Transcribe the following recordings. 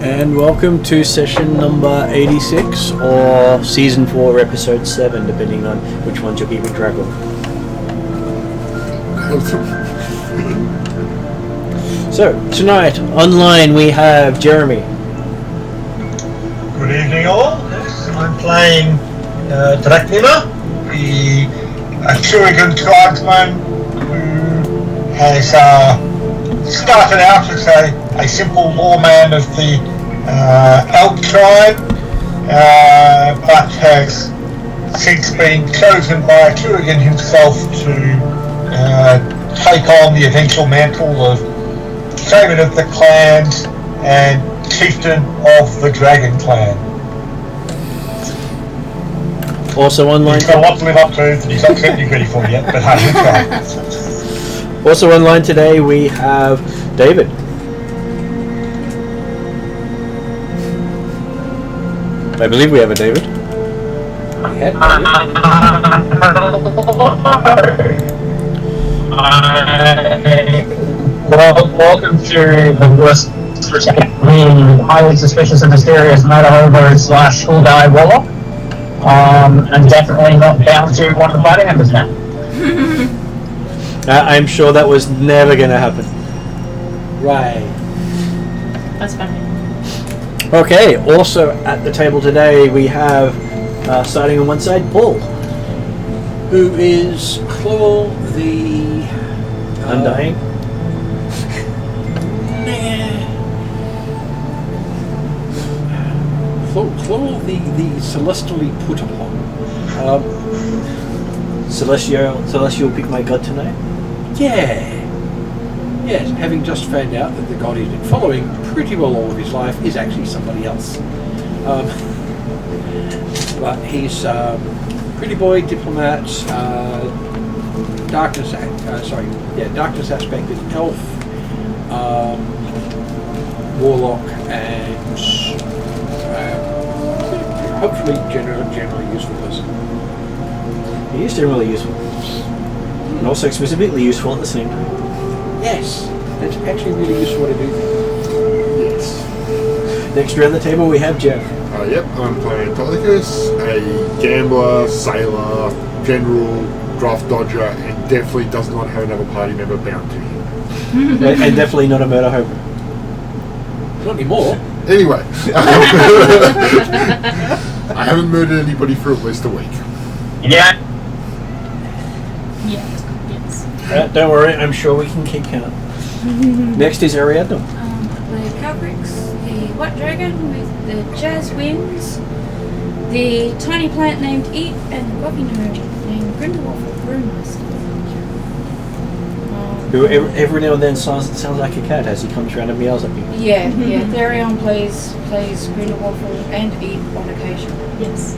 And welcome to session number 86 or season 4 episode 7, depending on which ones you're keeping track of. So, tonight, online we have Jeremy. Good evening all. Yes, I'm playing Dracula, the Atruaghin tribesman who has started out as a simple lawman of the Elk tribe, but has since been chosen by Atruaghin himself to take on the eventual mantle of shaman of the clans and chieftain of the Dragon clan. Also online. He's got a lot to live up to that he's not certainly ready for yet, but hey, he'll try. Also online today we have David. I believe we have a David. Well, welcome to the worst, highly suspicious and mysterious murder / school guy warlock. And definitely not bound to one of the party members now. I'm sure that was never going to happen. Right. That's funny. Okay, also at the table today we have, starting on one side, Paul, who is Claw the Undying. Claw the celestially put upon. Celestial pick my god tonight? Yeah. Yes, having just found out that the god he's been following pretty well all of his life is actually somebody else. But he's pretty boy, diplomat, darkness aspected elf, warlock, and hopefully generally useful person. He is generally useful. And also specifically useful at the same time. Yes, that's actually really useful to do. Yes. Next around the table we have Jeff. Yep, I'm playing Tolicus, a gambler, sailor, general, draft dodger, and definitely does not have another party member bound to him. And definitely not a murder hope. Not anymore. Anyway, I haven't murdered anybody for at least a week. Yeah. Yes. Don't worry, I'm sure we can keep count. Next is Ariadne. The Cabrix, the White Dragon with the Jazz Winds, the Tiny Plant named Eat, and the Bobby Nerd named Grindelwolf Brewmaster. Who every now and then sounds like a cat as he comes around and meows at me. Yeah. Therion plays Grindelwolf and Eat on occasion. Yes.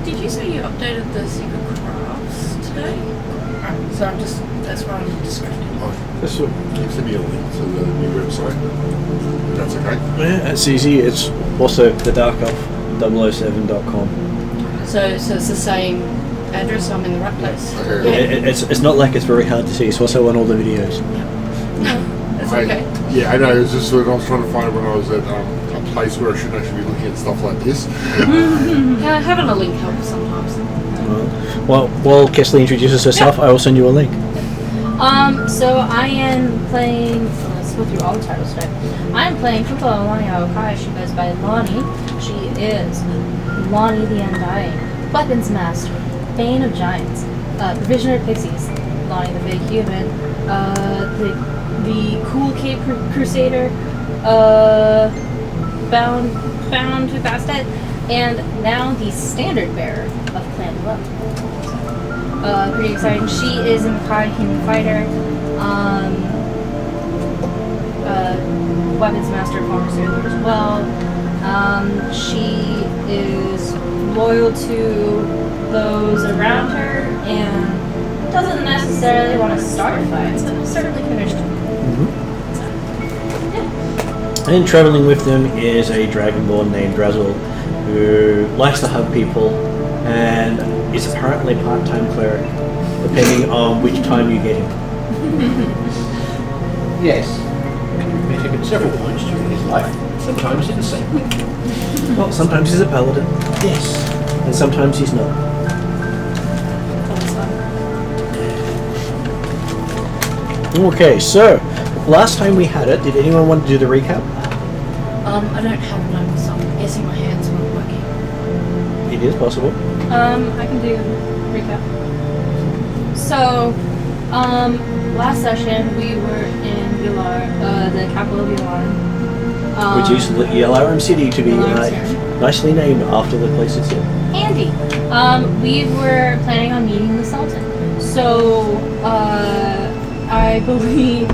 Did you say you updated the secret crafts today? Oh, so that's why I'm distracted. This one. Can you send me a link to the new website? If that's okay. Yeah, it's easy. It's also the darkelf007.com. So it's the same address, I'm in the right place. Okay. It's not like it's very hard to see. It's also on all the videos. No, that's okay. Yeah, I know. It's just what I was trying to find when I was at a place where I should actually be looking at stuff like this. Having a link helps sometimes. Well, while Kesley introduces herself, I will send you a link. So I am playing, let's go through all the titles today. I am playing Kupo Lonnie Aokai. She goes by Lonnie. She is Lonnie the Undying, Weapons Master, Bane of Giants, Provisioner of Pixies, Lonnie the Big Human, the Cool Cape Crusader, Bound to Bastet, and now the Standard Bearer of Clan Love. Pretty exciting. She is a Makai Human Fighter, Weapons Master, former sailor as well. She is loyal to those around her and doesn't necessarily want to start fights, but certainly finish them. Mm-hmm. And traveling with them is a dragonborn named Drazzle, who likes to hug people and is apparently a part-time cleric, depending on which time you get him. Yes. Met him at several points during his life. Sometimes in the same week. Well, sometimes he's a paladin, Yes. and sometimes he's not. Okay, so last time we had it, did anyone want to do the recap? I don't have notes, so I'm guessing my hands weren't working. It is possible. I can do recap. So, last session we were in the capital of Ylaruam. Which is Ylaruam City, to be Ylaruam City. nicely named after the place it's in. Handy. We were planning on meeting the Sultan. So, I believe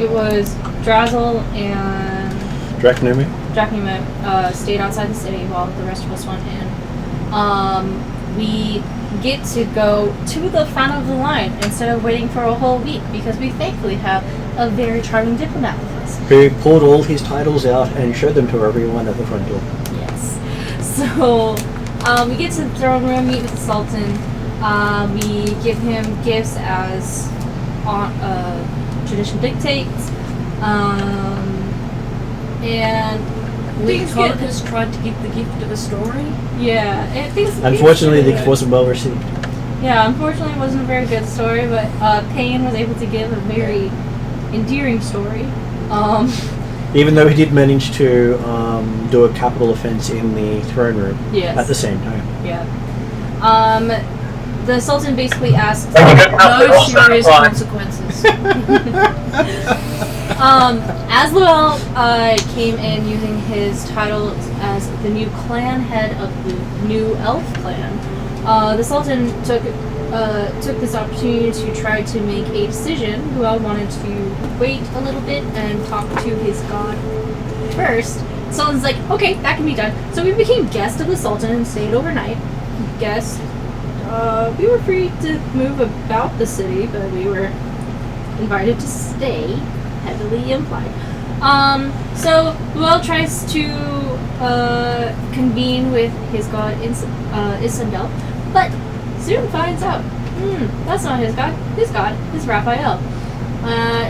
it was Drazzle and Drachnome? Drachnome stayed outside the city while the rest of us went in. We get to go to the front of the line instead of waiting for a whole week because we thankfully have a very charming diplomat with us. Who pulled all his titles out and showed them to everyone at the front door. Yes. So, we get to the throne room, meet with the Sultan. We give him gifts as tradition dictates. And Autolycus tried to give the gift of a story. yeah, Unfortunately, the gift wasn't well received. Yeah, unfortunately, it wasn't a very good story, but Payne was able to give a very endearing story. Even though he did manage to do a capital offense in the throne room Yes. at the same time. Yeah. The Sultan basically asks No serious consequences. Asluel came in using his title as the new clan head of the new elf clan. The Sultan took this opportunity to try to make a decision. Luel wanted to wait a little bit and talk to his god first. The Sultan's like, okay, that can be done. So we became guests of the Sultan and stayed overnight. Guests. We were free to move about the city, but we were invited to stay, heavily implied. So Luel tries to convene with his god Isandel, but soon finds out, that's not his god. His god is Raphael.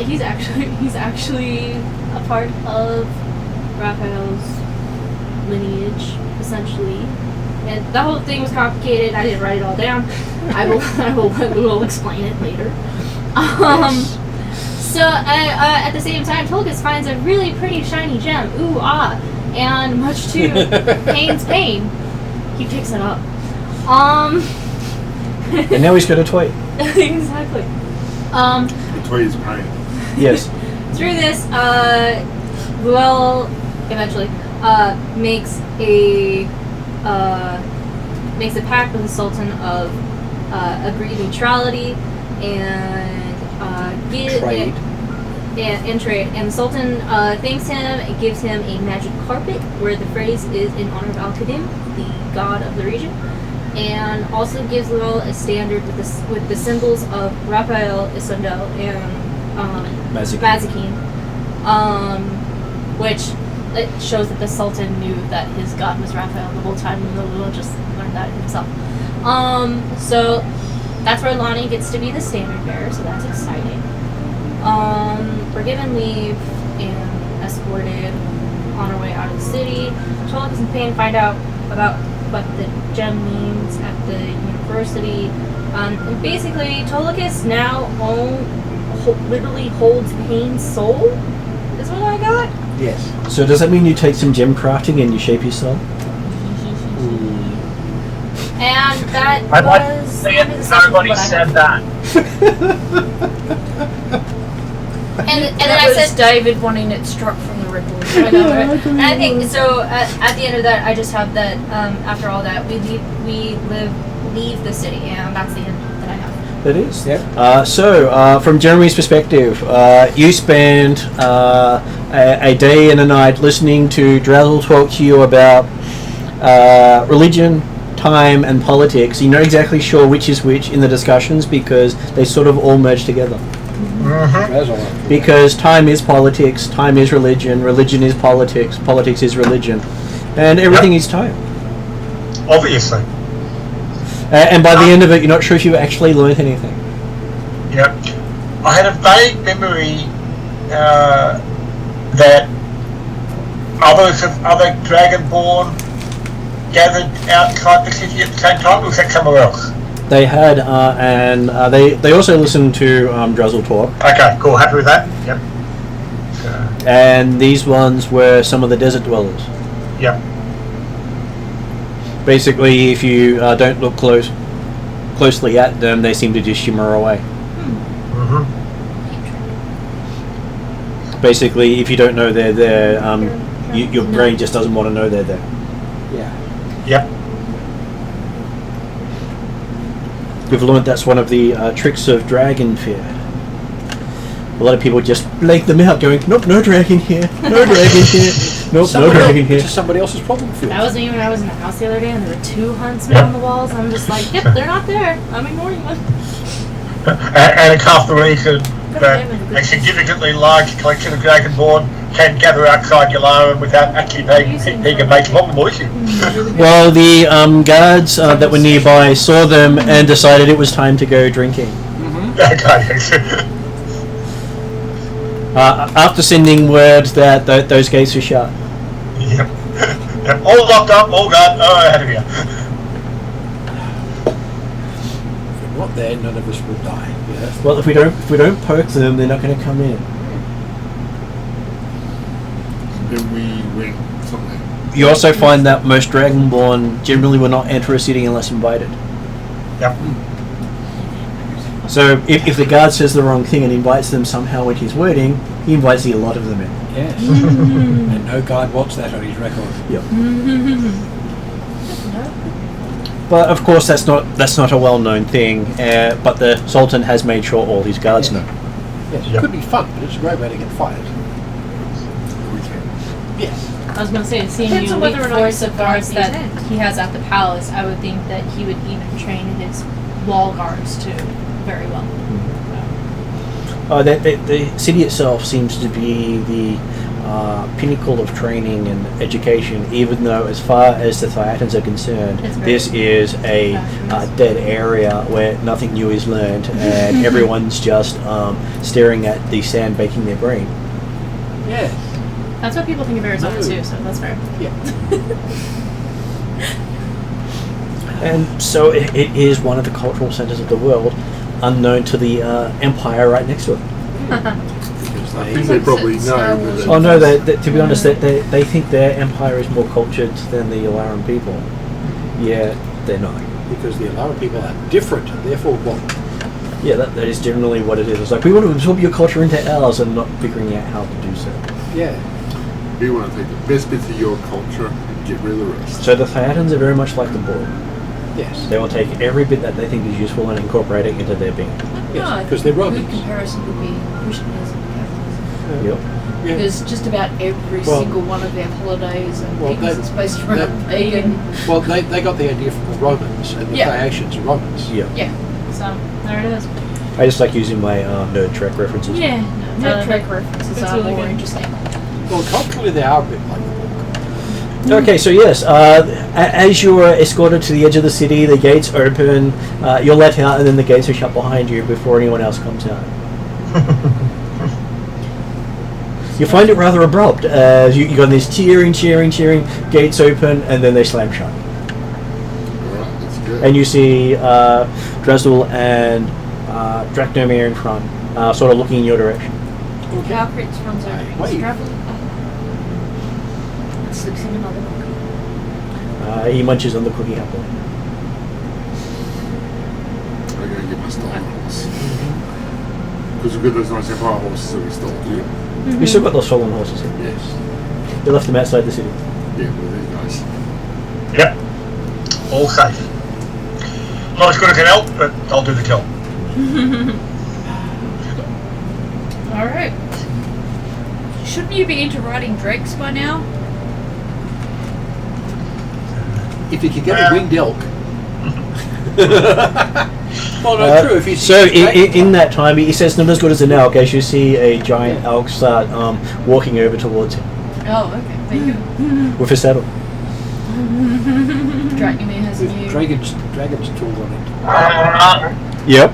He's actually a part of Raphael's lineage, essentially. And the whole thing was complicated. I didn't write it all down. I will explain it later. So at the same time, Autolycus finds a really pretty shiny gem. Ooh ah! And much to Payne's pain, he picks it up. And now he's got a toy. Exactly. The toy is pain. Yes. Through this, Luel eventually makes a pact with the Sultan of agreed neutrality and Trade. And trade. And the Sultan thanks him and gives him a magic carpet where the phrase is in honor of Al-Qadim, the god of the region, and also gives Luel a standard with the symbols of Raphael, Isandel, and Mazikeen, which it shows that the Sultan knew that his god was Raphael the whole time, and Luel just learned that himself. So that's where Lonnie gets to be the standard bearer, so that's exciting. We're given leave and escorted on our way out of the city. Autolycus and Payne find out about what the gem means at the university. And basically, Autolycus now literally holds Payne's soul, is what I got. Yes. So does that mean you take some gem crafting and you shape your soul? And that I'd like to was say it, nobody said that. And then That I was said, David wanting it struck from the ripples. I know, right? And I think so. At the end of that, I just have that. After all that, we leave the city, and that's the end that I have. It is. Yeah. So, from Jeremy's perspective, you spend a day and a night listening to Drazzle talk to you about religion, time, and politics. You're not exactly sure which is which in the discussions because they sort of all merge together. That's all. Because time is politics, time is religion, religion is politics, politics is religion, and everything is time. Obviously. And by the end of it, you're not sure if you actually learned anything. Yep. I had a vague memory that other Dragonborn gathered outside the city at the same time, or was that somewhere else? They had, and they also listened to Drazzle talk. Okay, cool. Happy with that? Yep. And these ones were some of the desert dwellers. Yep. Basically, if you don't look closely at them, they seem to just shimmer away. Mm-hmm. Basically, if you don't know they're there, your brain just doesn't want to know they're there. Yeah. Yep. We've learned that's one of the tricks of dragon fear. A lot of people just blank them out, going, "Nope, no dragon here. No dragon here. Nope, no dragon here." It's just somebody else's problem, Phil. That was me when I was in the house the other day and there were 2 huntsmen on the walls. I'm just like, yep, they're not there. I'm ignoring them. And it's half the reason that a significantly large collection of Dragonborn can gather outside Ylaruam without actually being a major problem issue. Well, the guards that were nearby saw them and decided it was time to go drinking. Okay. After sending word that those gates were shut. Yep. Yep. All locked up, all gone. Oh, out of here. If we're not there, none of us will die. Yeah. Well, if we don't poke them, they're not going to come in. Then we went somewhere. You also find that most Dragonborn generally will not enter a city unless invited. Yep. So if the guard says the wrong thing and invites them somehow with his wording, he invites a lot of them in. Yes. And no guard wants that on his record. Yep. But of course, that's not a well-known thing. But the Sultan has made sure all his guards know. Yes, it Yep. could be fun, but it's a great way to get fired. We can. Yes. I was going to say, seeing Depends the on elite whether or not force you of guards survive that these ends. he has at the palace, I would think that he would even train his wall guards too very well. The city itself seems to be the pinnacle of training and education, even though as far as the Thyatans are concerned, It's very this is a dead area where nothing new is learned and everyone's just staring at the sand baking their brain. Yes. That's what people think of Arizona No. too, so that's fair. Yeah. And so it is one of the cultural centers of the world, unknown to the empire right next to it. Because I think they, they probably know. But Oh no, to be honest, they think their empire is more cultured than the Ylaruam people. Yeah, they're not. because the Ylaruam people are different, and therefore what? Yeah, that is generally what it is. It's like, we want to absorb your culture into ours and not figuring out how to do so. Yeah. we want to take the best bits of your culture and get rid of the rest. So the Thyatans are very much like the Borg. Yes. They will take every bit that they think is useful and incorporate it into their being. Yes, No, because they're a good Romans. comparison would be Christianism and Catholicism. Yep. Yeah. Because just about every Well- single one of their holidays and Well, things is based around pagan. Well, they got the idea from the Romans, and the Yeah. Phaeacians are Romans. Yeah. Yeah. So there it is. I just like using my nerd Trek references. Yeah. No, Totally. track references It's are really more good. interesting. Well, culturally they are a bit like the Borg. Okay, so yes, as you are escorted to the edge of the city, the gates open, you're let out, and then the gates are shut behind you before anyone else comes out. You find it rather abrupt, as you got this cheering, gates open, and then they slam shut. Alright, that's good. And you see Drazzle and Dracnomir in front, sort of looking in your direction. Valkyries runs over. Wait. He's traveling. Slips in another cookie. He munches on the cookie happily. I'm going to get my stolen horse. Because we've got those nice Empire horses that we stole. Yeah. You still got those stolen horses here. Yes. You left them outside the city. Yeah, well, there you guys. Yep. All safe. Not as good as an elk, but I'll do the job. Alright. Shouldn't you be into riding drakes by now? If you could get a winged elk. Well, no, true. If you So in that time, he says not as good as an elk, as you see a giant elk start walking over towards him Oh, okay. There you go. with a saddle. Dracnomir has a with new. dragons tools on it. Yep.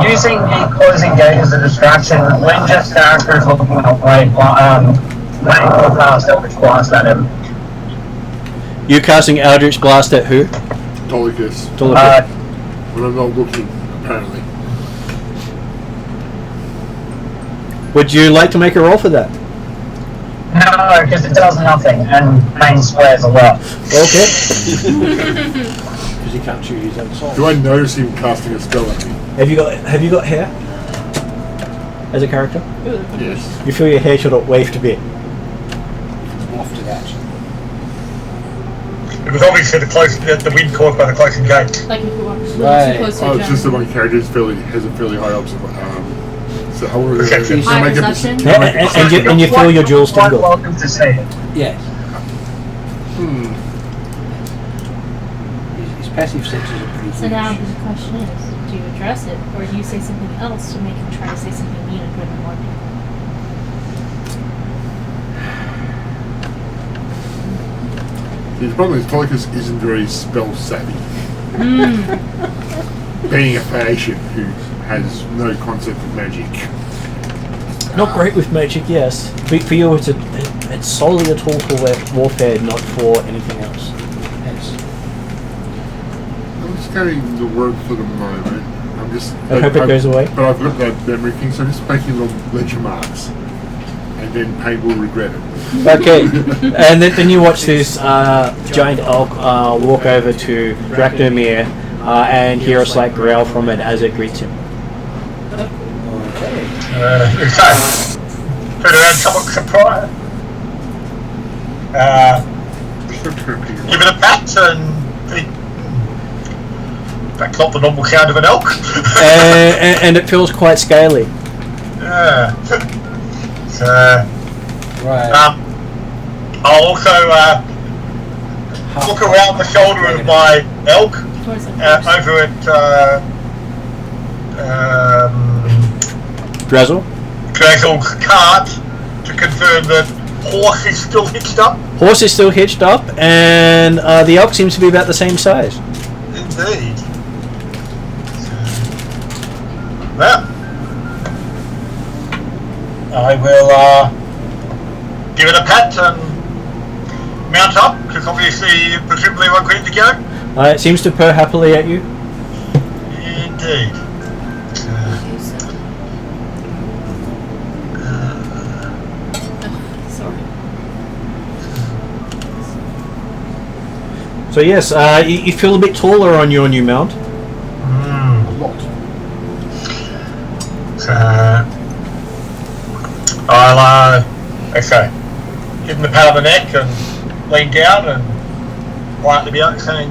Using the closing gate as a distraction when just characters looking away, main cast Eldritch Blast at him. You casting Eldritch Blast at who? Tolicus. When I'm not looking, apparently. Would you like to make a roll for that? No, because it does nothing, and main squares a lot. Okay. Because he can't shoot his own soul. Do I notice him casting a spell at me? Have you got hair as a character? Yes. You feel your hair should wave to bit. Wafted out. It was obviously the wind caused by the closing gate. Like if you walk Right. too close to Oh, a it's just that my character has a fairly high so how would Perception. I High make perception? And you feel your jewels Quite tingle. welcome to see it. Yes. His passive senses are pretty So now huge. the question is, do you address it, or do you say something else to make him try to say something mean and put him more mean? The problem is Tolicus isn't very spell savvy. Being a Phaeacian who has no concept of magic. Not great with magic, yes. But for you, it's solely a tool for warfare, not for anything else. Yes. I'm just going to work for the moment. I'm just. I hope it goes away. But I've got that memory thing, so I'm just making little ledger marks. And then Pain will regret it. Okay, and then you watch this giant elk walk over to Draknomir and hear a slight growl from it as it greets him. Okay. Okay. Turn around, somewhat surprised. Give it a pat and think, that's not the normal sound of an elk. And it feels quite scaly. Yeah. So, Right. I'll also look around the shoulder of my elk Towards him over at Drazzle? Drazzle's cart to confirm that horse is still hitched up. Horse is still hitched up, and the elk seems to be about the same size. Indeed. Well, I will give it a pat and mount up, because obviously, presumably I'm ready to go. It seems to purr happily at you. Indeed. Sorry. So yes, you feel a bit taller on your new mount. A lot. So, I'll, okay, give him the pat on the neck and lean down and quietly be out saying,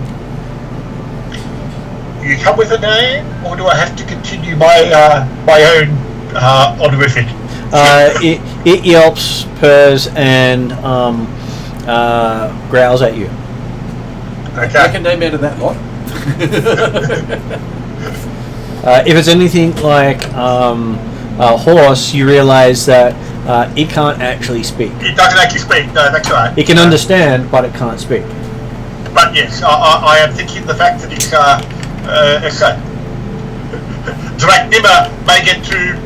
you come with a name, or do I have to continue my own honorific? It yelps, purrs, and growls at you. Make Okay. a name out of that lot. If it's anything like a horse, you realise that it can't actually speak. It doesn't actually speak, no, that's right. It can understand, but it can't speak. But yes, I am thinking the fact that it's Draknimmer may get to,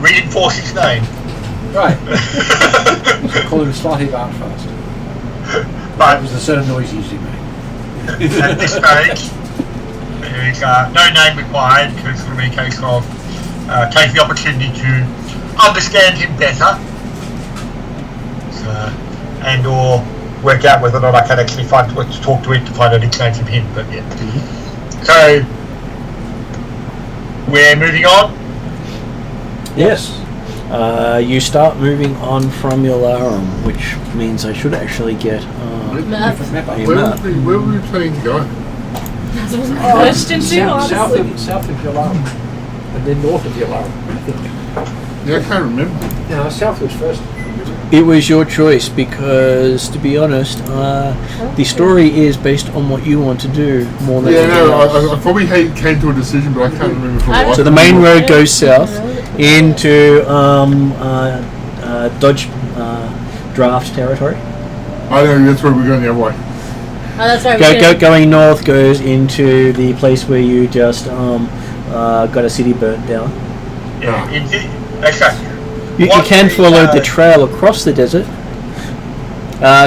reinforce his name. Right. Call him slightly about fast. That But was the certain noise he usually made. at this stage, there is no name required, because it's going to be a case of take the opportunity to understand him better, and or work out whether or not I can actually talk to him to find a nickname from him. But yeah. So we're moving on. Yes. You start moving on from Ylaruam, which means I should actually get Map. Different map. a Where map. were we planning to go? That was my question too, South honestly. of Ylaruam. And then north of Ylaruam, I think. Yeah, I can't remember. No, south was first. It was your choice because, to be honest, the story is based on what you want to do more than Yeah, anything no, else. I probably came to a decision, but I can't remember for I what. So the main road goes south into Dodge Draft territory. I know, that's where we're going the other way. Oh, that's right. Going north goes into the place where you just got a city burnt down. Yeah, exactly. You can follow the trail across the desert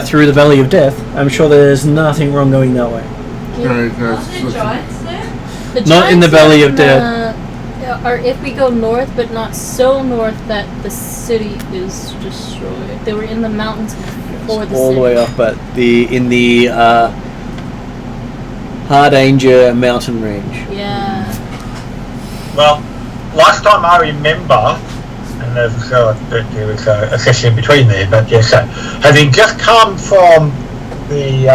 through the Valley of Death. I'm sure there's nothing wrong going that way. No, Are there giants there? The Not in the giants Valley are of Death. Or if we go north, but not so north that the city is destroyed. They were in the mountains before the all city. the way up, but in the Hardanger mountain range. Yeah. Well, last time I remember, and there was a session in between there, but yes, having just come from the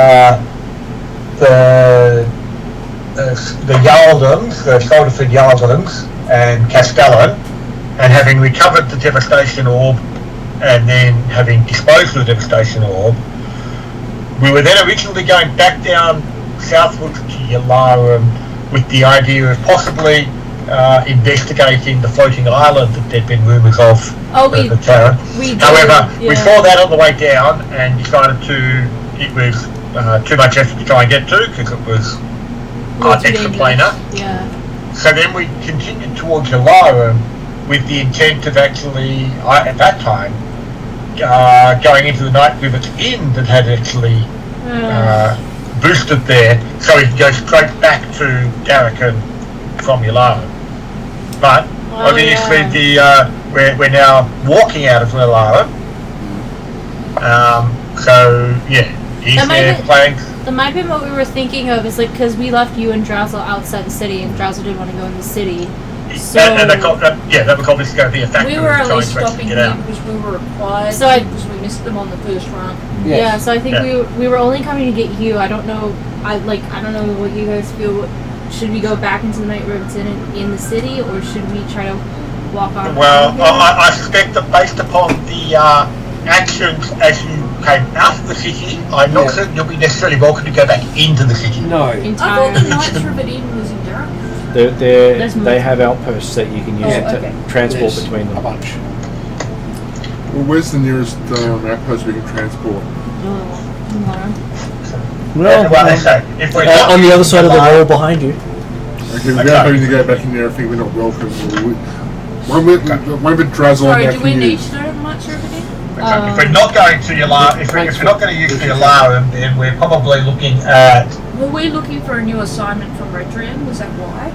Yawlings, the Shoulderford Yawlings and Castellan, and having recovered the Devastation Orb, and then having disposed of the Devastation Orb, we were then originally going back down southwards to Ylaruam with the idea of possibly investigating the floating island that there'd been rumours of the town. However, we saw that on the way down and decided it was too much effort to try and get to because it was extraplanar. Yeah. So then we continued towards Ylaruam with the intent of actually, at that time, going into the Night Rivet Inn that had actually boosted there, so we could go straight back to Darrakan from Ylaruam. But obviously we're now walking out of Ylaruam. So yeah, he's there playing. That might be what we were thinking of, is like, because we left you and Drowsel outside the city, and Drowsel didn't want to go in the city. So And that was obviously going to be a factor. We were in only trying to actually stopping get here out. because we were required So because we missed them on the first run. yeah, so I think Yeah. we were only coming to get you. I don't know. I don't know what you guys feel. Should we go back into the Night Rivet in the city, or should we try to walk on? Well, I suspect that based upon the actions as you came out of the city, I'm not certain you'll be necessarily welcome to go back into the city. No. I thought the Knights Rivet Inn was in Darrakan. They have outposts that you can use to transport There's between them. a bunch. Well, where's the nearest outpost we can transport? Well, they say, if we're not On the other side of the Ylaruam- wall behind you. Okay, without having to go back in there, I think we're not welcome. One bit Drazzle Sorry, back do we in need here. to go to the Knights Rivet Inn? If we're not going to Ylaruam, if we're not going to use the Ylaruam, then we're probably looking at. Were we looking for a new assignment from Redrian? Was that why?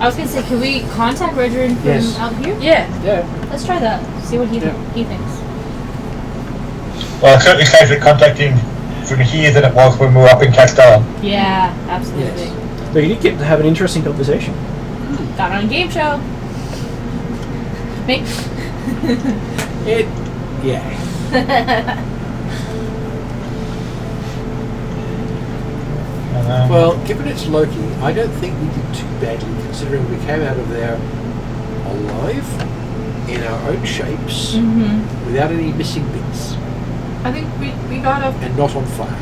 I was gonna say, can we contact Redrian from Yes. out here? Yeah. Yeah. Let's try that. See what he Yeah. thinks. Well, it's certainly safer contacting from here than it was when we were up in Castellan. Yeah, absolutely. Yes. But you did get to have an interesting conversation. Got on a game show. Yeah. Well, given it's Loki, I don't think we did too badly, considering we came out of there alive, in our own shapes, without any missing bits, I think we got off. and not on fire.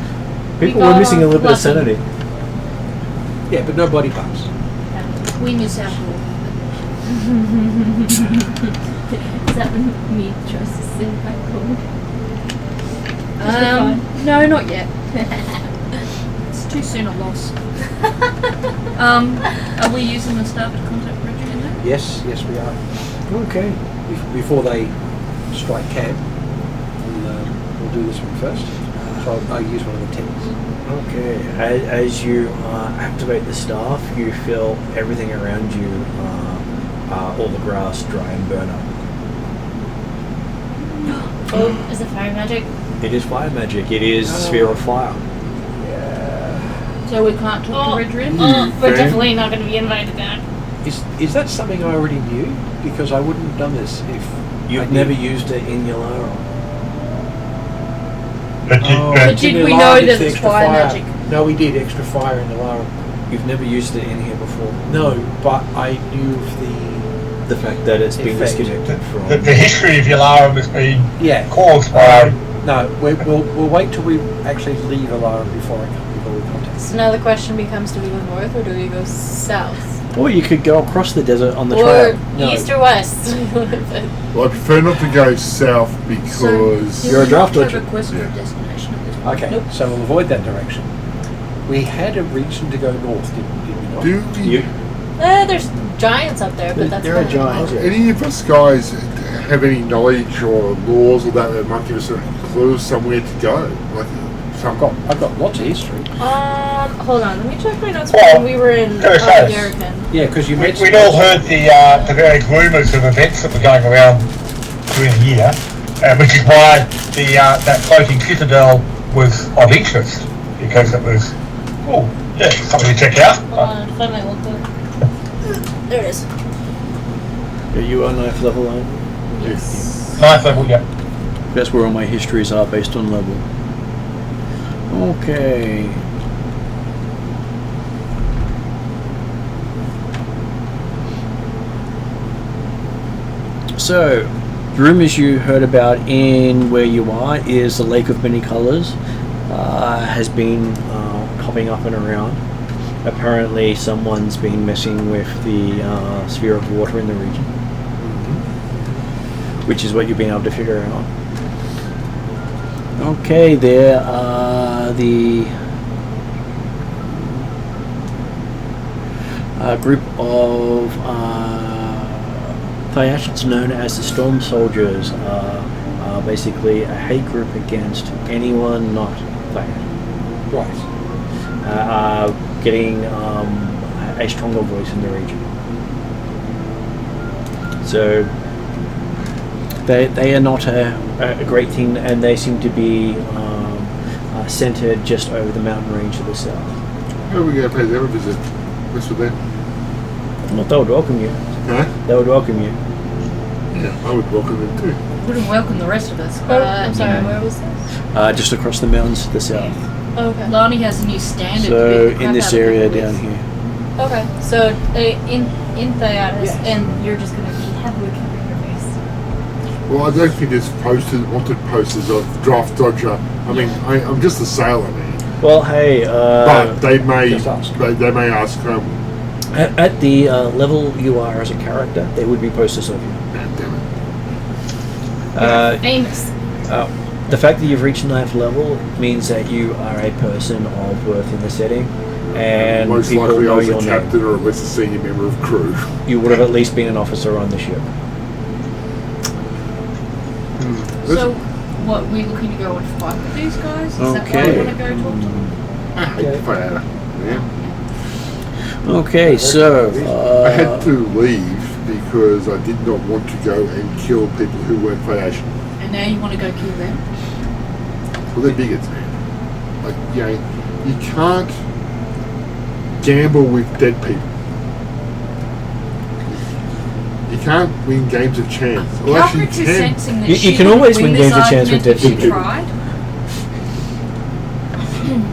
People got were missing a little bit of lucky. sanity. Yeah, but no body parts. We miss our pool. Is that when me chose to say my code? No, not yet. It's too soon a loss. Are we using the staff to contact Redrian now? Yes, we are. Okay. Before they strike camp, we'll do this one first. So I'll use one of the tents. Okay. As you activate the staff, you feel everything around you, all the grass, dry and burn up. Oh, is it fire magic? It is fire magic. It is sphere of fire. So we can't talk to Redrian? Oh, we're Okay. definitely not going to be invited back. Is that something I already knew? Because I wouldn't have done this if You've I never did. used it in Ylaruam. But But did we know It's that the it's extra fire magic? No, we did extra fire in the Ylaruam. You've never used it in here before. No, but I knew of The fact that it's been Effect. disconnected from. the history of Ylaruam has been yeah. caused by. No, we'll wait till we actually leave Ylaruam before we contact. So now the question becomes, do we go north or do we go south? Or you could go across the desert on the Or trail. No. east or west? Well, I prefer not to go south because You're a draft have dodger. a quest for a destination at this point. Okay, so we'll avoid that direction. We had a reason to go north, didn't we not? do we? There's giants up there, but that's There are fine. giants. Do any of us guys have any knowledge or laws or that might give us a clue somewhere to go? Like, I've got lots of history. Hold on, let me check my notes Well, when we were in there it says. Ylaruam. Yeah, because you made We'd all heard the various rumours of events that were going around during the year, which is why that floating citadel was of interest, because it was, something to check out. Hold on, find my logbook. There it is. Are you on 9th level, line? Yes. 9th level, yeah. That's where all my histories are based on level. Okay. So, the rumours you heard about in where you are is the Lake of Many Colours has been popping up and around. Apparently someone's been messing with the sphere of water in the region, which is what you've been able to figure out. Okay, there are the group of Thayashans known as the Storm Soldiers are basically a hate group against anyone not Thayash. Right. Are getting a stronger voice in the region. So they are not a great thing, and they seem to be centered just over the mountain range to the south. how are we going to pay them a visit? What's with them? Well, they would welcome you. Huh? They would welcome you. Yeah, I would welcome them too. Wouldn't welcome the rest of us. I'm sorry, you know. where was this? Just across the mountains to the south. Oh, okay. Lonnie has a new standard. So to beat the in crap this out of area people down with. here. Okay, so in Thyatis, Yes. and you're just gonna be heavily covering your face. Well, I don't think there's wanted posters of Draft Dodger. I mean, I'm just a sailor, man. Well, hey, But they may just ask. they may ask, at the level you are as a character, there would be posters of you. damn it. Famous. The fact that you've reached 9th level means that you are a person of worth in the setting, and Most people likely I know was a your name. captain or at least a senior member of crew. You would have at least been an officer on the ship. So, what, we looking to go and fight with these guys? Is that why Okay. we want to go talk to them? I hate fire, man. Okay, so I had to leave because I did not want to go and kill people who weren't Fayashian. And now you want to go kill them? Well, they're bigots, man. Like, you know, you can't gamble with dead people. You can't win games of chance. Well, actually, Calcrix is you can. sensing that You she can always wouldn't win this games of chance with argument dead if she people. tried.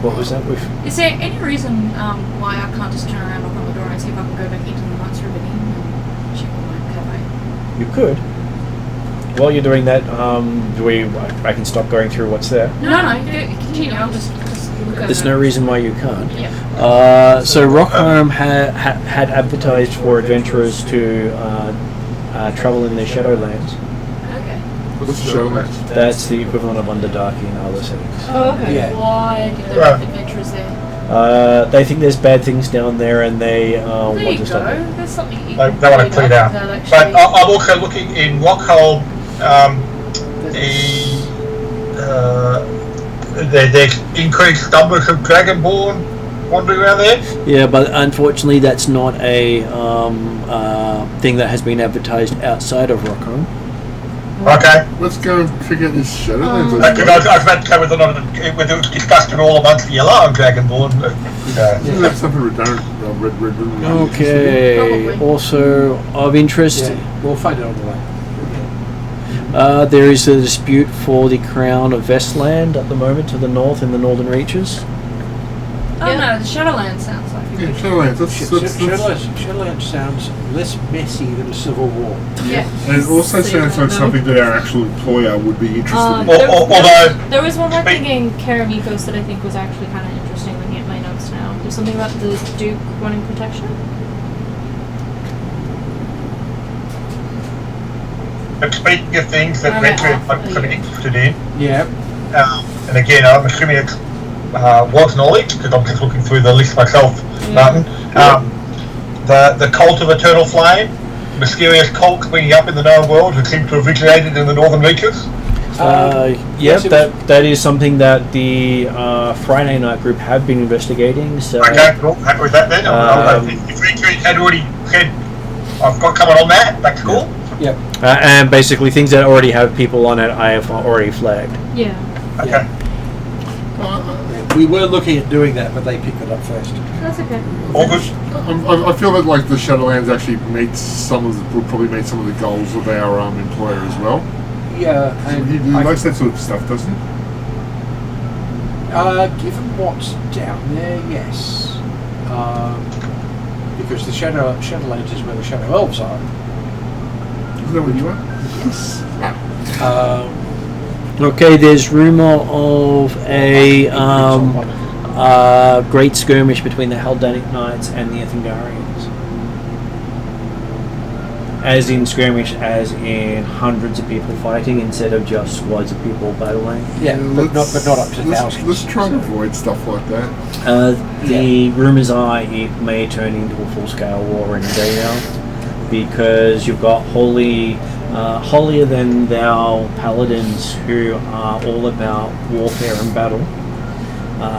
what was that with? Is there any reason why I can't just turn around, knock on the door, and see if I can go back into the monster of an inn and check on my cafe? You could. While you're doing that, I can stop going through what's there. No, continue. I'll just look over. There's no reason why you can't. Yeah. So Rockholm had advertised for adventurers to travel in their Shadowlands. Okay. What's the show, man? That's the equivalent of Underdark in other settings. Oh, okay. Yeah. Why did they Right. have adventurers there? They think there's bad things down there, and they There want you to stop it. go. There's something you They can want to read clear it up out. without But actually- I'm also looking in Rockholm, the increased numbers of Dragonborn wandering around there. Yeah, but unfortunately, that's not a thing that has been advertised outside of Rockholm. Okay. Let's go and figure out this Shadowlands. Because I was about to go with a lot of whether it was discussed at all amongst the Ylaruam Dragonborn, but Isn't that something redundant? Red. Okay. Probably. Also of interest, Yeah, we'll find it on the way. there is a dispute for the crown of Vestland at the moment to the north in the northern reaches. Oh no, the Shadowlands sounds like a Yeah, good. Shadowlands. Shadowlands sounds less messy than a civil war. Yeah. And it also sounds like something that our actual employer would be interested in. although There was one more thing in Karamikos that I think was actually kind of interesting looking at my notes now. There's something about the Duke wanting protection. but speaking of things that Retro might be something interested in, Yeah. and again, I'm assuming it was knowledge because I'm just looking through the list myself, Martin. the cult of eternal flame, mysterious cult springing up in the known world who seem to have originated in the northern reaches. Yeah, that is something that the Friday night group have been investigating. So Okay, cool. Happy with that then. If Richard had already said, I've got coming on that, that's cool. Yep. and basically things that already have people on it, I have already flagged. Yeah. Okay. We were looking at doing that, but they picked it up first. That's okay. All good. I feel that like the Shadowlands actually meets would probably meet some of the goals of our employer as well. Yeah, and He likes that sort of stuff, doesn't he? given what's down there, yes. Because the Shadowlands is where the Shadow Elves are. Is that what you are? Yes. Okay, there's rumour of a great skirmish between the Haldanic Knights and the Ethengarians. As in skirmish, as in hundreds of people fighting instead of just squads of people battling. Yeah, but not up to thousands. Let's try and avoid stuff like that. The rumours are it may turn into a full-scale war any day now, because you've got holier than thou paladins who are all about warfare and battle,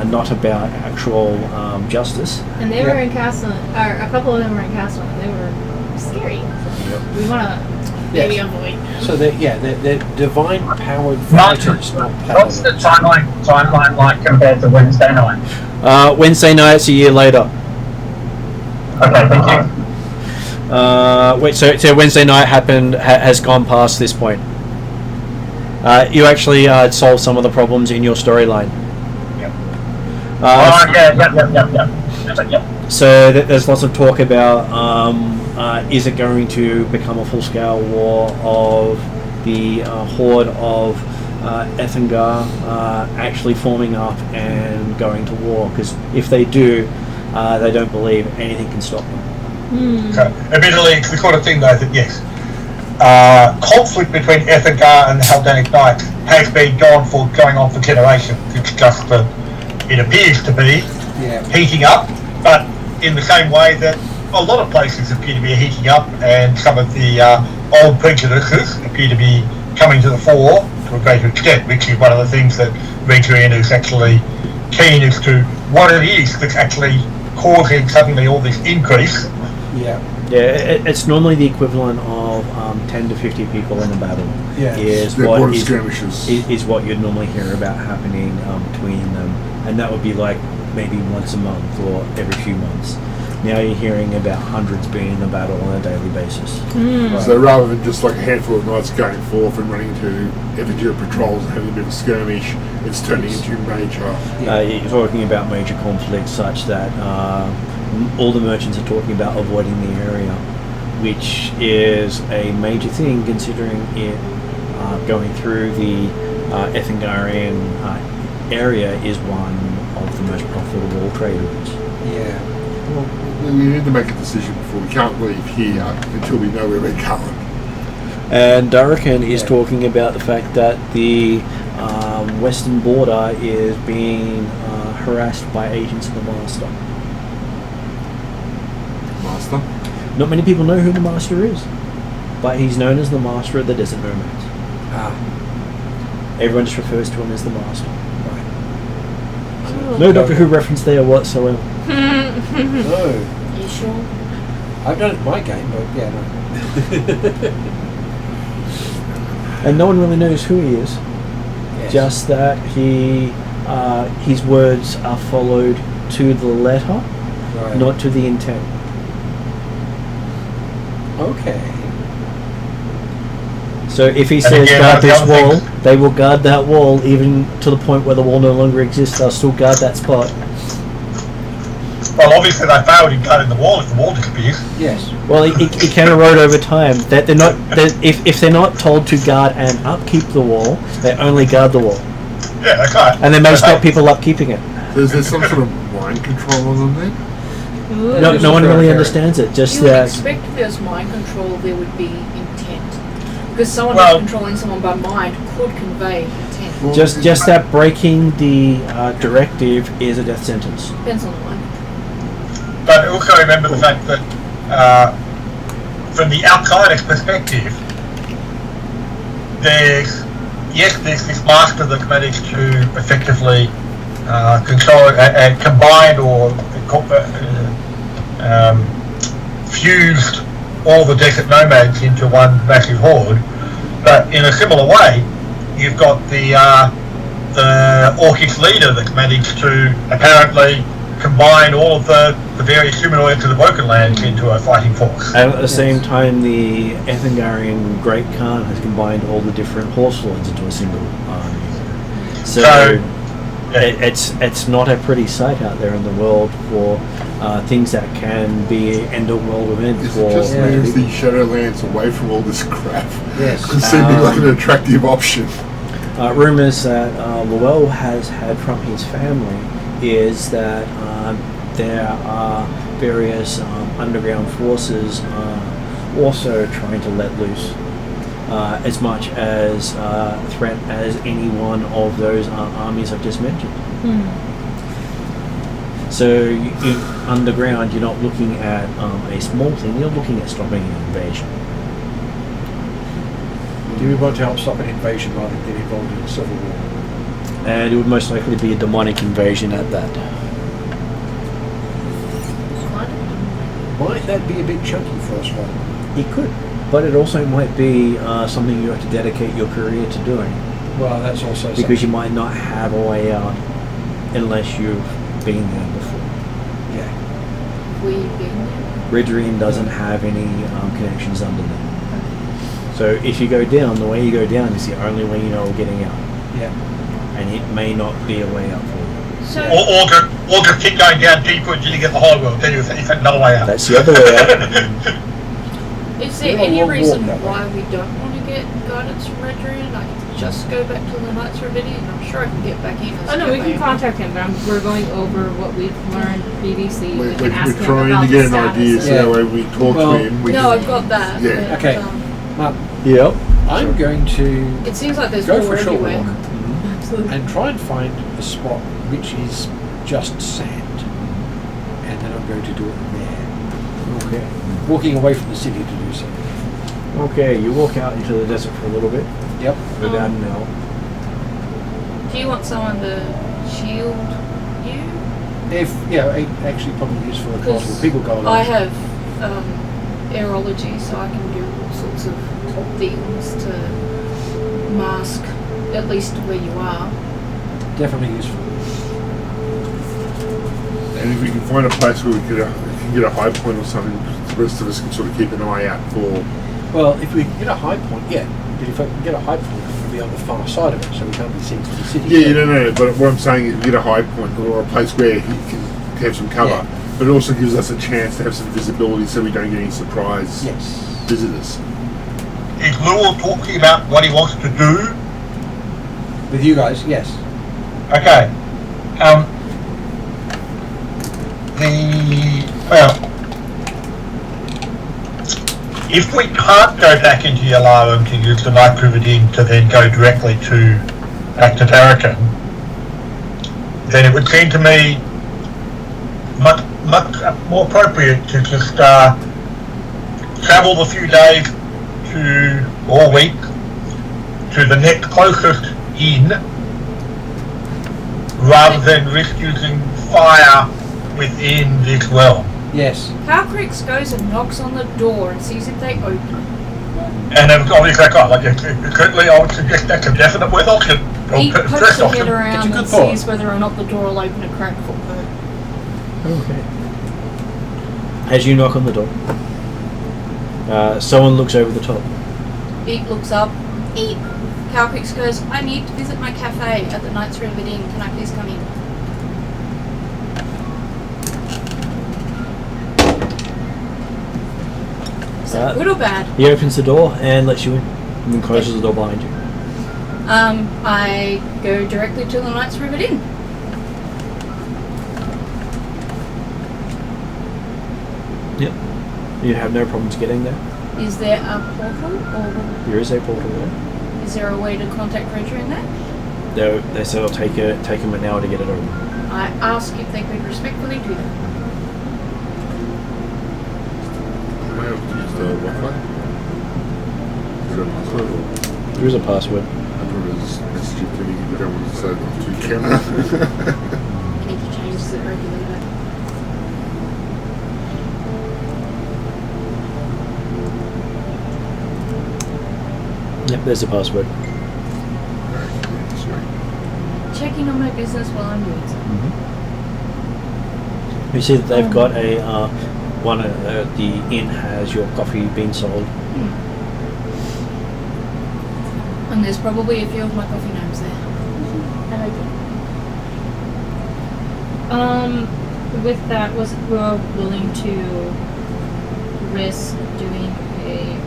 not about actual justice. And they were in Castle, or a couple of them were in Castle, and they were scary. We want to maybe avoid. So they're divine powered fighters, not What's the paladins. timeline like compared to Wednesday night? Wednesday night's a year later. Okay, thank you. So Wednesday night has gone past this point. You actually solved some of the problems in your storyline. Yep. Yep. So there's lots of talk about is it going to become a full-scale war of the horde of Ethengar actually forming up and going to war? Because if they do, they don't believe anything can stop them. Okay. Admittedly, it's the sort of thing though that yes, conflict between Ethengar and the Haldanic Knights has been going on for generations. It's just that it appears to be heating up, but in the same way that a lot of places appear to be heating up, and some of the old prejudices appear to be coming to the fore to a greater extent, which is one of the things that Adrian is actually keen as to what it is that's actually causing suddenly all this increase. Yeah. Yeah, it's normally the equivalent of 10 to 50 people in a battle. Yeah. Is what you'd normally hear about happening between them, and that would be like maybe once a month or every few months. Now you're hearing about hundreds being in a battle on a daily basis. Right. So rather than just like a handful of knights going forth and running into Evergier patrols and having a bit of a skirmish, it's turning into major. You're talking about major conflicts such that all the merchants are talking about avoiding the area, which is a major thing considering it going through the Ethengarian area is one of the most profitable trade routes. Yeah. Well, we need to make a decision before we can't leave here until we know where we're going. And Durrican is talking about the fact that the western border is being harassed by agents of the Master. Master? Not many people know who the Master is, but he's known as the Master of the Desert Mermaids. Everyone just refers to him as the Master. No Doctor Who reference there whatsoever. No. You sure? I've done it in my game, but yeah, no. And no one really knows who he is. Yes. Just that his words are followed to the letter, Right. not to the intent. Okay. So if he And says again, guard the this other wall, thing- they will guard that wall even to the point where the wall no longer exists. They'll still guard that spot. Well, obviously they failed in guarding the wall if the wall disappears. Yes. Well, it can erode over time. That they're not. If they're not told to guard and upkeep the wall, they only guard the wall, Yeah, okay. and they may stop people upkeeping it. So is there some sort of mind control on them then? Ooh. No one really understands it. Just You would that. expect if there's mind control, there would be intent. Because someone Well- who's controlling someone by mind could convey intent. Well, Just that breaking the directive is a death sentence. Depends on the mind. But also remember the fact that from the outsider's perspective, there's this master that managed to effectively control and combine or fused all the desert nomads into one massive horde. But in a similar way, you've got the Orcish leader that managed to apparently combine all of the various humanoids of the Broken Lands into a fighting force. And at the same time, the Ethengarian Great Khan has combined all the different horse lords into a single army. So it's not a pretty sight out there in the world for things that can be end up well within. It just moves the Shadowlands away from all this crap. Yes. It seems like an attractive option. Rumours that Llewell has had from his family is that there are various underground forces also trying to let loose as much as threat as any one of those armies I've just mentioned. So underground, you're not looking at a small thing, you're looking at stopping an invasion. Do we want to help stop an invasion rather than get involved in a civil war? And it would most likely be a demonic invasion at that. Might that be a bit chunky for us, right? It could, but it also might be something you have to dedicate your career to doing. Well, that's also Because you might not have a way out unless you've been there before. Yeah. We've been there. Ridrian doesn't have any connections under them. So if you go down, the way you go down is the only way you know of getting out. Yeah. And it may not be a way out for you. So, Or just keep going down deeper until you get the high world. Then you think another way out. That's the other way out. Is there We're any on reason walk that way. why we don't want to get guidance from Redrian? I can just go back to the Knights Ravinian. I'm sure I can get back in. Oh no, we can contact him, but we're going over what we've learned previously. We can ask We're him trying about to get an the idea so status. that way we talk Well, to him. We No, can, I've got that. Yeah. but, Okay. Mark, Yep. I'm going to it seems like there's go more for a short everywhere. walk and try and find a spot which is just sand, and then I'm going to do it there. Okay. Walking away from the city to do so. Okay, you walk out into the desert for a little bit Yep. without an hour. Do you want someone to shield you? Actually probably useful for Because possible people go along. I have aerology, so I can do all sorts of things to mask at least where you are. Definitely useful. and if we can find a place where we can get a high point or something, the rest of us can sort of keep an eye out for. Well, if we can get a high point, yeah. But if I can get a high point, it'll be on the far side of it, so we can't be seen from the city. Yeah, no. But what I'm saying is, get a high point or a place where he can have some cover. Yeah. But it also gives us a chance to have some visibility, so we don't get any surprise Yes. visitors. Is Lua talking about what he wants to do? With you guys, yes. Okay. If we can't go back into Ylaruam to use the Night Prividine to then go directly back to Tyranny, then it would seem to me much more appropriate to just travel the few days or week to the next closest inn, rather than risk using fire within this realm. Yes. Halcrix goes and knocks on the door and sees if they open. And then obviously, currently I would suggest that's a definite worth option. He Or pokes first the head option. around It's a good and thought. sees whether or not the door will open a crack for her. Okay. As you knock on the door, someone looks over the top. Beep looks up. Eep! Halcrix goes, I need to visit my cafe at the Knights Ravinian. Can I please come in? Is that good or bad? He opens the door and lets you in, and then closes the door behind you. I go directly to the Knights Ravinian. Yep. You have no problems getting there. Is there a portal, or There is a portal there. is there a way to contact Roger in that? They said it'll take them an hour to get it over. I ask if they could respectfully do that. have to use the Wi-Fi? Is there a password? There is a password. I thought it was messaging to me, but I don't want to say it off to camera. I need to change the regulator. Yep, there's the password. Checking on my business while I'm doing something. You see that they've got a one. The inn has your coffee being sold. And there's probably a few of my coffee gnomes there. With that, was we're willing to risk doing a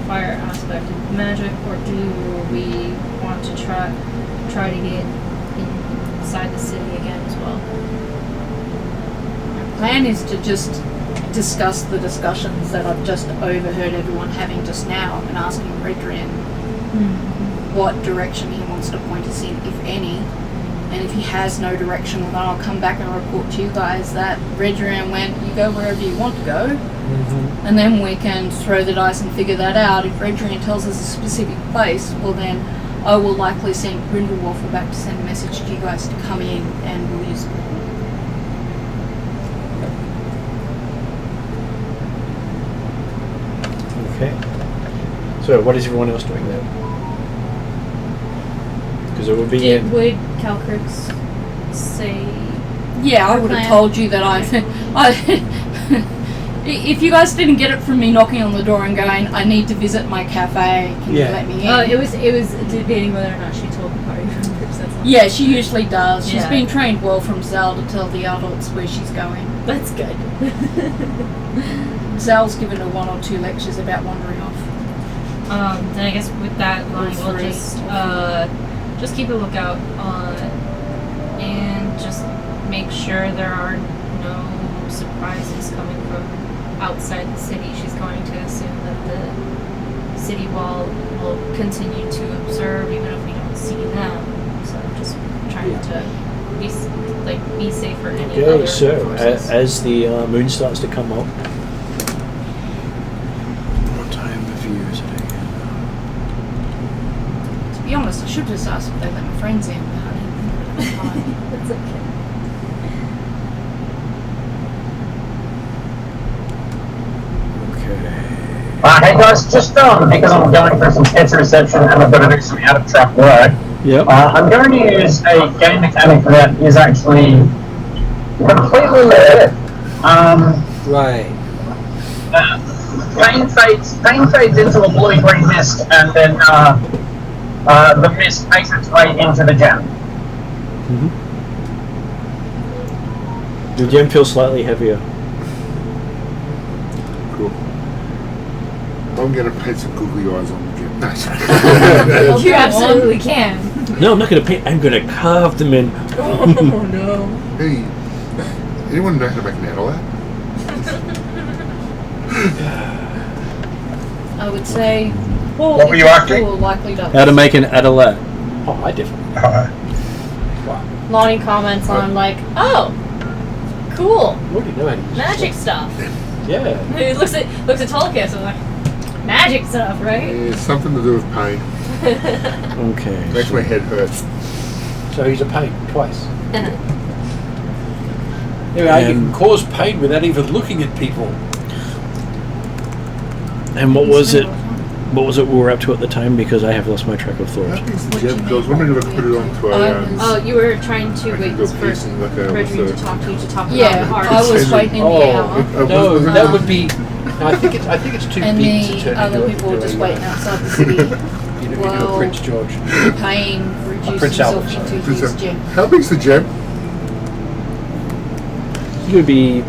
fire aspect of magic, or do we want to try to get inside the city again as well? My plan is to just discuss the discussions that I've just overheard everyone having just now and asking Redrin what direction he wants to point us in, if any. And if he has no direction, well, then I'll come back and report to you guys that Redrin went, you go wherever you want to go. And then we can throw the dice and figure that out. If Redrin tells us a specific place, well then I will likely send Grindelwolf back to send a message to you guys to come in and we'll use it. Okay. So, what is everyone else doing there? Because it would be in. Would Calcrix say? Yeah, I would have told you that if you guys didn't get it from me knocking on the door and going, I need to visit my cafe, can you let me in? It was debating whether or not she told the party members. Yeah, she usually does. She's Yeah. been trained well from Zal to tell the adults where she's going. That's good. Zal's given her 1 or 2 lectures about wandering off. Then I guess with that line, we'll just keep a lookout and just make sure there are no surprises coming from outside the city. She's going to assume that the city wall will continue to observe even if we don't see them. So just trying to be safe for any other Okay, so forces. as the moon starts to come up. What time of year is it again? To be honest, I should just ask if they let my friends in, but I didn't think of it at the time. That's okay. Hey guys, just because I'm going for some pets reception and I've got to do some out of track work. Yep. I'm going to use a game mechanic that is actually completely legit. Right. Pain fades into a blue-green mist, and then the mist makes its way into the gem. The gem feels slightly heavier. Cool. I'm going to paint some googly eyes on the gym. No, sorry. You absolutely can. No, I'm not going to paint. I'm going to carve them in. Oh no. Hey, anyone know how to make an Adelaide? I would say. What were you asking? Likely to. How to make an Adelaide. Oh, I definitely. Lonnie comments on oh, cool, I already know how to use magic this stuff. Yeah. He looks at Tolkien, so like, magic stuff, right? It's something to do with pain. Okay. Makes my head hurt. So he's a pain twice. Anyway, you can cause pain without even looking at people. And what was it? What was it we were up to at the time? Because I have lost my track of thought. I was wondering if I could put it onto a... Oh, you were trying to I wait can go for piercing like a... Redrin to talk to you to talk Yeah, about the I heart. was waiting in the hour. No, that would be. No, I think it's too And big to the turn other into people were just waiting outside the city. into a Well, Prince George. Pain reduced Prince himself Albert, into Prince his Albert. gem. How big's the gem? It would be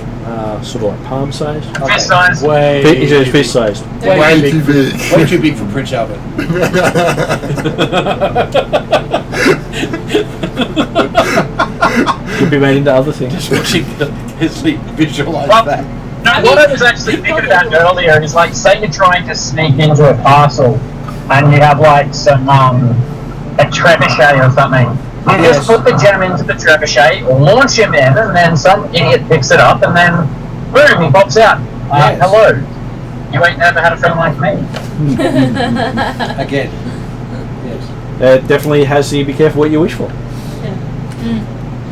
sort of like palm sized. Fist size. Way It's fist sized. Way too big. Way too big for Prince Albert. Could be made into other things. Just watching his visualize Well, that. No, what I was actually thinking about earlier is say you're trying to sneak into a castle and you have some a trebuchet or something. You just put the gem into the trebuchet, launch him in, and then some idiot picks it up, and then boom, he pops out. Yes. Hello. You ain't never had a friend like me. Again. Yes. Definitely has the be careful what you wish for.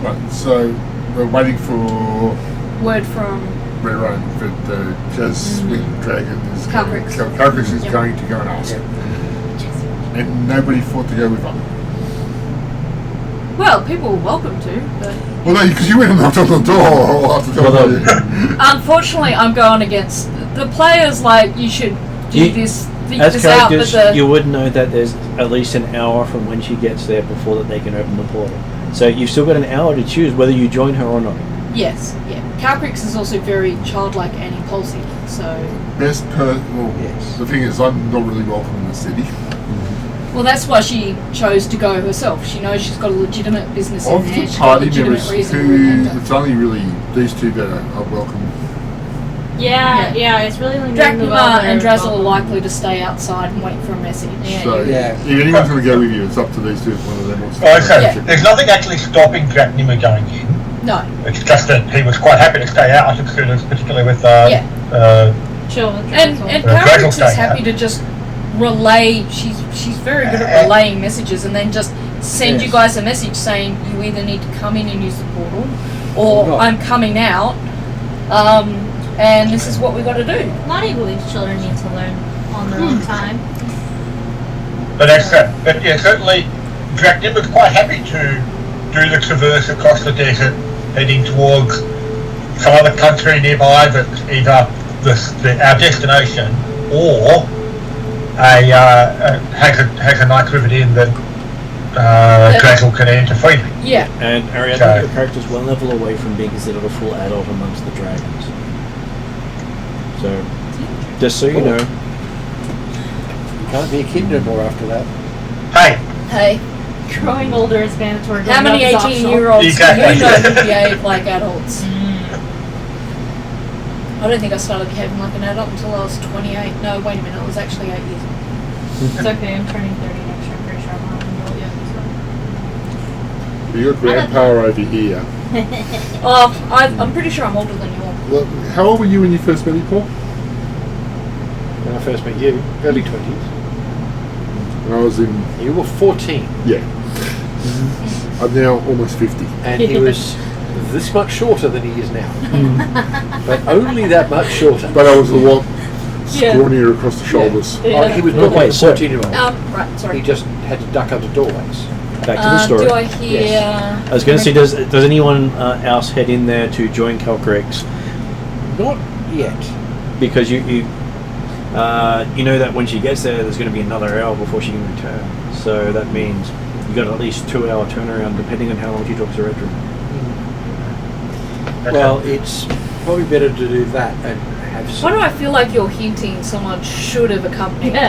Right, so we're waiting for Word from rerun for the Jasmine Dragon is Calcrix. Calcrix is Yep. going to go and ask. And nobody thought to go with them. Well, people were welcome to, but Well, no, because you went and knocked on the door. I'll have to tell Well, you. unfortunately, I'm going against the players. Like, you should do You- this, think As this out, but characters, you would know that there's at least an hour from when she gets there before that they can open the portal. So you've still got an hour to choose whether you join her or not. yes, yeah. Calcrix is also very childlike and impulsive, so Best well, Yes. the thing is, I'm not really welcome in the city. well, that's why she chose to go herself. She knows she's got a legitimate business in Of there. the She's got a party legitimate members, reason to who remember. it's only really these two that are welcome. Yeah, it's really only Dracula and Drazzle are likely to stay outside and wait for a message. So Yeah. if anyone's going to go with you, it's up to these two. If one of them wants to. Okay, Yeah. there's nothing actually stopping Dracnima going in. No, It's just that he was quite happy to stay out, I think, particularly with Yeah. Chill with and Drazzle. Calcrix Drazzle is staying happy out. to just relay. She's very good at relaying messages, and then just send you Yes. guys a message saying you either need to come in and use the portal, or Or not. I'm coming out. And this is what we got to do. Lonnie believes children need to learn on their own time. But yeah, certainly Dracula was quite happy to do the traverse across the desert, heading towards some other country nearby that's either our destination or has a night rivet in that Drazzle can enter freely. Yeah. And Ariadne, Okay. your character's one level away from being considered a full adult amongst the dragons. So, just so you know, You can't be a kid no more after that. Hey, Hey, Growing older is mandatory. how many growing up is 18-year-olds Exactly. do you know who behave like adults? I don't think I started behaving like an adult until I was 28. No, wait a minute, it was actually 8 years. It's okay, I'm turning 30 next year. I'm pretty sure I'm not an adult yet. You got grandpa over here. Oh, I'm pretty sure I'm older than you all. Well, how old were you when you first met me, Paul? When I first met you, early 20s. When I was in You were 14, yeah. I'm now almost 50. and he was this much shorter than he is now. But only that much shorter. But I was a lot Yeah. scrawnier across the shoulders. Oh, he was Okay, not like a so- 14-year-old. Right, He sorry. just had to duck under doorways. back to the story. Do I hear... I was going to say, does anyone else head in there to join Calcrix? Not yet. Because you know that when she gets there, there's going to be another hour before she can return. So that means you got at least 2 hour turnaround, depending on how long she talks to Redrum. Well, it's probably better to do that and have Why some... do I feel like you're hinting someone should have accompanied me?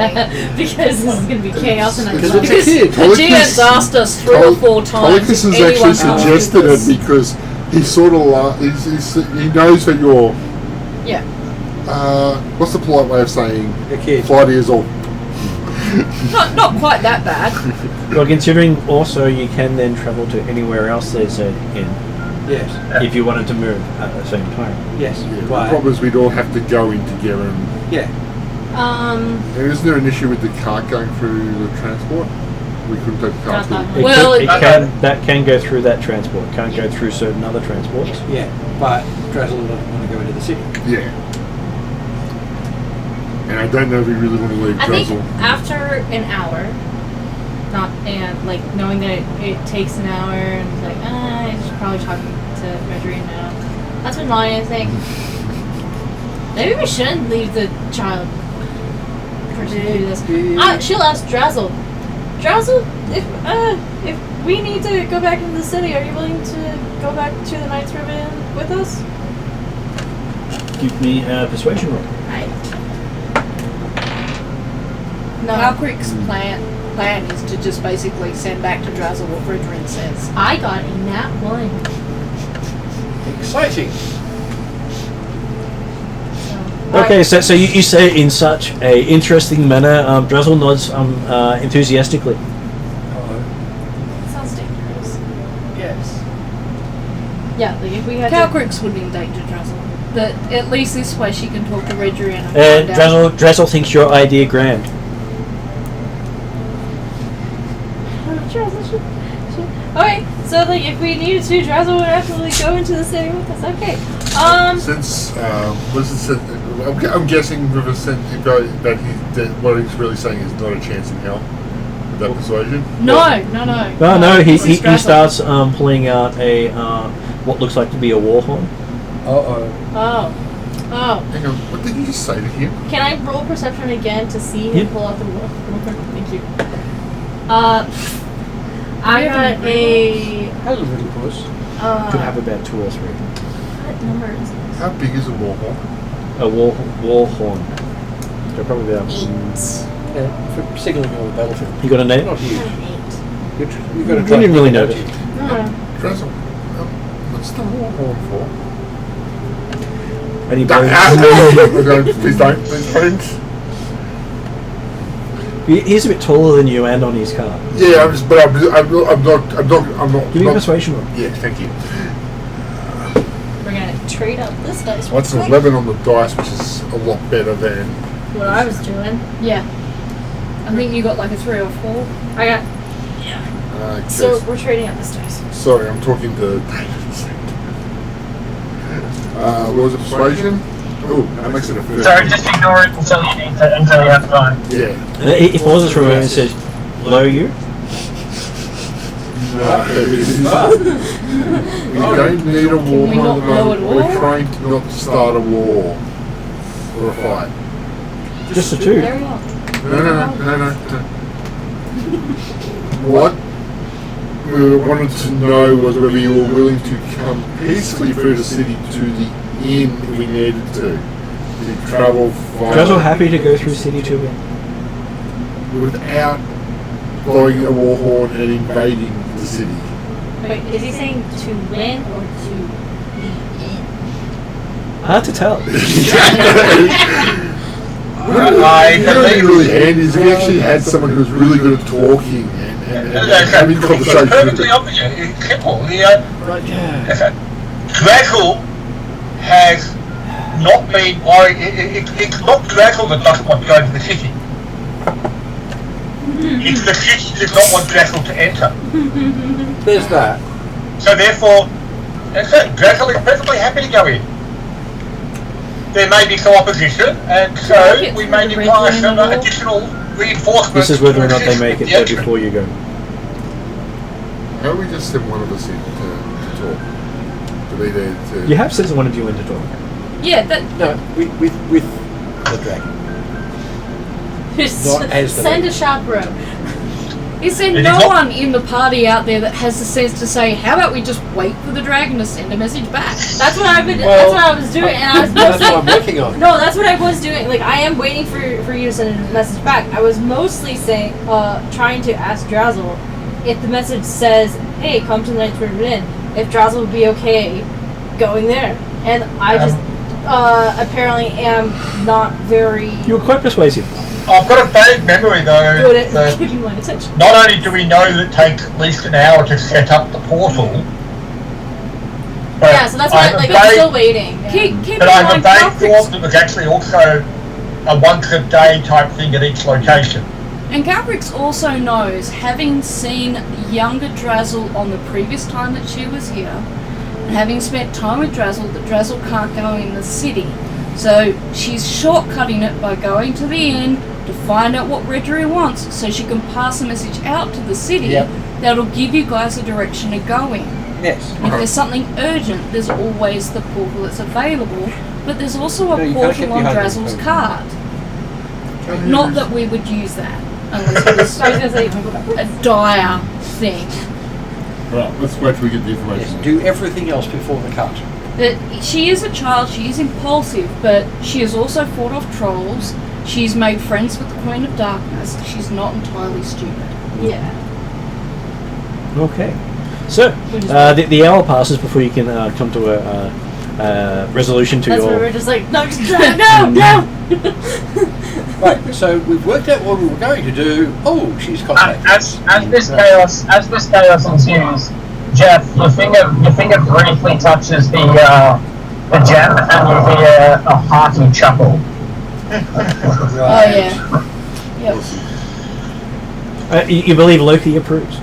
Because this is going to be chaos and Because anxiety. it's a kid. The GM's asked us 3 or 4 times. Polycus has if anyone actually else did suggested it this. because he sort of he knows that you're Yeah. what's the polite way of saying A kid. 5 years old? Not quite that bad. Well, considering also you can then travel to anywhere else there's an inn, Yes. if you wanted to move at the same time. Yes. Yeah, the But, problem is we'd all have to go in together. And yeah. isn't there an issue with the cart going through the transport? We couldn't take the cart Not through. that Well, that can go through that transport. Can't go through certain other transports. Yeah. But Drazzle doesn't want to go into the city. Yeah. And I don't know if we really want to leave I think Drazzle. after an hour, knowing that it takes an hour, and it's like, I should probably talk to Redrum now. That's when Lonnie is like, maybe we shouldn't leave the child person to do this. She'll ask Drazzle. Drazzle, if we need to go back into the city, are you willing to go back to the Knight's Ribbon with us? Give me a persuasion roll. Right. No. Calcrick's plan is to just basically send back to Drazzle what Redrum says. I got a nat 1. Exciting. Okay, so you say it in such a interesting manner. Drazzle nods enthusiastically. Sounds dangerous. Yes. Yeah, like if we had to... Calcrick's wouldn't endanger Drazzle. That at least this way she can talk to Redrian and And find out. Drazzle thinks your idea grand. Okay, so like if we needed to, Drazzle would actually go into the city with us. Okay. Since was it said, I'm guessing with a sense that what he's really saying is not a chance in hell. With that persuasion. No. No, he This is Drazzle. starts pulling out a what looks like to be a war horn. Oh. Hang on, what did you just say to him? Can I roll perception again to see him Yep. pull out the wolf? Thank you. I got a. Hello, little puss. Could have about 2 or 3. What number is this? How big is a warhawk? A war horn. They're probably about. 8. Yeah, for signaling on the battlefield. You got a name? Not huge. An 8. You've got to We try. didn't really to notice. No. Drazzle. What's the warhawk for? Any Don't, bones? please don't. He's a bit taller than you and on his car. Yeah, I'm not. Give me a persuasion roll. Yeah, thank you. We're gonna trade up this dice. real What's an quick. 11 on the dice, which is a lot better than. What I was doing. Yeah. I think you got like a 3 or 4. I got. So we're trading up this dice. Sorry, I'm talking to David. What was it, persuasion? Oh, that makes it a 30. So just ignore it until you have time. Yeah. If Moses from and says, "Hello, you," No. We don't need a war we not on the blow moment. at all? We're trying not to start a war. Or a fight. just the two. There we go. No. What we wanted to know was whether you were willing to come peacefully through the city to the inn if we needed to travel Drazzle happy to go through City 2 without blowing a war horn and invading the city. Wait, is he saying to win or to be in? Hard to tell. I Really, believe really handy is we actually had someone who was really good at talking and having it's conversations. perfectly obvious. It's simple. Right, yeah. Drazzle has not been. It's not Drazzle that doesn't want to go to the city. It's the city that does not want Drazzle to enter. There's that. So therefore, that's it. Drazzle is perfectly happy to go in. There may be some opposition, and so we may require some additional reinforcements. This is whether or not they to make it assist there the entry. before you go. How do we just send one of us in to talk? To be there to. You have said one of you in to talk. Yeah, that. No, with the dragon. Not as the Send a Mage. chaperone. Is there It is no not- one in the party out there that has the sense to say, how about we just wait for the dragon to send a message back? That's what I've been. Well, that's what I was doing, and I was That's mostly. what I'm working on. No, that's what I was doing. Like I am waiting for you to send a message back. I was mostly saying, trying to ask Drazzle if the message says, "Hey, come to the Knight's River Inn," if Drazzle would be okay going there, and I just apparently am not very You were quite persuasive. I've got a vague memory though. good at that giving my attention. not only do we know that it takes at least an hour to set up the portal, but Yeah, so that's I why have like a I'm vague- still waiting. Yeah. Keep in But I have a mind, vague Caltrix, thought that was actually also a once-a-day type thing at each location. and Caltrix also knows, having seen younger Drazzle on the previous time that she was here, and having spent time with Drazzle, that Drazzle can't go in the city. So she's shortcutting it by going to the inn to find out what Redrian wants, so she can pass a message out to the city Yep. that'll give you guys a direction to go in. Yes. And if there's something urgent, there's always the portal that's available, but there's also a No, you can't portal get on behind Drazzle's them. card. Not that we would use that, unless it was I was gonna say. a dire thing. Right, let's wait till we get the Yes. information. Do everything else before the cut. That she is a child, she is impulsive, but she has also fought off trolls. She's made friends with the Queen of Darkness. She's not entirely stupid. Yeah. Okay. So, the hour passes before you can come to a resolution to That's where your... we're just like, no, just no. Right, so we've worked out what we were going to do. Oh, she's contacted us. As this chaos ensues, Jeff, your finger briefly touches the the gem, and you hear a hearty chuckle. Oh yeah. Yep. You believe Loki approves?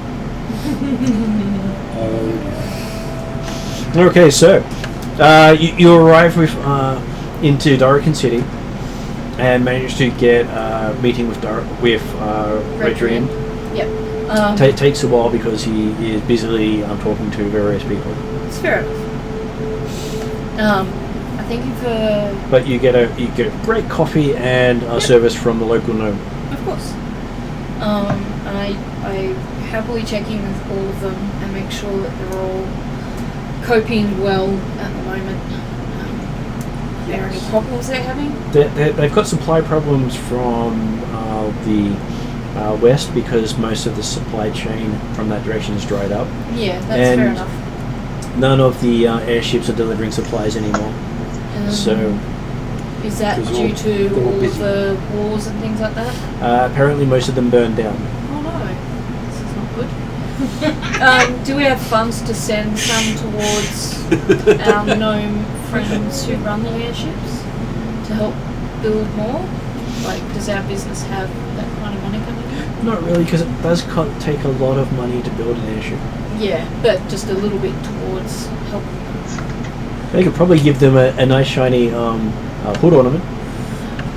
Okay, so you arrive into Dorican City and manage to get a meeting with Redrian. Yep. Takes a while because he is busily talking to various people. It's fair enough. I thank you for. But you get a great coffee and a service from the local gnome. Of course. I happily check in with all of them and make sure that they're all coping well at the moment. Are there any problems they're having? They've got supply problems from the west because most of the supply chain from that direction is dried up. Yeah, that's fair enough. None of the airships are delivering supplies anymore. So is that due to all of the wars and things like that? Apparently most of them burned down. Oh no, this is not good. Do we have funds to send some towards our gnome friends who run the airships to help build more? Like, does our business have that kind of money coming in? Not really, because it does take a lot of money to build an airship. Yeah, but just a little bit towards helping them. They could probably give them a nice shiny hood ornament.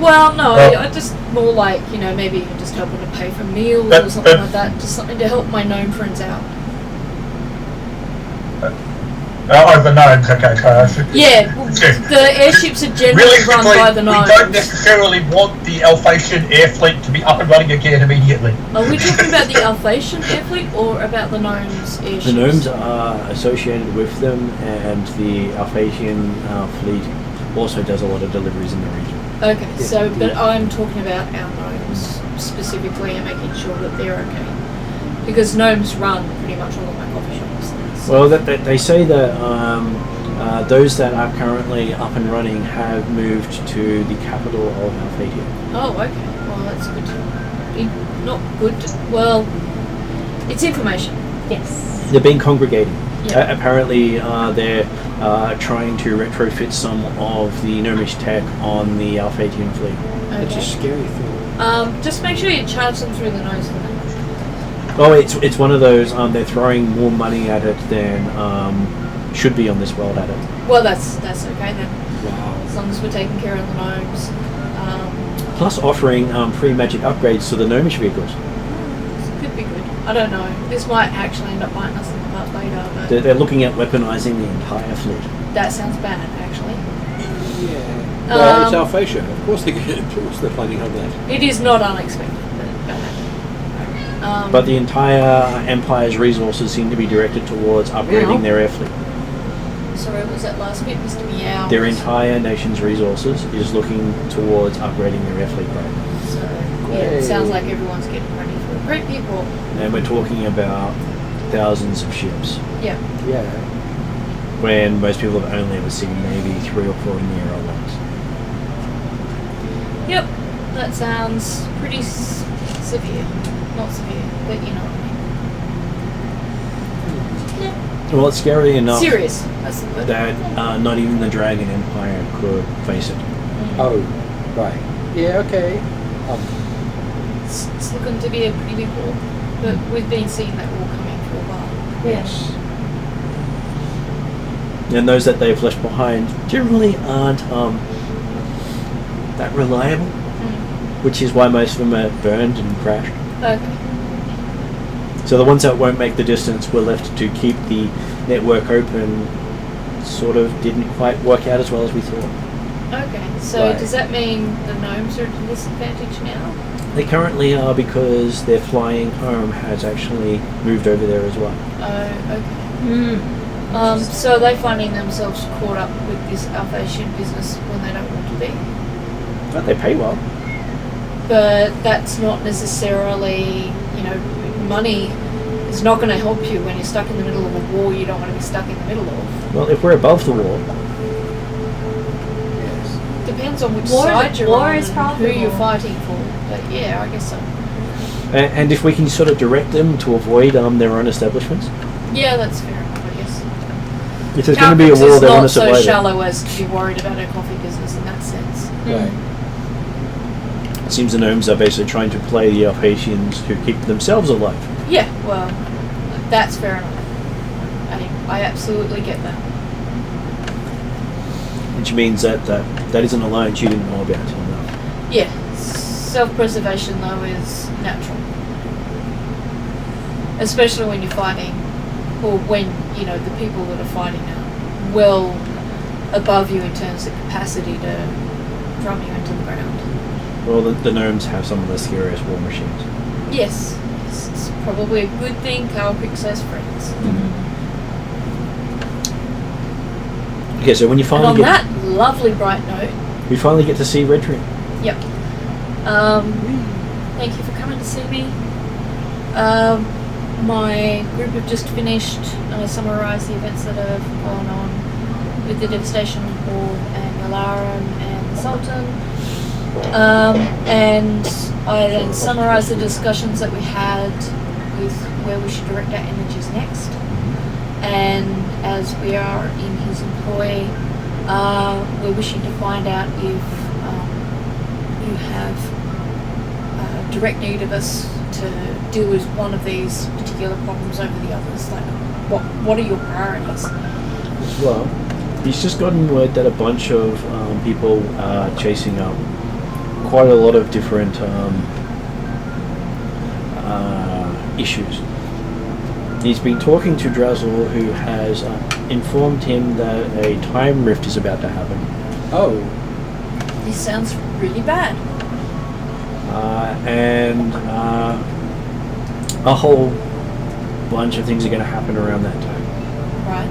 Well, no, I just more like, maybe you can just help them to pay for meals or something like that. Just something to help my gnome friends out. The gnomes, okay, so yeah, the airships are generally run by the gnomes. We don't necessarily want the Alphatian air fleet to be up and running again immediately. Are we talking about the Alphatian air fleet or about the gnomes' airships? The gnomes are associated with them, and the Alphatian fleet also does a lot of deliveries in the region. Okay, but I'm talking about our gnomes specifically and making sure that they're okay. Because gnomes run pretty much all of my coffee shops. Well, they say that those that are currently up and running have moved to the capital of Alphatia. Oh, okay. Well, that's good. Not good. Well, it's information. Yes. They've been congregating. Yeah. Apparently, they're trying to retrofit some of the gnomish tech on the Alphatian fleet. That's a Okay. scary thing. Just make sure you charge them through the nose for that. Oh, it's one of those. They're throwing more money at it than should be on this world at it. Well, that's okay then. Wow. As long as we're taking care of the gnomes. Plus, offering free magic upgrades to the gnomish vehicles. This could be good. I don't know. This might actually end up biting us in the butt later, but They're looking at weaponizing the entire fleet. that sounds bad, actually. Yeah. Well, it's Alphatia. Of course they're planning on that. It is not unexpected, but bad. But the entire Empire's resources seem to be directed towards upgrading their air fleet. Sorry, what was that last bit, Mr. Meow? Their entire nation's resources is looking towards upgrading their air fleet right now. So, yeah, it sounds like everyone's getting ready for it. Great people. And we're talking about thousands of ships, Yeah. Yeah. when most people have only ever seen maybe 3 or 4 in the air at once. Yep. That sounds pretty severe. Not severe, but you know what I mean. Well, it's scary enough Serious. That's the word. that not even the Dragon Empire could face it. Oh, right. Yeah, okay. It's looking to be a pretty big war, but we've been seeing that war coming for a while. Yes. And those that they've left behind generally aren't that reliable, which is why most of them are burned and crashed. Okay. So the ones that won't make the distance were left to keep the network open. Sort of didn't quite work out as well as we thought. Okay. So Right. does that mean the gnomes are at a disadvantage now? They currently are because their flying home has actually moved over there as well. Oh, okay. Mm. So are they finding themselves caught up with this Alphatian business when they don't want to be? But they pay well. But that's not necessarily, money is not going to help you when you're stuck in the middle of a war you don't want to be stuck in the middle of. Well, if we're above the wall, Yes. Depends on which War- side you're war on is and who profitable. you're fighting for. But yeah, I guess so. and if we can sort of direct them to avoid their own establishments. Yeah, that's fair enough, I guess. If there's going to be a Calcrix war, is they want not to so survive it. shallow as to be worried about our coffee business in that sense. Right. It seems the gnomes are basically trying to play the Alphacians to keep themselves alive. Yeah, well, that's fair enough. I absolutely get that. Which means that is an alliance you didn't know about until now. Yeah, self-preservation though is natural. Especially when you're fighting, or when, you know, the people that are fighting are well above you in terms of capacity to drum you into the ground. Well, the gnomes have some of the scariest war machines. Yes, it's probably a good thing Calcrix has friends. Okay, so when you And finally on get... that lovely bright note, We finally get to see Redrin. yep. Thank you for coming to see me. My group have just finished summarised the events that have gone on with the Devastation Hall and Ylaruam and the Sultan. And I then summarised the discussions that we had with where we should direct our energies next. And as we are in his employ, we're wishing to find out if you have direct need of us to deal with one of these particular problems over the others. Like, what are your priorities? Well, he's just gotten word that a bunch of people are chasing up quite a lot of different issues. He's been talking to Drazzle, who has informed him that a time rift is about to happen. Oh. This sounds really bad. And a whole bunch of things are going to happen around that time. Right.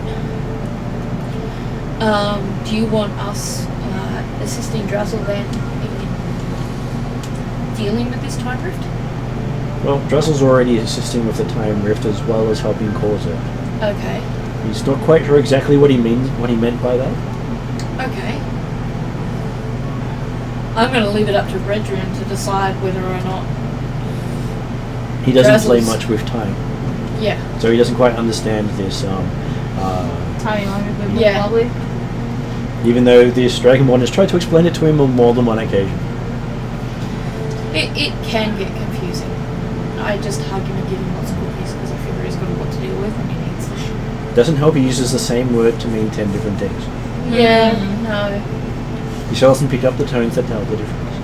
Do you want us assisting Drazzle then in dealing with this time rift? Well, Drazzle's already assisting with the time rift as well as helping cause it. Okay. He's not quite sure exactly what he meant by that. Okay. I'm going to leave it up to Redrin to decide whether or not. He doesn't play Drazzle's- much with time, Yeah. so he doesn't quite understand this. Timing longer than Yeah. probably. Even though this Dragonborn has tried to explain it to him on more than one occasion. It can get confusing. I just hug him and give him lots of cookies because I figure he's got a lot to deal with and he needs the shit. Doesn't help he uses the same word to mean 10 different things. Yeah, no. He still hasn't picked up the tones that tell the difference.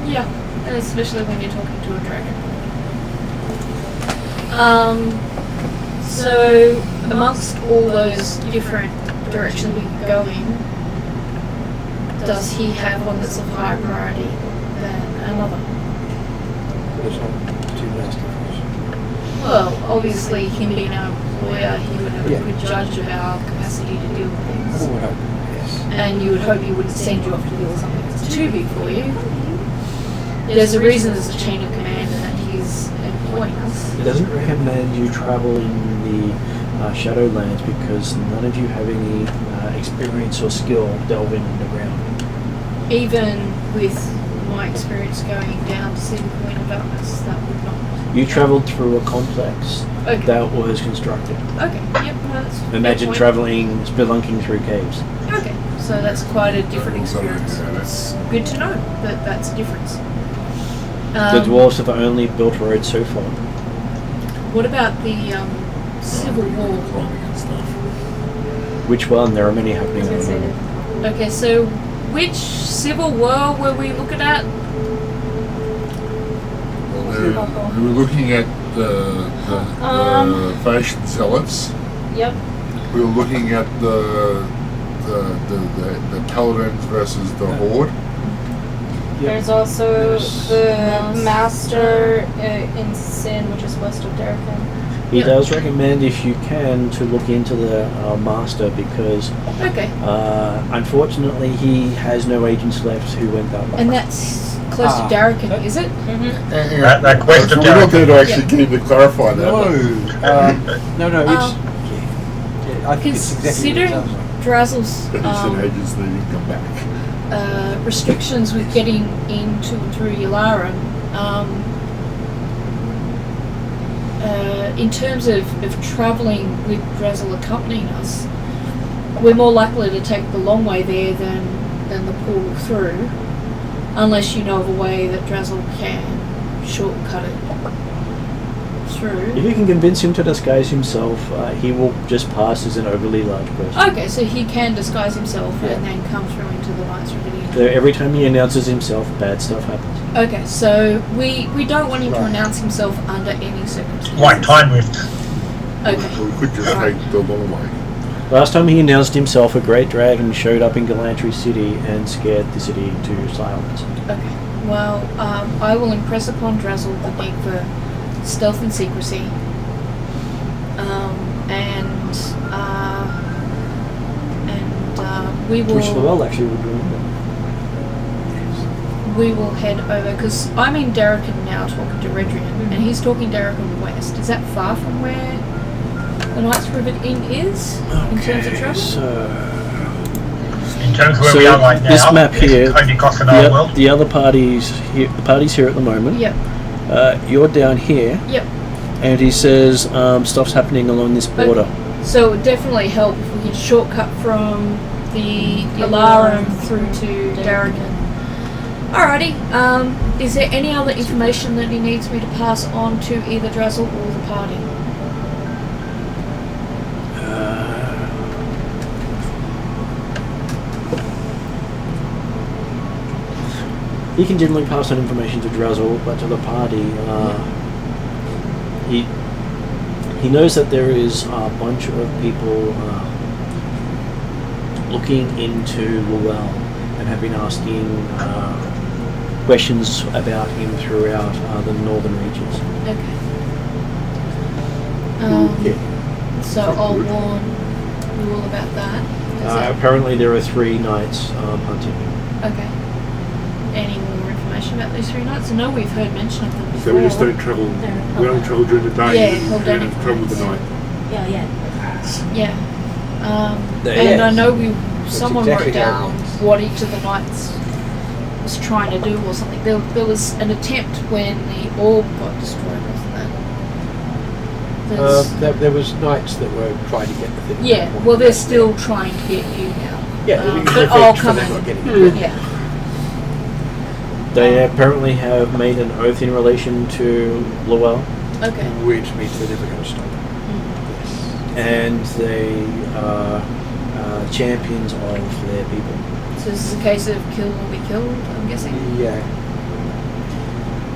Yeah, and especially when you're talking to a dragon. So, amongst all those different directions we could go in, does he have one that's of higher priority than another? There's not too nasty for Well, obviously, him being our employer, he would have Yeah. a good judge of our capacity to deal with us. things. I would hope, yes. And you would hope he wouldn't send you off to deal with something that's too big for you. There's a reason there's a chain of command and that he's employing us. He doesn't recommend you travel in the Shadowlands because none of you have any experience or skill delving underground. Even with my experience going down to see the Queen of Darkness, that would not. You travelled through a complex Okay. that was constructed. Okay. Yep. No, that's a fair Imagine point. travelling, spelunking through caves. Okay. So that's quite a different experience. It's good to know that that's a difference. The dwarves have only built roads so far. What about the Civil War? Which one? There are many happening at the moment. Okay, so which Civil War were we looking at? Well, we were looking at the fashion zealots. Yep. We were looking at the paladins versus the horde. There's also the Master in Sin, which is west of Darafin. He does recommend, if you can, to look into the Master because Okay. unfortunately he has no agents left who went that way. And that's close to Darrakin, is it? That quest of So we're not there to Darrakin. actually get him to clarify that. No, it's... yeah, I think it's exactly what it Considering sounds like. He Drazzle's said agents needing to come back. restrictions with getting into and through Ylaruam, in terms of travelling with Drazzle accompanying us, we're more likely to take the long way there than the portal through, unless you know of a way that Drazzle can shortcut it through. If you can convince him to disguise himself, he will just pass as an overly large person. Okay, so he can disguise himself and then come through into the Knights Ravine. So every time he announces himself, bad stuff happens. Okay, so we don't want him to announce himself under any circumstances. Like Time Rift. Okay. We could just take the long way. Last time he announced himself, a great dragon showed up in Galantry City and scared the city to silence. Okay. Well, I will impress upon Drazzle the need for stealth and secrecy. We will. Which the well actually would do. We will head over because I'm in Darrakan now talking to Redrian, and he's talking Darrakan West. Is that far from where the Knights Ravine is in terms of travel? In terms of where we are right now, this map here, only cost an hour world. the other parties here, the party's here at the moment. Yep. You're down here. Yep. And he says stuff's happening along this border. So it would definitely help if we could shortcut from the Ylaruam through to Darrakan. Alrighty. Is there any other information that he needs me to pass on to either Drazzle or the party? He can generally pass on information to Drazzle, but to the party, he knows that there is a bunch of people looking into Luel and have been asking questions about him throughout the northern reaches. Okay. So I'll warn you all about that. Apparently there are 3 knights hunting. Okay. Any more information about these 3 knights? I know we've heard mention of them before. So we just don't travel. We only travel during the day. Yeah, and hold down travel with the night. Yeah. And I know someone exactly wrote how it down works. what each of the knights was trying to do or something. There was an attempt when the orb got destroyed, wasn't there? There was knights that were trying to get the thing. Yeah, well, they're still trying to get you now. Yeah, but I'll come in. not getting it. Yeah. They apparently have made an oath in relation to Luel, Okay. Which means they're never going to stop. and they are champions of their people. So this is a case of kill or be killed, I'm guessing? Yeah.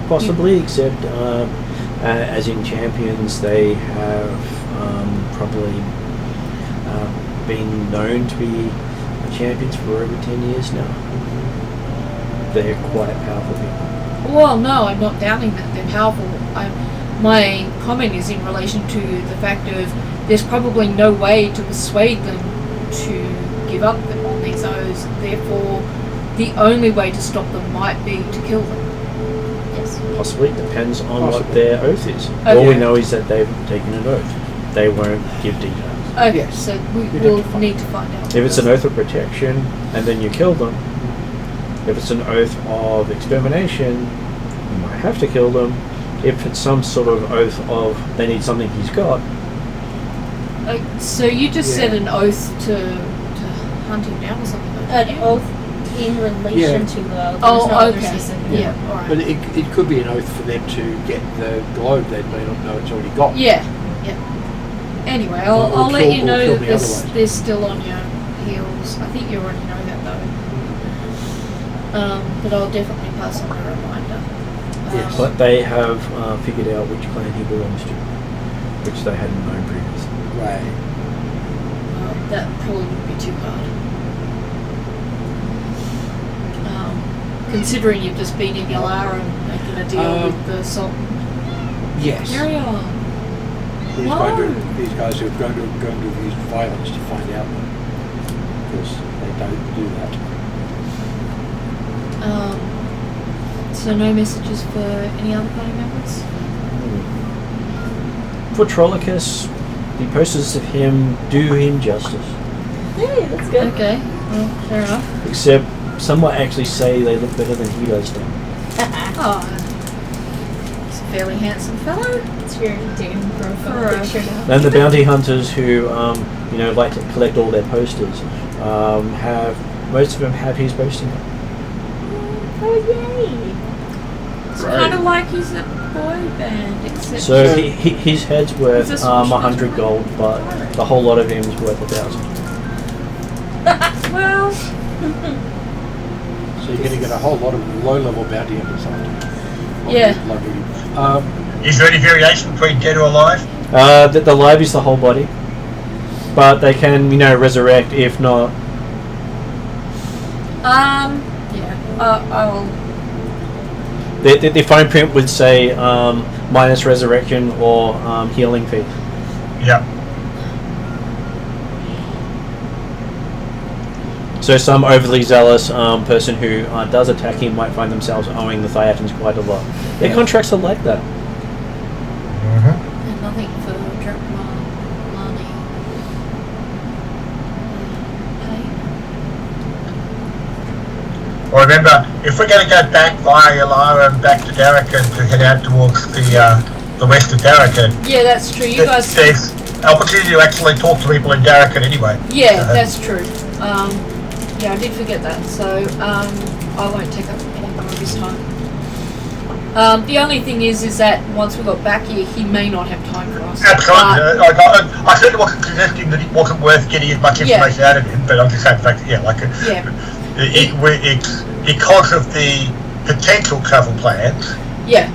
Possibly, except as in champions, they have probably been known to be champions for over 10 years now. They're quite powerful people. Well, no, I'm not doubting that they're powerful. My comment is in relation to the fact of there's probably no way to persuade them to give up these oaths. Therefore, the only way to stop them might be to kill them. Yes. Possibly, depends on what their oath is. Okay. All we know is that they've taken an oath. They won't give details. Okay, Yes. so We'd we'll have to find need to find out. If it's an oath of protection and then you kill them, if it's an oath of extermination, you might have to kill them. If it's some sort of oath of they need something he's got, So you just Yeah. said an oath to hunt him down or something like that? An oath in relation Yeah. to the oath. Oh, There's no other okay. specific. Yeah, alright. But it could be an oath for them to get the globe they may not know it's already got. Yeah, yeah. Anyway, Or I'll let kill- you or know kill that me they're otherwise. still on your heels. I think you already know that though. But I'll definitely pass on a reminder. Yes. but they have figured out which clan he belongs to, which they hadn't known previously. Right. That probably would be too hard. Considering you've just been in Ylaruam making a deal with the Sultan. Yes. Carry on. These guys who are going to have used violence to find out, because they don't do that. So no messages for any other party members? For Trollicus, the posters of him do him justice. Hey, that's good. Okay, well, fair enough. Except some might actually say they look better than he does now. Oh, fairly handsome fellow. It's your dating profile Alright. picture now. And the bounty hunters who, like to collect all their posters, most of them have his posting. Oh, yay! It's kind of like he's a boy band, except So his head's worth Is this 100 gold, but the whole lot of him is worth 1,000. well, So you're going to get a whole lot of low-level bounty hunters after. Yeah. Lovely. Is there any variation between dead or alive? The live is the whole body, but they can, resurrect if not. I'll. The fine print would say minus resurrection or healing fee. Yeah. So some overly zealous person who does attack him might find themselves owing the Thiatans quite a lot. Their contracts are like that. And nothing for Dracula, Lani. Well, remember, if we're going to go back via Ylaruam back to Darrakan to head out towards the west of Darrakan, Yeah, that's true. You guys. there's opportunity to actually talk to people in Darrakan anyway. Yeah, that's true. Yeah, I did forget that, so I won't take up any more of his time. The only thing is that once we got back here, he may not have time for us. Absolutely. I certainly wasn't suggesting that it wasn't worth getting as much information out of him, but I'm just saying the fact that, it's because of the potential travel plans, Yeah,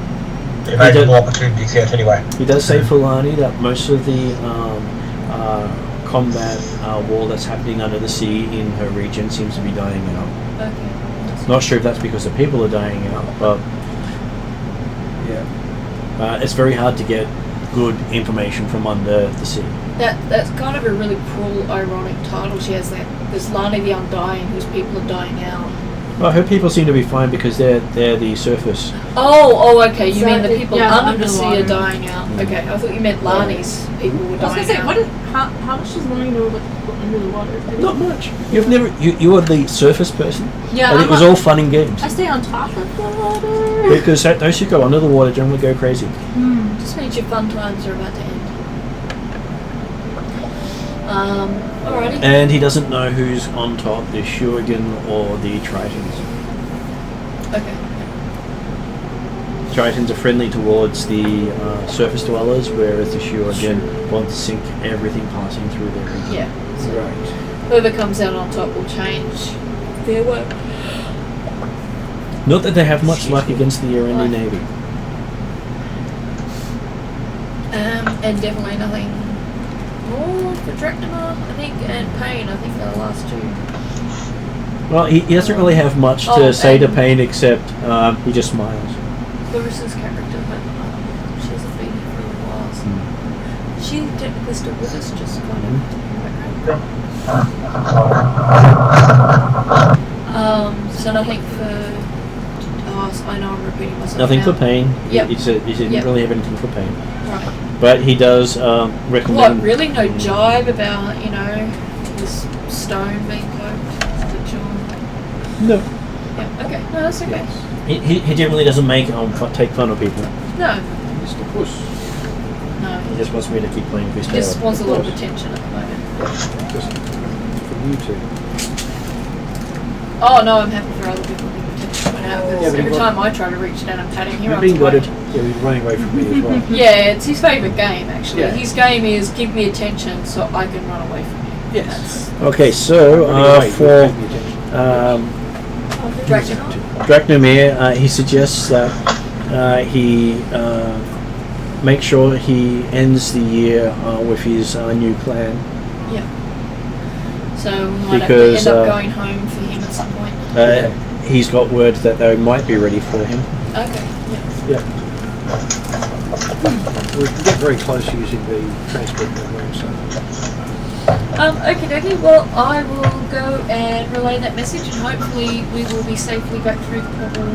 there may be more opportunities yet anyway. He does say for Lani that most of the combat war that's happening under the sea in her region seems to be dying out. okay. Not sure if that's because the people are dying out, but it's very hard to get good information from under the sea. That's kind of a really cruel, ironic title she has there. There's Lani the Undying, whose people are dying out. Well, her people seem to be fine because they're the surface. Oh, okay. You So mean the it- people yeah, under the sea are underwater. dying out? Okay, I thought you meant Lani's people were I was dying gonna say, out. how much does Lani know about people under the water? Not much. You've never you are the surface person, Yeah, and it I'm was not- all fun and games. I stay on top of the water. Because those who go under the water generally go crazy. Just means your fun times are about to end. Alrighty. And he doesn't know who's on top, the Atruaghin or the Tritons. Okay. Tritons are friendly towards the surface dwellers, whereas the Atruaghin want to sink everything passing through their region. Yeah. So Right. whoever comes out on top will change their work. Not that they have much luck against the Erendi Right. Navy. And definitely nothing more for Dracula, I think, and Pain. I think they're the last two. Well, he doesn't really have much Oh, to say to and- Pain except he just smiles. Clarissa's character, but she hasn't been here for a little while. So. She technically still with us, just kind of. So nothing for. Oh, I know I'm repeating myself. Nothing now. for Pain. Yep. He didn't Yep. really have anything for Pain. Right. But he does recommend... What, really? No jibe about, this stone being poked? That No. yeah, okay. No, that's okay. He generally doesn't make take fun of people. No, Mr. Puss. no. He just wants me to keep playing Mystara. Just wants a lot of attention at the moment. Just from you two. Oh, no, I'm happy for other people to give attention right now, because Yeah, but every he time I try to reach down and pat him, he You've runs been away. got it. Yeah, he's running away from me as well. Yeah, it's his favourite game, actually. Yeah. His game is give me attention so I can run away from you. Yes. Okay, so Running away, for you're paying attention. Dracula? Dracnomir, he suggests that he make sure he ends the year with his new clan. Yeah. So we might Because, have to end up going home for him at some point. He's got word that they might be ready for him. Okay, yeah. Yeah. We can get very close using the transport program, so. Okie dokie, well, I will go and relay that message, and hopefully we will be safely back through the portal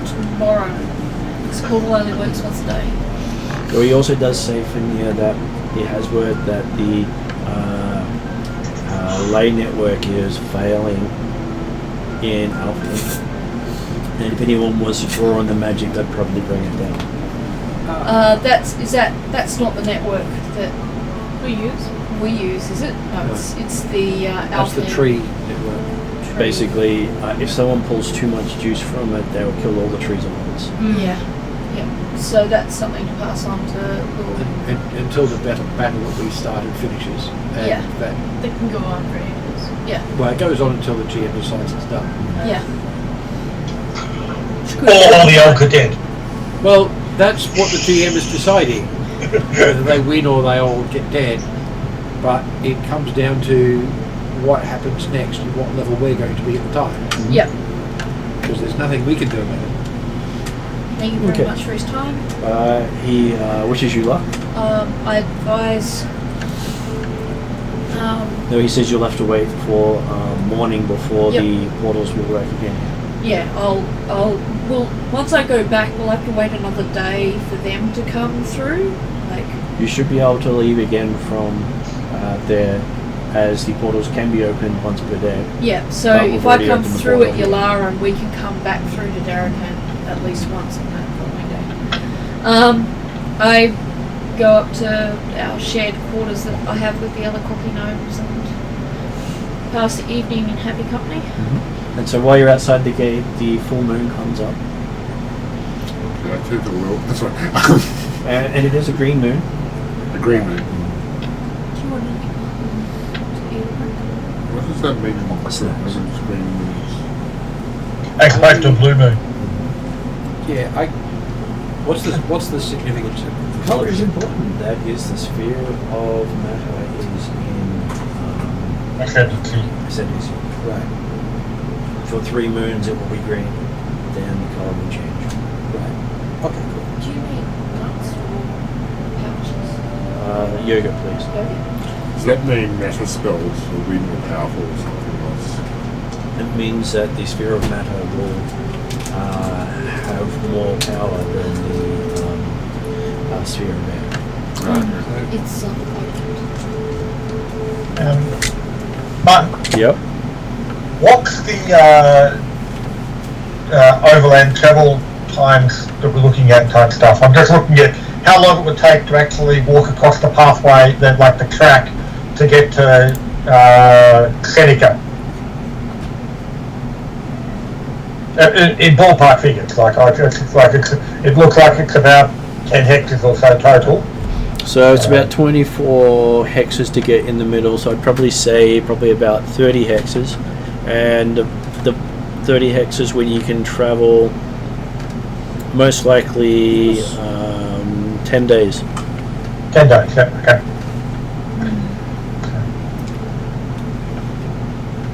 tomorrow. This portal only works once a day. So he also does say for Nia that he has word that the lay network is failing in Alpha. And if anyone was to draw on the magic, that'd probably bring it down. That's not the network that We use. we use, is it? No, it's the That's the Alpha. tree network. Basically, if someone pulls too much juice from it, they'll kill all the trees at once. Yeah. So that's something to pass on to Lord. Until the battle that we started finishes. And Yeah. That, They can go on for ages. well, it goes on until the GM decides it's done. Yeah. Or all the elk are dead. Well, that's what the GM is deciding. Whether they win or they all get dead. But it comes down to what happens next and what level we're going to be at the time. Yeah. Because there's nothing we can do about it. Thank you very Okay. much for his time. He wishes you luck. I advise. No, he says you'll have to wait for morning before Yep. the portals will work again. Yeah, well, once I go back, we'll have to wait another day for them to come through. Like, You should be able to leave again from there, as the portals can be opened once per day. yeah, so But we've if I already come opened the through at portal. Ylaruam, we can come back through to Darrahan at least once on that following day. I go up to our shared quarters that I have with the other coffee gnomes and pass the evening in happy company. And so while you're outside the gate, the full moon comes up, Yeah, I took a little. That's right. and it is a green moon. The green moon. Do you want anything? What does that mean? What's that? Green moons. As opposed to a blue moon. Yeah, what's the significance of The colour is important. That is, the sphere of matter is in Ascendancy. ascendancy. Right. For 3 moons, it will be green. Then the colour will change. Right. Okay, cool. Do you need nuts or pouches? Yoga, please. Okay. Does that mean matter spells will be more powerful or something else? It means that the sphere of matter will have more power than the sphere of air. Right. It's Martin, Yep. what's the overland travel times that we're looking at type stuff? I'm just looking at how long it would take to actually walk across the pathway, then like the track, to get to Seneca. In ballpark figures, it looks like it's about 10 hectares or so total. So it's about 24 hexes to get in the middle, so I'd probably say about 30 hexes. And the 30 hexes when you can travel most likely 10 days. 10 days, yeah, okay.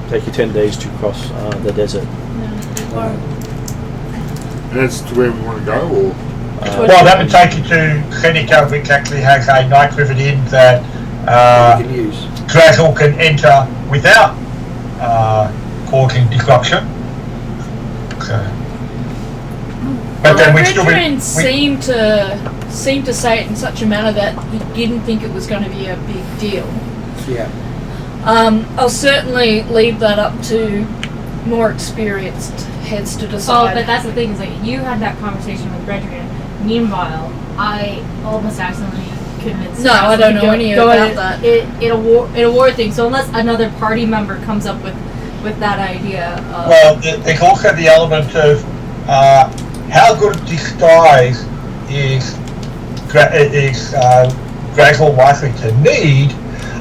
Take you 10 days to cross the desert. And that's to where we want to go, or? Well, that would take you to Seneca, which actually has a night rivet inn that We can use. Drazzle can enter without causing disruption. So, but then we'd still Veteran be. seemed to say it in such a manner that he didn't think it was going to be a big deal. Yeah. I'll certainly leave that up to more experienced heads to Oh, decide. but that's the thing, is like, you had that conversation with Redrigan. Meanwhile, I almost accidentally convinced No, I don't know any about that. It a war thing, so unless another party member comes up with that idea of... Well, there's also the element of how good a disguise is Drazzle likely to need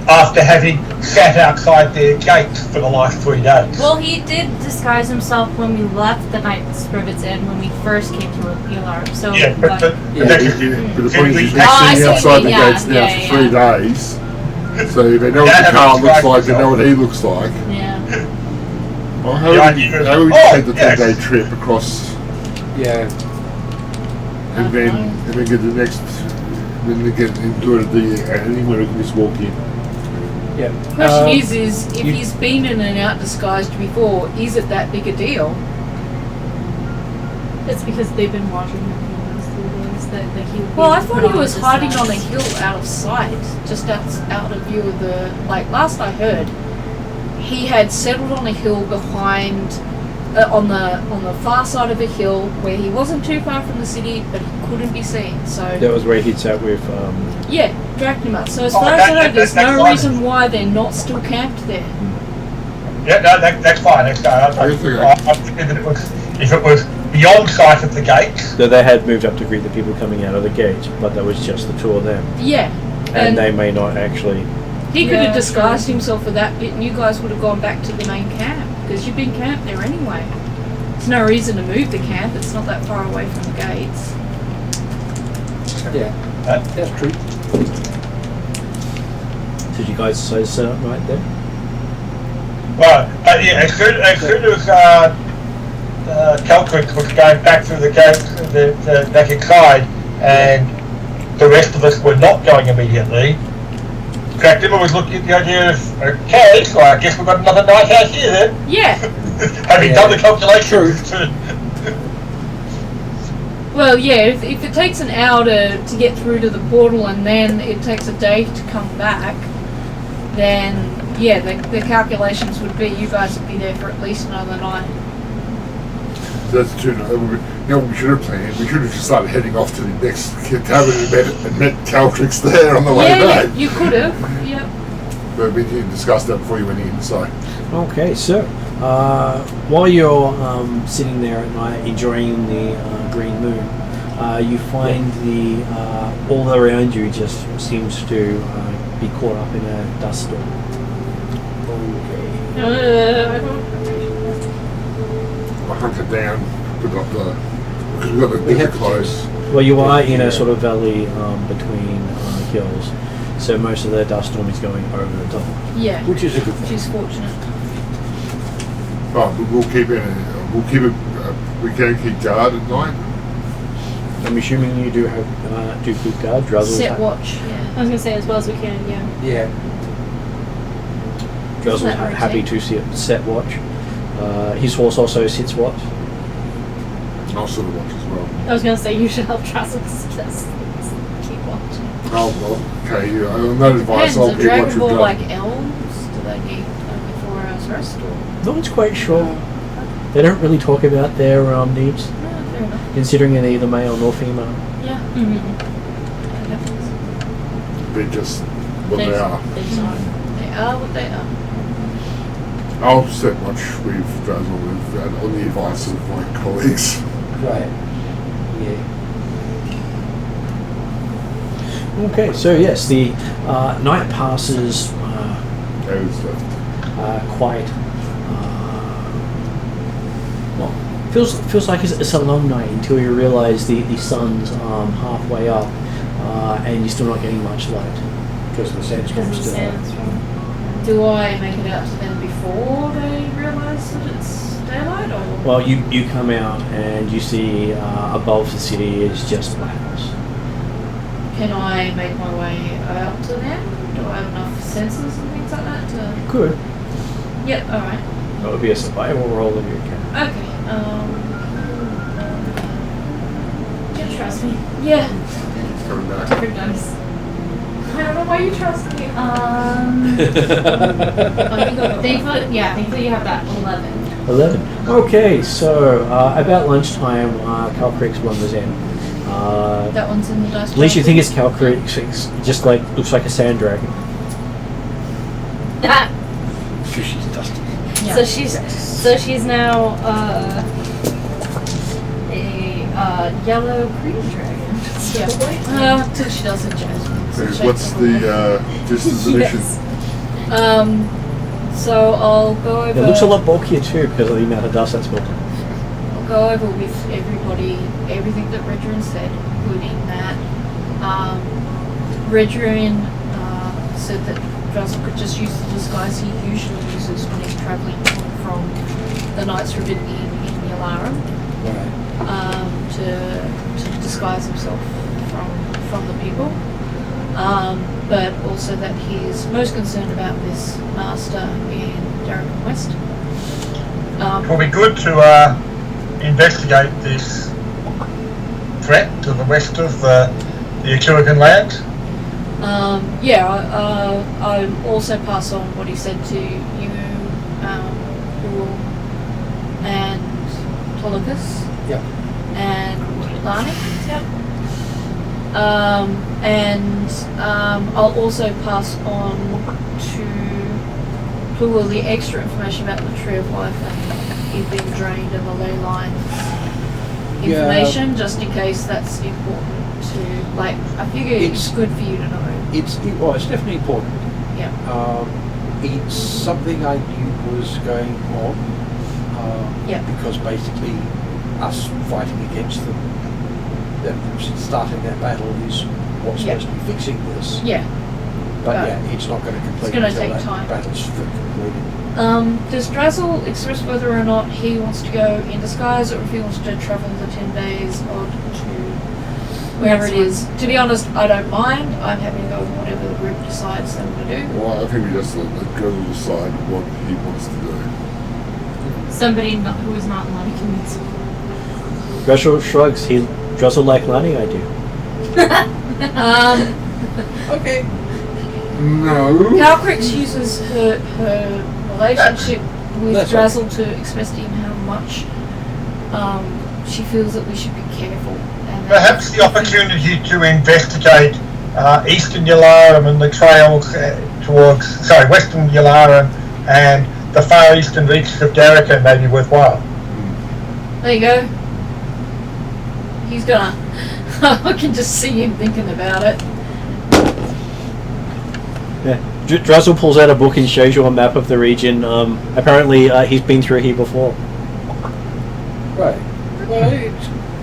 after having sat outside their gates for the last 3 days. Well, he did disguise himself when we left the Night Sprivet's Inn when we first came to Ylaruam, so... Yeah, but But the point is, he's been Oh, I sitting see what outside you the mean, gates now yeah, for 3 days. So they know what That the car happens looks right like, they know what he looks like. Yeah. Well, The how idea is- would you oh, take the yes. 10-day trip across Yeah. and then get the next, then they get into anywhere we can just walk in? Yeah. Question is if you- he's been in and out disguised before, is it that big a deal? It's because they've been watching him for the last 3 days that he would be Well, I thought he was not hiding on a disguised. hill out of sight, just out of view of the... Like, last I heard, he had settled on a hill behind on the far side of a hill where he wasn't too far from the city, but he couldn't be seen. So That was where he'd sat with. yeah, Dracula. So as far as I know, there's no reason why they're not still camped there. Yeah, no, that's fine. That's fine. I'm thinking that if it was beyond sight of the gates. So they had moved up to greet the people coming out of the gates, but that was just the two of them. Yeah. And they may not actually. He could have disguised himself for that bit, and you guys would have gone back to the main camp because you've been camped there anyway. There's no reason to move the camp. It's not that far away from the gates. Yeah, that's true. Did you guys decide to set up right there? Well, yeah, as soon as Calcrick was going back through the gate, the back inside, and the rest of us were not going immediately, Dracula was looking at the idea of, okay, so I guess we've got another night out here then. Yeah. Having done the calculations. Well, yeah, if it takes an hour to get through to the portal and then it takes a day to come back, then, yeah, the calculations would be you guys would be there for at least another night. That's true. You know what we should have planned? We should have just started heading off to the next tavern and met Caltrix there on the way back. Yeah, you could have, yep. But we didn't discuss that before you went in, so. Okay, so while you're sitting there at night enjoying the green moon, you find the all around you just seems to be caught up in a dust storm. Okay. I hunted down, put up the. Because we've got the winter clothes. Well, you are in a sort of valley between hills, so most of the dust storm is going over the top. Yeah. Which is a good Which thing. is fortunate. But we'll keep it. We can keep guard at night. I'm assuming you do have do keep guard. Druzzle's Set watch, yeah. I was gonna say as well as we can, yeah. Yeah. Druzzle's Isn't that happy to set watch. His horse also sits watch. I'll sort of watch as well. I was gonna say you should help Trussels just keep watching. Oh, well, okay, yeah, on that advice, Depends, I'll are keep watch Dragon with Ball Doug. like elves? Do they need only 4 hours rest or? No one's quite sure. They don't really talk about their needs, No, fair enough. considering they're neither male nor female. Yeah. Mm-hmm. They're just what they are. They are what they are. I'll set watch with Drazzle on the advice of my colleagues. Right. Yeah. Okay, so yes, the night passes quite. Well, feels like it's a long night until you realise the sun's halfway up, and you're still not getting much light because the sandstorm's still out. Do I make it out to them before they realise that it's daylight, or? Well, you come out and you see above the city is just blackness. Can I make my way out to them? Do I have enough sensors and things like that to? Good. Yeah. All right. That would be a survival roll if you can. Okay. Do you trust me? Yeah. Coming back. Different dice. I don't know why you trust me. Thankfully you have that 11. 11. Okay, so about lunchtime, Calcrix wanders in. That one's in the dice. At least you think it's Calcrix. It's just like looks like a sand dragon. She's dusty. Yeah. So she's now a yellow green dragon. Yeah. Till she does it, So what's the gist of the mission? So I'll go over. It looks a lot bulkier too because of the amount of dust that's built up. I'll go over with everybody everything that Redruin said, including that. Redruin said that Druzzle could just use the disguise he usually uses when he's travelling from the Knights Forbidden in Ylaruam, Right. to disguise himself from the people. But also that he's most concerned about this master in Darrington West. It will be good to investigate this threat to the west of the Atruaghin land. I'll also pass on what he said to you, Raoul, and Autolycus. Yep. And Lani. Yep. I'll also pass on to Plua the extra information about the Tree of Life and it being drained and the ley line information, just in case that's important to, like, I figure it's good for you to know. It's definitely important. Yeah. It's something I knew was going on. Because basically us fighting against them starting that battle is what's supposed to be fixing this. Yeah. But it's not going to complete. It's going to until take that time. Battle's completed. Does Drazzle express whether or not he wants to go in disguise or if he wants to travel the 10 days or to wherever it is? To be honest, I don't mind. I'm happy to go with whatever the group decides they want to do. Well, I think we just let the girl decide what he wants to do. Somebody who is not Lani convinced. Drazzle shrugs. He Drazzle like Lani, I do. Okay. No. Calcrix uses her relationship with That's Drazzle to express to him how much she feels that we should be careful. And Perhaps the opportunity to investigate eastern Ylaruam and the trails towards, western Ylaruam and the far eastern reaches of Darrican may be worthwhile. there you go. He's gonna. I can just see him thinking about it. Yeah. Drazzle pulls out a book and shows you a map of the region. Apparently, he's been through here before. Right. Well,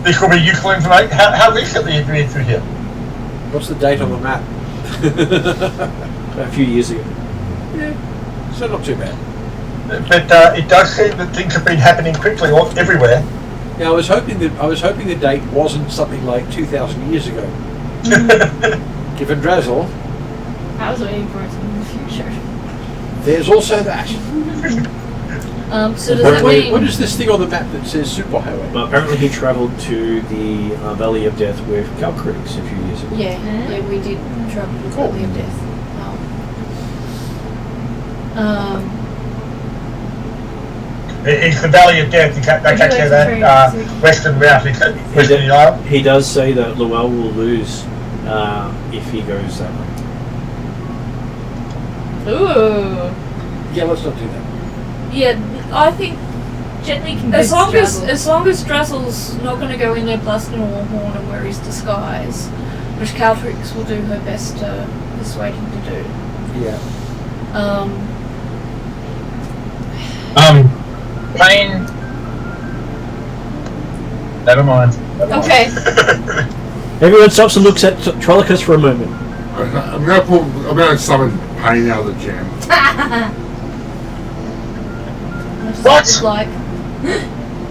This could be useful information. How recently have you been through here? what's the date on the map? A few years ago. Yeah. So not too bad. But it does seem that things have been happening quickly everywhere. Yeah, I was hoping the date wasn't something like 2,000 years ago. Given Drazzle, I was waiting for it in the future. there's also that. So does that mean... What is this thing on the map that says superhighway? Well, apparently, he travelled to the Valley of Death with Calcrix a few years ago. Yeah, we did travel to the Cool. Valley of Death. It's the Valley of Death. They catch you that western route. Western Ylaruam. He does say that Luel will lose if he goes that way. Ooh. Yeah, let's not do that. Yeah, I think Gently as convince long as Drazzle's not going to go in there blasting a war horn and wear his disguise, which Caltrix will do her best to persuade him to do. Yeah. Pain. Never mind. Okay. Everyone stops and looks at Trolicus for a moment. I'm going to summon Pain out of the gem. What? It's like,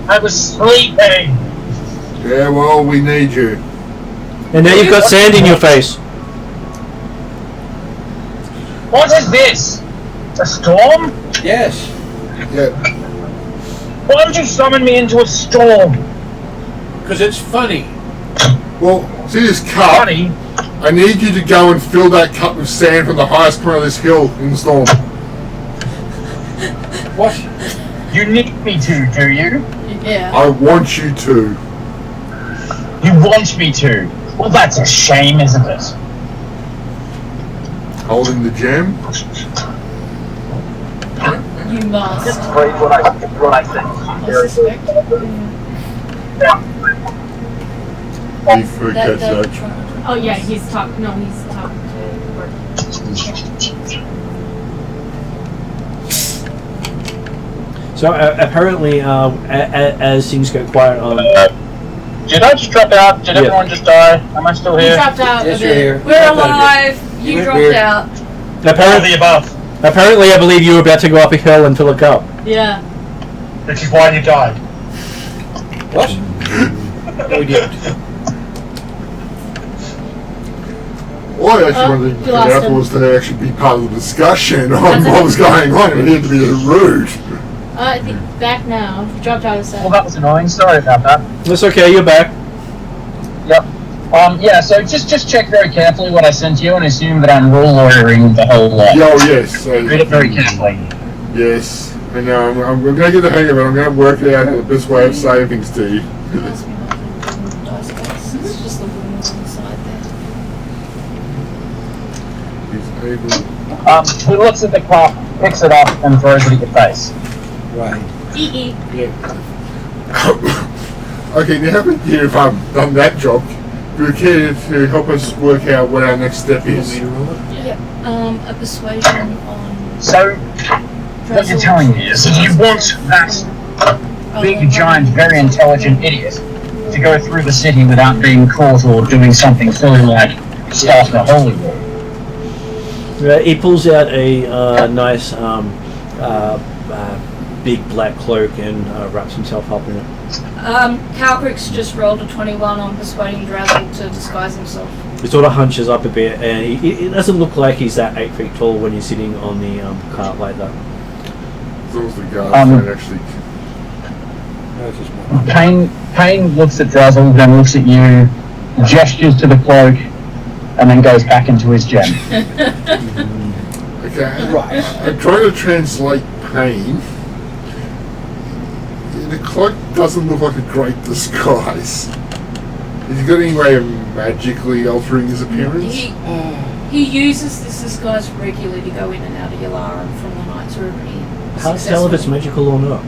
I was sleeping. Yeah, well, we need you. And now you've got sand in your face. What is this? A storm? Yes. Yeah. Why would you summon me into a storm? Because it's funny. Well, see this cup? Funny. I need you to go and fill that cup with sand from the highest point of this hill in the storm. What? You need me to, do you? yeah. I want you to. You want me to? Well, that's a shame, isn't it? Holding the gem. You must. Just read what I said. I suspect. For catch that. Oh yeah, he's talking. No, he's talking to. So apparently, as things go quiet, Did I just drop out? Did everyone just die? Am I still You here? dropped out. Yes, a you're bit. here. We're You dropped out alive. You went dropped weird. out. All apparently, the above, I believe you were about to go up a hill and fill a cup. Yeah. which is why you died. What? No, we didn't. All I actually wanted to you get lost out him. was to actually be part of the discussion on what was going on. It needed to be rude. I think back now. You dropped out of Well, set. that was annoying. Sorry about that. That's okay. You're back. Yep. Yeah, so just check very carefully what I sent you and assume that I'm rule lawyering the whole lot. Oh, yes. Read it very carefully. Yes. I know, I'm going to get the hang of it. I'm going to work out the best way of saying things to you. Ask me not to do the dice case. It's just the woman on the side there. He's able. He looks at the cup, picks it up, and throws it at your face. Right. Yeah. Okay, now that you've done that job, do you care to help us work out what our next step is? A persuasion on. So, what you're telling me is that you want that big, giant, very intelligent idiot to go through the city without being caught or doing something silly like starting a holy war. He pulls out a nice big black cloak and wraps himself up in it. Calcrix just rolled a 21 on persuading Drazzle to disguise himself. He sort of hunches up a bit, and it doesn't look like he's that 8 feet tall when he's sitting on the cart like that. As long as the guards don't actually. Payne looks at Drazzle, then looks at you, gestures to the cloak, and then goes back into his gem. Okay, right. I'm trying to translate pain. The cloak doesn't look like a great disguise. Has he got any way of magically altering his appearance? He uses this disguise regularly to go in and out of Ylaruam from the Knight's Room. How to tell if it's magical or not?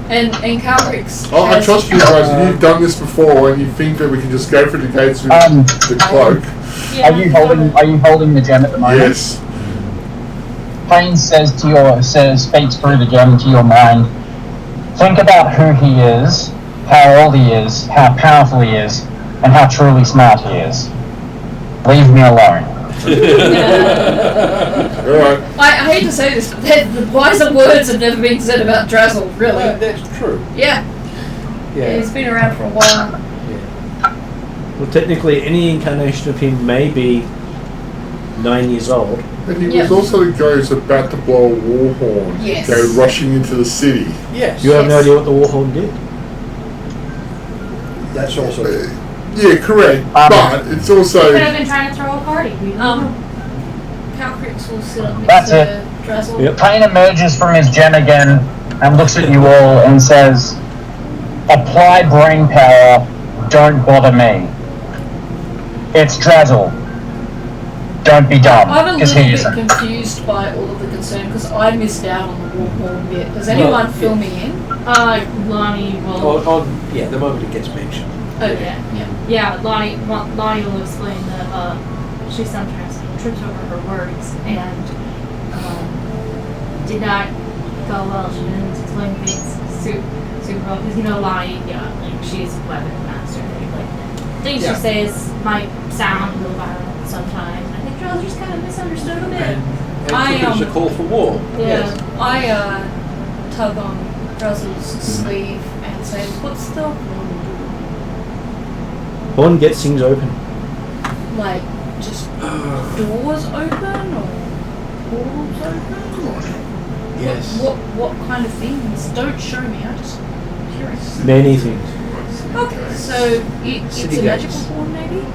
And Calcrix. Oh, I trust you guys. You've done this before, and you think that we can just go for the gates with the cloak. Yeah, Are you holding the gem at the moment? Yes. Payne speaks through the gem to your mind. Think about who he is, how old he is, how powerful he is, and how truly smart he is. Leave me alone. Alright. I hate to say this, but the wiser words have never been said about Drazzle, really. That's true. Yeah. He's been around for a while. Well, technically, any incarnation of him may be 9 years old. And he was also the guy who's about to blow a war horn. Yes. Go rushing into the city. Yes. You have no idea what the war horn did. That's also. Yeah, correct. But it's also. Could have been trying to throw a party. We don't know. Calcrix will sit up That's next it. to Drazzle. Yep. Payne emerges from his gem again and looks at you all and says, "Apply brain power, don't bother me. It's Drazzle. Don't be dumb, I'm a because little he bit isn't." confused by all of the concern because I missed out on the warhorn bit. Does anyone fill me in? Lonnie will. Yeah, the moment it gets mentioned. Okay. Yeah, Lonnie will explain that she sometimes trips over her words and did not go well. She didn't explain things super well because Lonnie, like she's a weapon master. Like things she says might sound a little violent sometimes. I think Charles just kind of misunderstood a bit. And it was a call for war. Yeah. I tug on Drazzle's sleeve and say, "What's the Horn gets things open. like just doors open or portals open? Yes. What kind of things? Don't show me. I'm just curious. Many things. Okay, so it's City a magical gates. horn, maybe.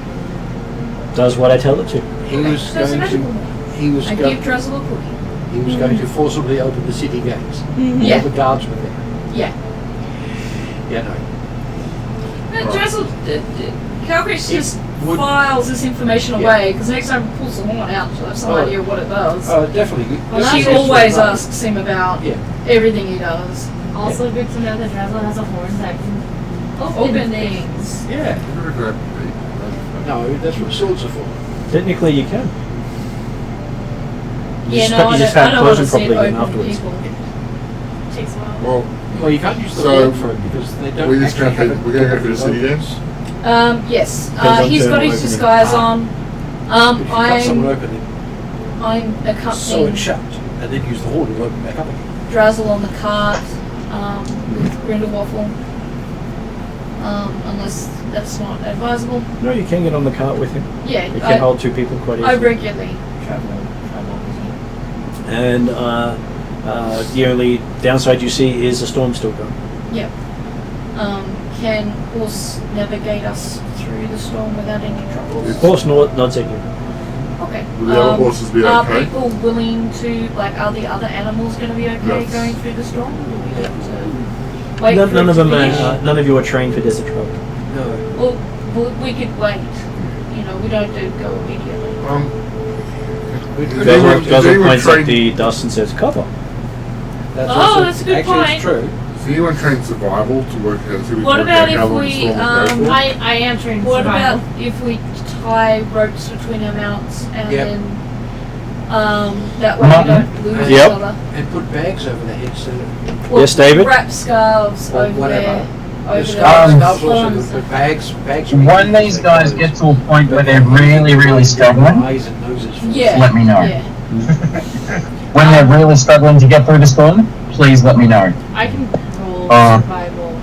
Does what I tell it to. He was So it's a going magical to. horn. He was I going. give Drazzle a cookie. He was going to forcibly open the city gates. Yeah. All the guards were there. Yeah. Yeah, no. Drazzle, Calcrix just would- files this information away because next time he pulls the horn out, she'll have some idea what it does. Definitely. But Well, she that's always right. asks him about Yeah. everything he does. Also good to know that Drazzle has a horn that can open things. Yeah. No, that's what swords are for. Technically, you can. You Yeah, just, no, you I just don't can't want close to them see it properly again open afterwards. people. Takes a while. Well, Well, you can't use the So, word for it because they don't. we're just actually going to have we're going to go for the city dance. Yes, Depends on he's turn got his opening. disguise on. If you cut someone I'm open, I'm sew it accompanying shut, and then use the horn to open back up again. Drazzle on the cart with Grindelwaffle. Unless that's not advisable. No, you can get on the cart with him. Yeah, You can hold two people quite I easily. regularly travel with you. And the only downside you see is the storm still going. Yep. Can horse navigate us through the storm without any troubles? Horse nods at you. Okay. Will the other horses be Are okay? people willing to, like, are the other animals going to be okay Yes. going through the storm? Will we be able to wait for None it of to them. finish? None of you are trained for desert travel. No. Well, we could wait. You know, we don't do go immediately. Guzzle points at the dust and says, "Cover." That's Oh, also, that's a good actually, point. it's true. Is anyone trained survival to work out? So we What work about out how if long we, the storm will go for? I am trained What survival. about if we tie ropes between our mounts and Yep. then that way we don't lose Yep. each other? And put bags over the heads so that Well, Yes, David? Wrap scarves or over whatever. there. Over The there. scarves also Arms. good, but bags When these guys get to a point where they're really, really struggling, eyes and noses. Yeah. let me know. Yeah. When they're really struggling to get through the storm, please let me know. I can roll Uh, survival.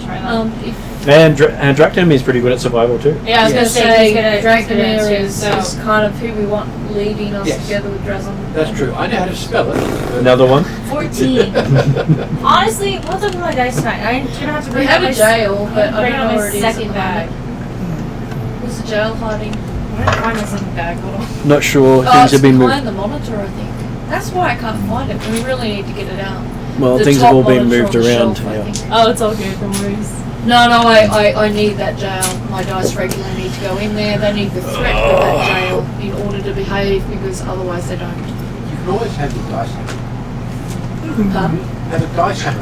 Try that. If And Draknam is pretty good at survival too. Yeah, I was I was gonna going to say say, he's gonna Dragomir too, is so kind of who we want leading us Yes. together with Drazon. That's true. I know how to spell it. Another one. 14. Honestly, what's up with my dice tonight? I'm gonna have to We bring have out a my jail, but I bring don't out know my where it is. second bag. Where's the jail hiding? I'm gonna find my second bag. Hold on. Not sure. Oh, Things it's have been moved. behind the monitor, I think. That's why I can't find it. We really need to get it out. Well, The things have top all been monitor moved on the around. shelf, I Yeah. think. Oh, it's all good. No worries. No, I need that jail. My dice regularly need to go in there. They need the threat of that jail in order to behave, because otherwise they don't. You can always have your dice hammer. Pardon? Have a dice hammer.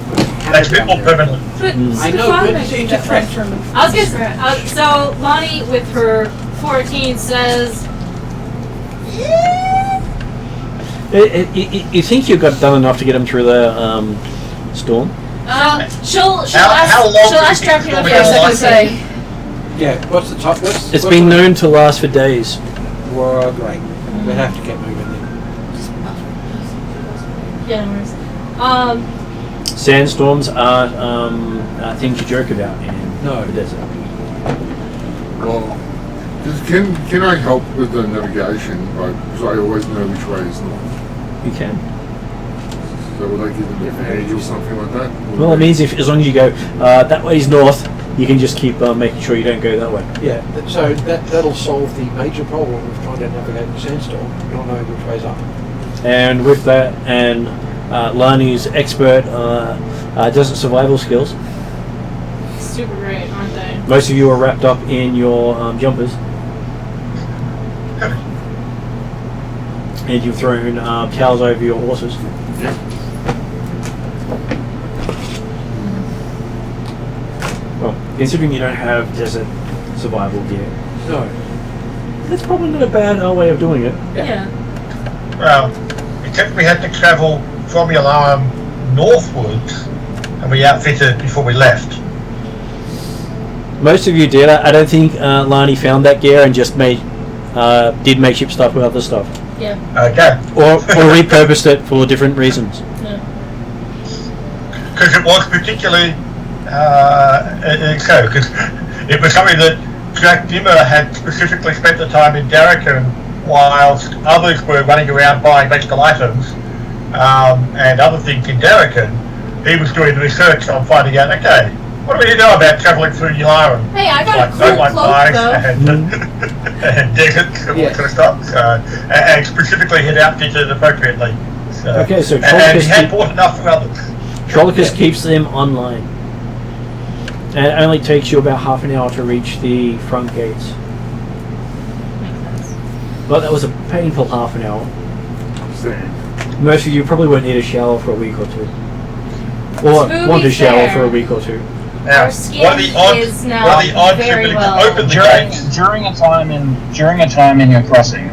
That's a bit more permanent. But I know, Stefan but makes it's that a threat. from I was gonna so Lonnie with her 14 says, You think you got done enough to get them through the storm? she'll How long ask do you think Dracula it's for a gonna second be? say. Yeah, what's the top? It's been known to last for days. Well, great. We'll have to get moving then. Yeah, no worries. Sandstorms aren't things you joke about in No. the desert. Well, can I help with the navigation? Because I always know which way is north. You can. So would I give them an edge or something like that? Well, it means as long as you go that way's north, you can just keep making sure you don't go that way. Yeah, so that'll solve the major problem of trying to navigate the sandstorm, not knowing which way's up. And with that, and Lani's expert desert survival skills, Super great, aren't they? most of you are wrapped up in your jumpers. And you've thrown towels over your horses. Well, considering you don't have desert survival gear, No. that's probably not a bad way of doing it. Yeah. Well, except we had to travel from Ylaruam northwards, and we outfitted before we left. Most of you did. I don't think Lani found that gear and just did makeshift stuff with other stuff. Yeah. Okay. Or repurposed it for different reasons. Yeah. Because it was particularly so, because it was something that Draknam had specifically spent the time in Darrakan, whilst others were running around buying magical items and other things in Darrakan. He was doing the research on finding out, okay, what do we know about travelling through Ylaruam? Hey, I got Like a no cool one cloak flies though. and deserts and all that kind of stuff. So, and specifically had outfitted appropriately. So, Okay, so and Trollocus he had bought enough for others. Trollocus keeps them online. And it only takes you about half an hour to reach the front gates. Makes sense. But that was a painful half an hour. Sand. Most of you probably won't need a shower for a week or two. Or To want be to shower fair, for a week or two. Now, Our skin is now one of the odds very of being well. open the During gates. during a time in your crossing,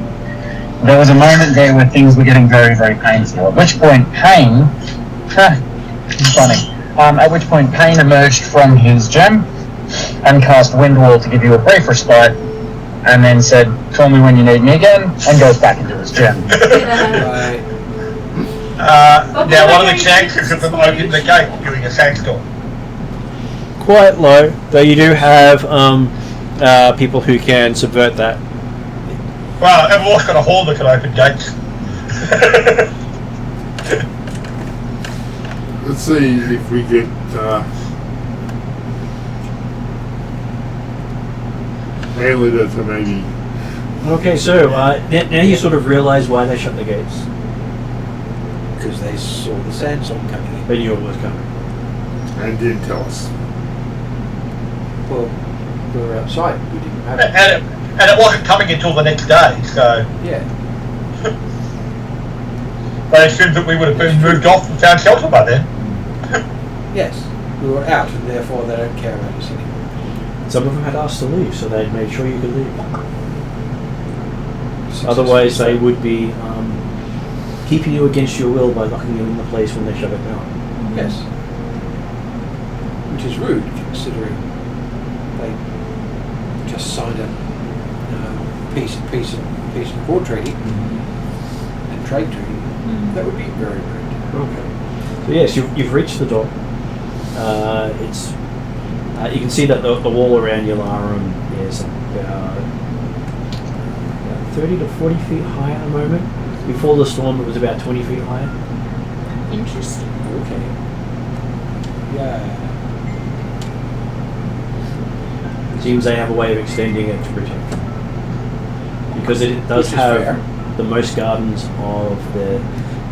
there was a moment there where things were getting very, very painful. At which point, Pain, funny. At which point, Pain emerged from his gem and cast Windwall to give you a brief respite, and then said, "Call me when you need me again," and goes back into his gem. Right. Now, what are the chances of them opening the gate during a sandstorm? Quite low, though you do have people who can subvert that. Well, everyone's got a hall that can open gates. Let's see if we get hand leader to maybe Okay, so now you sort of realise why they shut the gates. Because they saw the sandstorm coming in. They knew it was coming. And didn't tell us. Well, we were outside. We didn't have it. And it wasn't coming until the next day, so Yeah. they assumed that we would have been moved off and found shelter by then. Yes. We were out, and therefore they don't care about us anymore. Some of them had asked to leave, so they made sure you could leave. Otherwise, they would be keeping you against your will by locking you in the place when they shut it down. Yes. Which is rude, considering they just signed a peace and accord treaty and trade treaty. That would be very rude. Okay. So yes, you've reached the door. It's you can see that the wall around Ylaruam is about 30 to 40 feet high at the moment. Before the storm, it was about 20 feet high. Interesting. Okay. Yeah. Seems they have a way of extending it to protect them. Because it does Which is have fair. the most gardens of the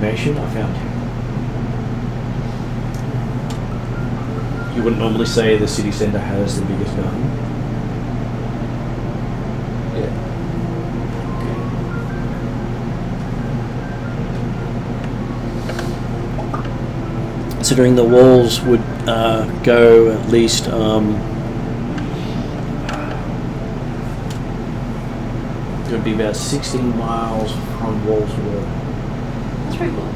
nation, I found. You wouldn't normally say the city centre has the biggest garden. Yeah. Considering the walls would go at least it would be about 16 miles from wall to wall. That's pretty cool.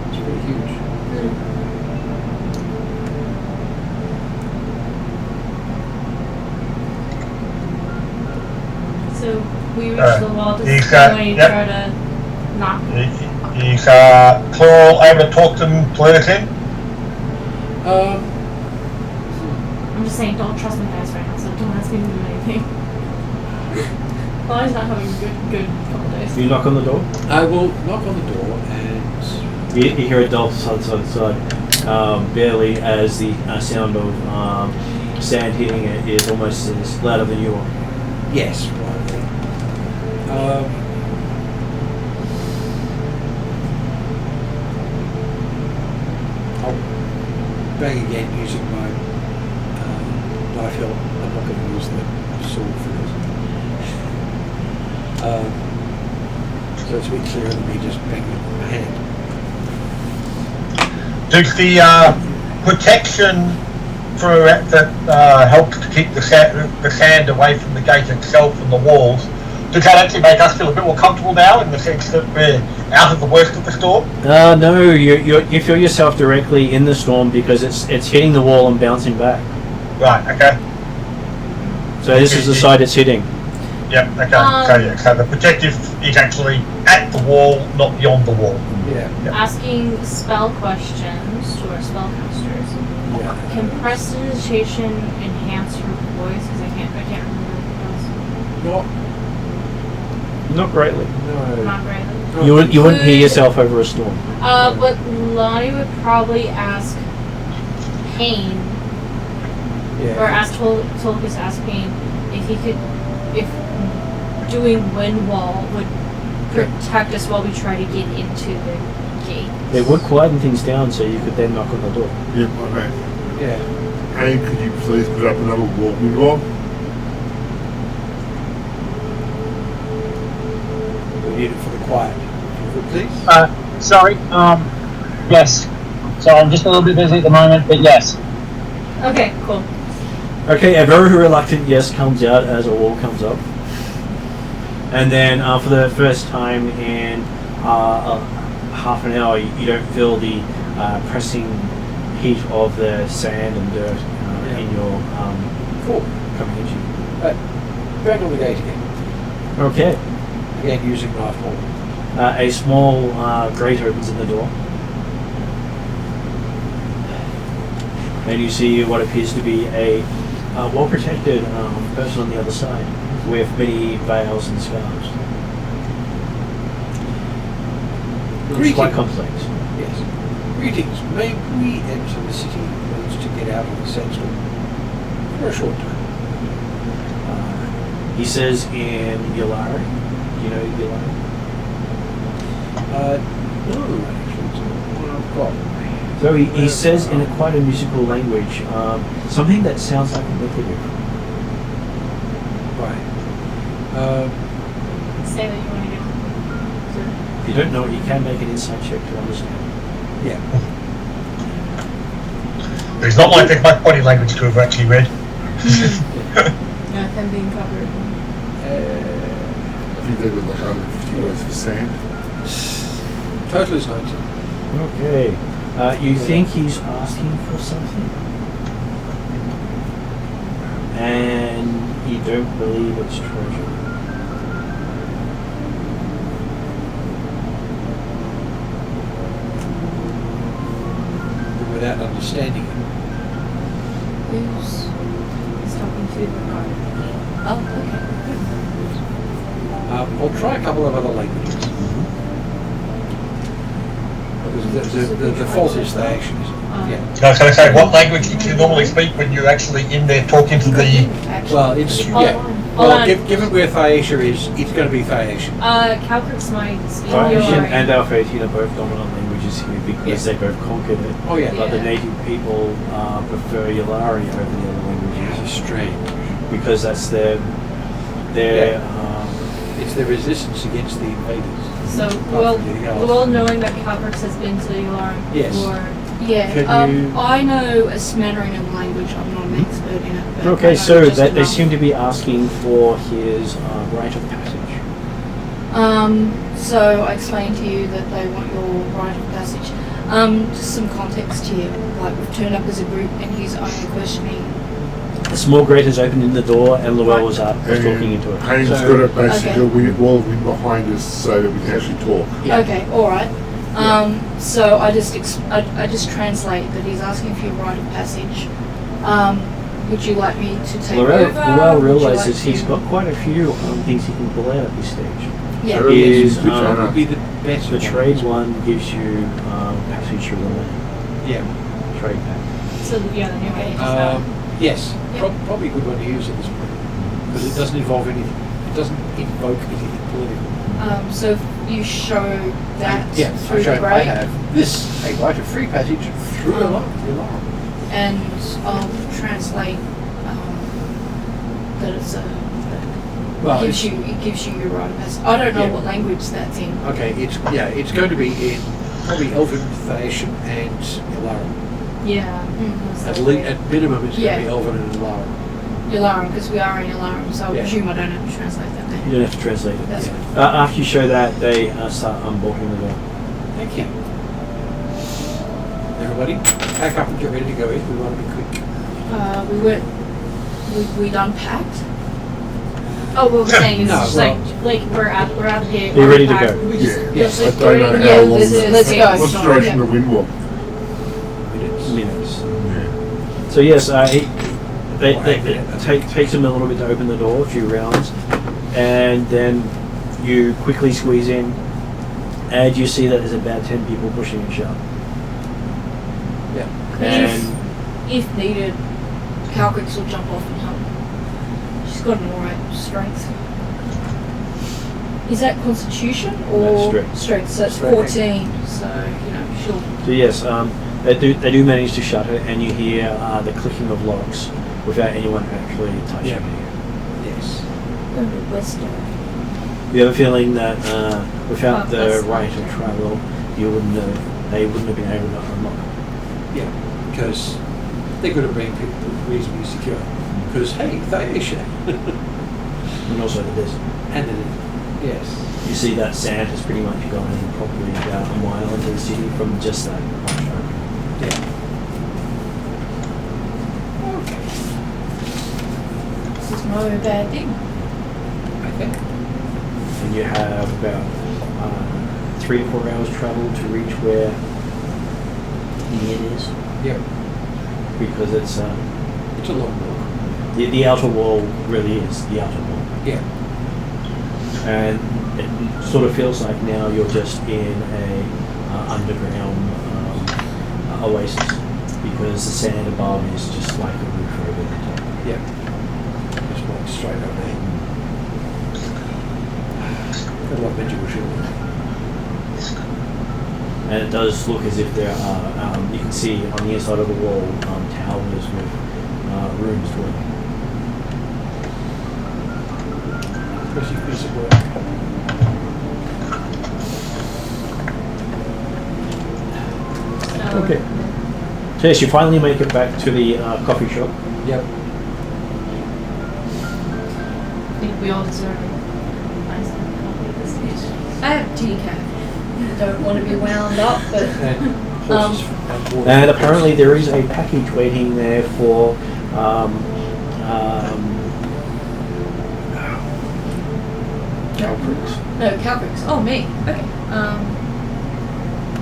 It's pretty huge. So we reached the wall. Does you somebody yep. try to knock? Is Plural able to talk them to let us in? I'm just saying, don't trust my dice right now, so don't ask me to do anything. Lonnie's not having a good couple days. You knock on the door. I will knock on the door and You hear a dull thud, barely, as the sound of sand hitting it is almost as louder than you are. yes, right. I'll bang again using my knife hilt. I'm not going to use the sword for this. So it's a bit clearer than me just banging it with my hand. Does the protection that helps to keep the sand away from the gate itself and the walls, does that actually make us feel a bit more comfortable now in the sense that we're out of the worst of the storm? No, you feel yourself directly in the storm because it's hitting the wall and bouncing back. Right, okay. So this is the side it's hitting. Yep, okay. So the protective is actually at the wall, not beyond the wall. Yeah. Asking spell questions to our spellcasters. Yeah. Can prestidigitation enhance your voice? Because I can't remember what it Not greatly. does. No. Not really. You wouldn't hear yourself over a storm. But Lonnie would probably ask Payne, Yeah. or ask Tolkis ask Payne if doing wind wall would protect us while we try to get into the gate. It would quieten things down so you could then knock on the door. Yep, okay. Yeah. Hey, could you please put up another walking log? We need it for the quiet. If you could, please. Sorry. Yes. So I'm just a little bit busy at the moment, but yes. Okay, cool. Okay, a very reluctant yes comes out as a wall comes up. And then for the first time in half an hour, you don't feel the pressing heat of the sand and dirt in your Cool. coming at you. Bang on the gate again. Okay. Again, using knife hold. A small grate opens in the door. And you see what appears to be a well-protected person on the other side, with many veils and scarves. It's quite complex. Yes. Greetings. May we enter the city in order to get out of the sandstorm for a short time? He says in Ylaruam. Do you know Ylaruam? No, actually, it's not one I've got. So he says in quite a musical language, something that sounds like a Mithridates. Right. Say that you want to get. If you don't know it, you can make an insight check to understand. Yeah. It's not like there's much body language to have actually read. No, them being covered. I think they were like 150 words for sand. Total is 19. Okay. You think he's asking for something? And you don't believe it's treasure. But without understanding it. Who's talking to the guy? Oh, okay. I'll try a couple of other languages. Because the default is the action. Yeah. I was going to say, what language do you normally speak when you're actually in there talking to the... Well, it's given where Thaisha is, it's going to be Thaisha. Calcrix might speak Thaishan Ylaruam. and Alphaitian are both dominant languages here because they both conquered it. Oh yeah. But the native people prefer Ylaruam over the other languages. It's strange because that's their it's their resistance against the invaders. So, well knowing that Calcrix has been to Ylaruam Yes. before. Yeah, Can you- I know a smattering of language. I'm not an expert in it. But I Okay, know so just that they enough. seem to be asking for his rite of passage. So I explained to you that they want your rite of passage. Just some context here. Like, we've turned up as a group and he's only questioning. A small grate has opened in the door and Llewell was talking into it. Haynes got a basically wall of wind behind us so that we can actually talk. Yeah. Okay, alright. So I just translate that he's asking for your rite of passage. Would you like me to take over? Llewell Would you realizes like he's to- got quite a few things he can pull out at this stage. Yeah. So Is, which That one? would be the best The one. trade one gives you passage through the land. Yeah. Trade pack. So, yeah, the new way is that. Yes. Yep. Probably a good one to use at this point because it doesn't involve anything. It doesn't invoke anything political. So if you show that Yeah, through I the I grate, have this a right of free passage through the line. and I'll translate that it's a. Well, It gives you your rite of passage. I don't know Yeah. what language that's in. Okay, it's going to be in probably Elven, Thaishan, and Ylaruam. Yeah. At minimum, it's going to be Yeah. Elven and Ylaruam. Ylaruam, because we are in Ylaruam, so I Yeah. presume I don't have to translate that then. You don't have to translate it. That's Yeah. After you show that, they start unbolting the door. Thank you. Everybody, pack up and get ready to go in. We want to be quick. We'd unpacked. Oh, what we're saying is No, just well- like we're out here. You're ready to we're go. back, we Yeah, just- yeah. just I like don't know doing- how yeah, long. let's go. What's the duration of the wind wall? Minutes. So yes, it Well, takes them a little bit to open the door, a few rounds, and then you quickly squeeze in, and you see that there's about 10 people pushing and shove. Yeah. And If needed, Calcrix will jump off and help. She's got an alright strength. Is that Constitution or Strength. Strength? So it's Strength. 14. So she'll. so yes, they do manage to shut it, and you hear the clicking of locks without anyone actually touching Yeah. it. Yes. Western. You have a feeling that without the that's right not of true. travel, they wouldn't have been able to unlock it. Yeah, because they could have been reasonably secure. Because hey, Thaisha. And also the desert. And then, yes. You see that sand has pretty much gone in probably about a mile into the city from just that one shot. Yeah. Okay. This is no bad thing. I think. And you have about 3 or 4 hours travel to reach where the inn is, Yeah. because it's It's a long walk. the outer wall really is the outer wall, Yeah. and it sort of feels like now you're just in a underground oasis, because the sand above is just like a roof over the top. Yeah. Just walk straight up there. Got a lot of magical shield. And it does look as if there are, you can see on the inside of the wall, towers with runes to it. Impressive piece of work. Okay. So yes, you finally make it back to the coffee shop. Yep. I think we all deserve a nice coffee at this stage. I have decaf. Don't want to be wound up, but And horses and water. And apparently there is a package waiting there for Calprix. no, Calcrix. Oh, me. Okay.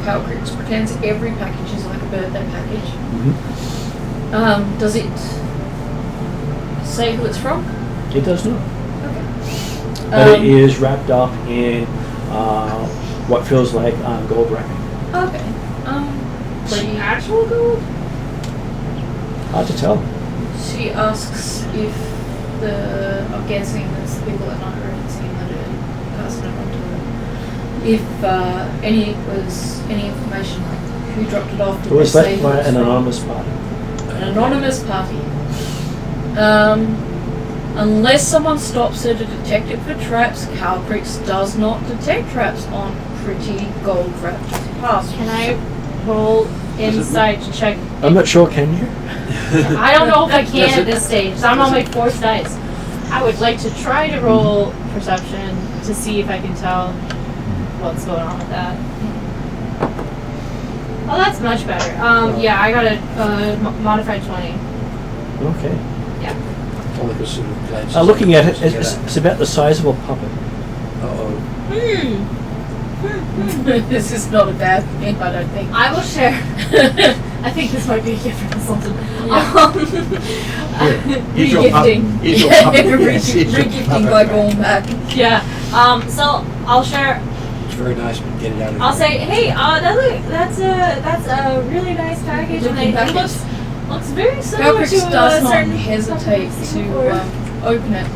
Calcrix pretends every package is like a birthday package. Mm-hmm. Does it say who it's from? It does not. Okay. But it is wrapped up in what feels like gold wrapping. Okay. Like actual gold? Hard to tell. She asks if I'm guessing it's the people at night are seeing that are passing it on to her. If any information, like who dropped it off, did It was they left say by who it's an from? anonymous party. An anonymous party. Unless someone stops her to detect it for traps, Calcrix does not detect traps on pretty gold-wrapped parcels. Can I roll insight to check? I'm not sure, can you? I don't know if I can at this stage. So I'm on my 4th dice. I would like to try to roll perception to see if I can tell what's going on with that. Oh, that's much better. Yeah, I got a modified 20. Okay. All of us sort of glances Looking at it, together. it's about the size of a puppet. Uh-oh. This is not a bad thing, I don't think. I will share. I think this might be a gift for consultant. Here's your Regifting. Here's your puppet. Yes, here's your Regifting puppet. by going back. Yeah. So I'll share. It's very nice, but get it out of I'll here. say, hey, that's a really nice package, and Looking it package. looks very similar Calcrix to does not certain hesitate puppets to before. open it.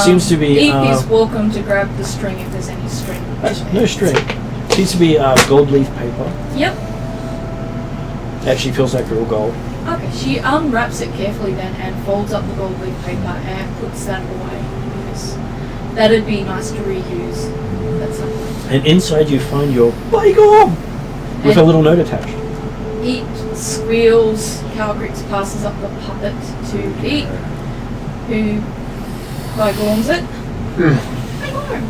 Seems to be, Eve is welcome to grab the string if there's any string. No string. Seems to be gold leaf paper. Yep. Actually feels like real gold. Okay, she unwraps it carefully then and folds up the gold leaf paper and puts that away because that'd be nice to reuse at some point. And inside you find your bygone with a little note attached. Eat squeals. Calcrix passes up the puppet to Eat, who bygorns it. Bygorn.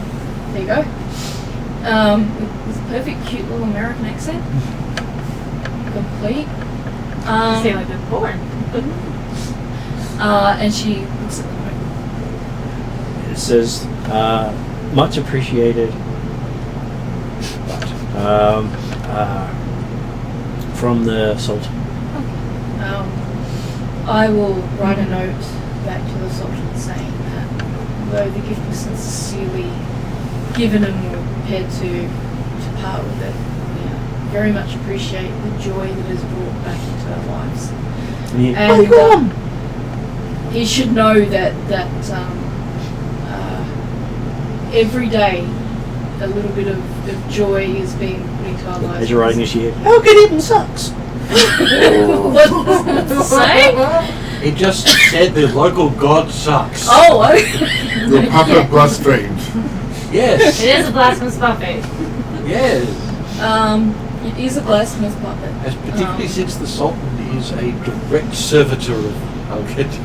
There you go. With a perfect, cute little American accent. Complete. Say like they're born. And she looks at the It says, much appreciated, but, from the Sultan. I will write a note back to the Sultan saying that though the gift was sincerely given and we were prepared to part with it, we very much appreciate the joy that is brought back into our lives. And he should know that every day a little bit of joy is being put into our lives. As you're writing this year, how good even sucks. What does it say? It just said the local god sucks. Oh, Your puppet blasphemed. Yes. It is a blasphemous buffet. Yes. it is a blasphemous puppet. As particularly since the Sultan is a direct servitor of Algetti.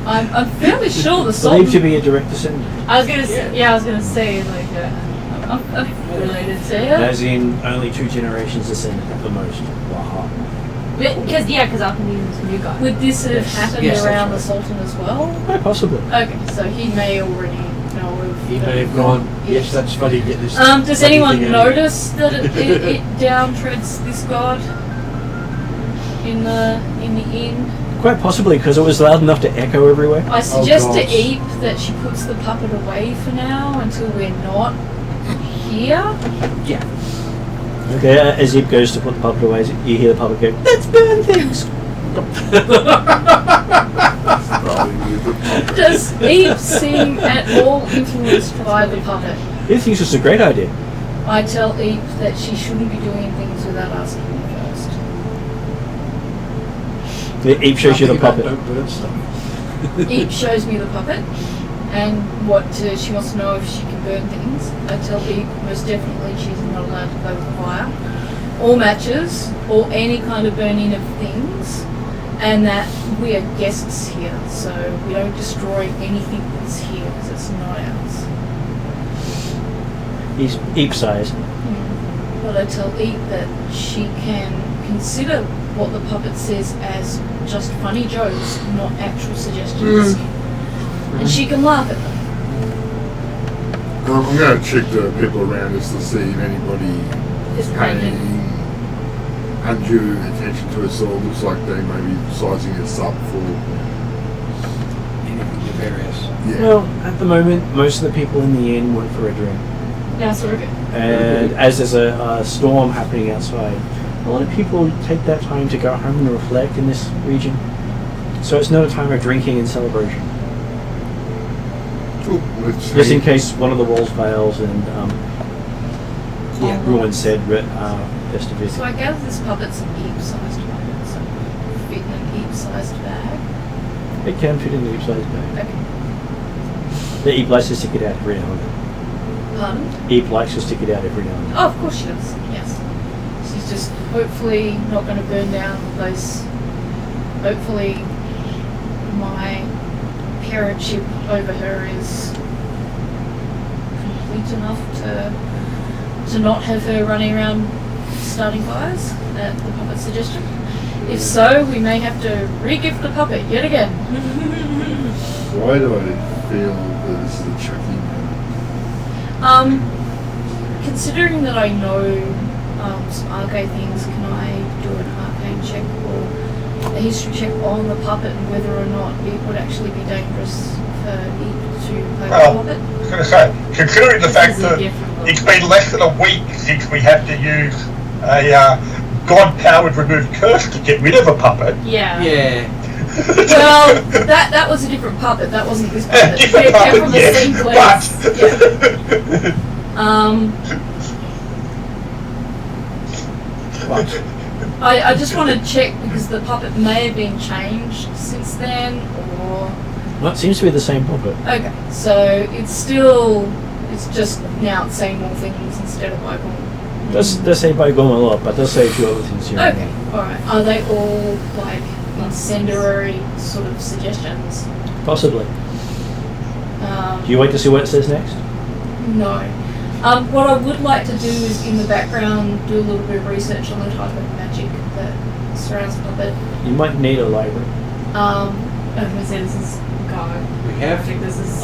I'm fairly sure the Believed Sultan. to be a direct descendant. I was gonna say, I was gonna say like I'm related to her. As in only 2 generations descendant at the most. Wow. because Alchemy is a new god. Would this have happened Yes, that's around right. the Sultan as well? Quite possibly. Okay, so he may already know of. He may have gone, yes, that's funny, get this. Does bloody anyone thing out of here." notice that it downtreads this god in the inn? Quite possibly, because it was loud enough to echo everywhere. I suggest to gods. Eep that she puts the puppet away for now until we're not here. Okay, as Zip goes to put the puppet away, you hear the puppet go, "Let's burn things!" Does Eep seem at all influenced by the puppet? He thinks it's a great idea. I tell Eve that she shouldn't be doing things without asking me first. Eve shows you the puppet. Don't burn stuff. Eve shows me the puppet and what she wants to know if she can burn things. I tell Eve most definitely she's not allowed to play with fire or matches or any kind of burning of things, and that we are guests here, so we don't destroy anything that's here because it's not ours. He's Eve size. But I tell Eve that she can consider what the puppet says as just funny jokes, not actual suggestions. And she can laugh at them. I'm going to check the people around us to see if anybody Is paying undue attention to us all. Looks like they may be sizing us up for. Anything nefarious. Yeah. Well, at the moment, most of the people in the inn went for a drink. Yeah, so we're good. And as there's a storm happening outside, a lot of people take that time to go home and reflect in this region. So it's not a time of drinking and celebration. Cool. Let's Just in see. case one of the walls fails and ruins said So festivity. I gather this puppet's an Eve-sized puppet, so it would fit in an Eve-sized bag. It can fit in the Eve-sized bag. Okay. The Eve likes to stick it out every now and then. Pardon? Eve likes to stick it out every now and then. Oh, of course she does, yes. She's just hopefully not going to burn down the place. Hopefully my parentship over her is complete enough to not have her running around starting fires at the puppet's suggestion. If so, we may have to re-gift the puppet yet again. Why do I feel that this is a chucky? Considering that I know some arcane things, can I do an arcane check or a history check on the puppet and whether or not it would actually be dangerous for it to play with the Well, puppet? I was going to say, considering the This fact is a that different one. it's been less than a week since we had to use a god-powered remove curse to get rid of a puppet. Yeah. Yeah. Well, that was a different puppet. That wasn't this puppet. Different They're puppet, from the yes, same place. What? I just want to check because the puppet may have been changed since then, or Well, it seems to be the same puppet. okay. So it's just now it's saying more things instead of like. Does say by Gom a lot, but does say a few other things here. and Okay, alright. Are they all like incendiary sort of suggestions? there. Possibly. Do you wait to see what it says next? No. What I would like to do is in the background do a little bit of research on the type of magic that surrounds the puppet. You might need a library. I was gonna say this is God. We have. I think this is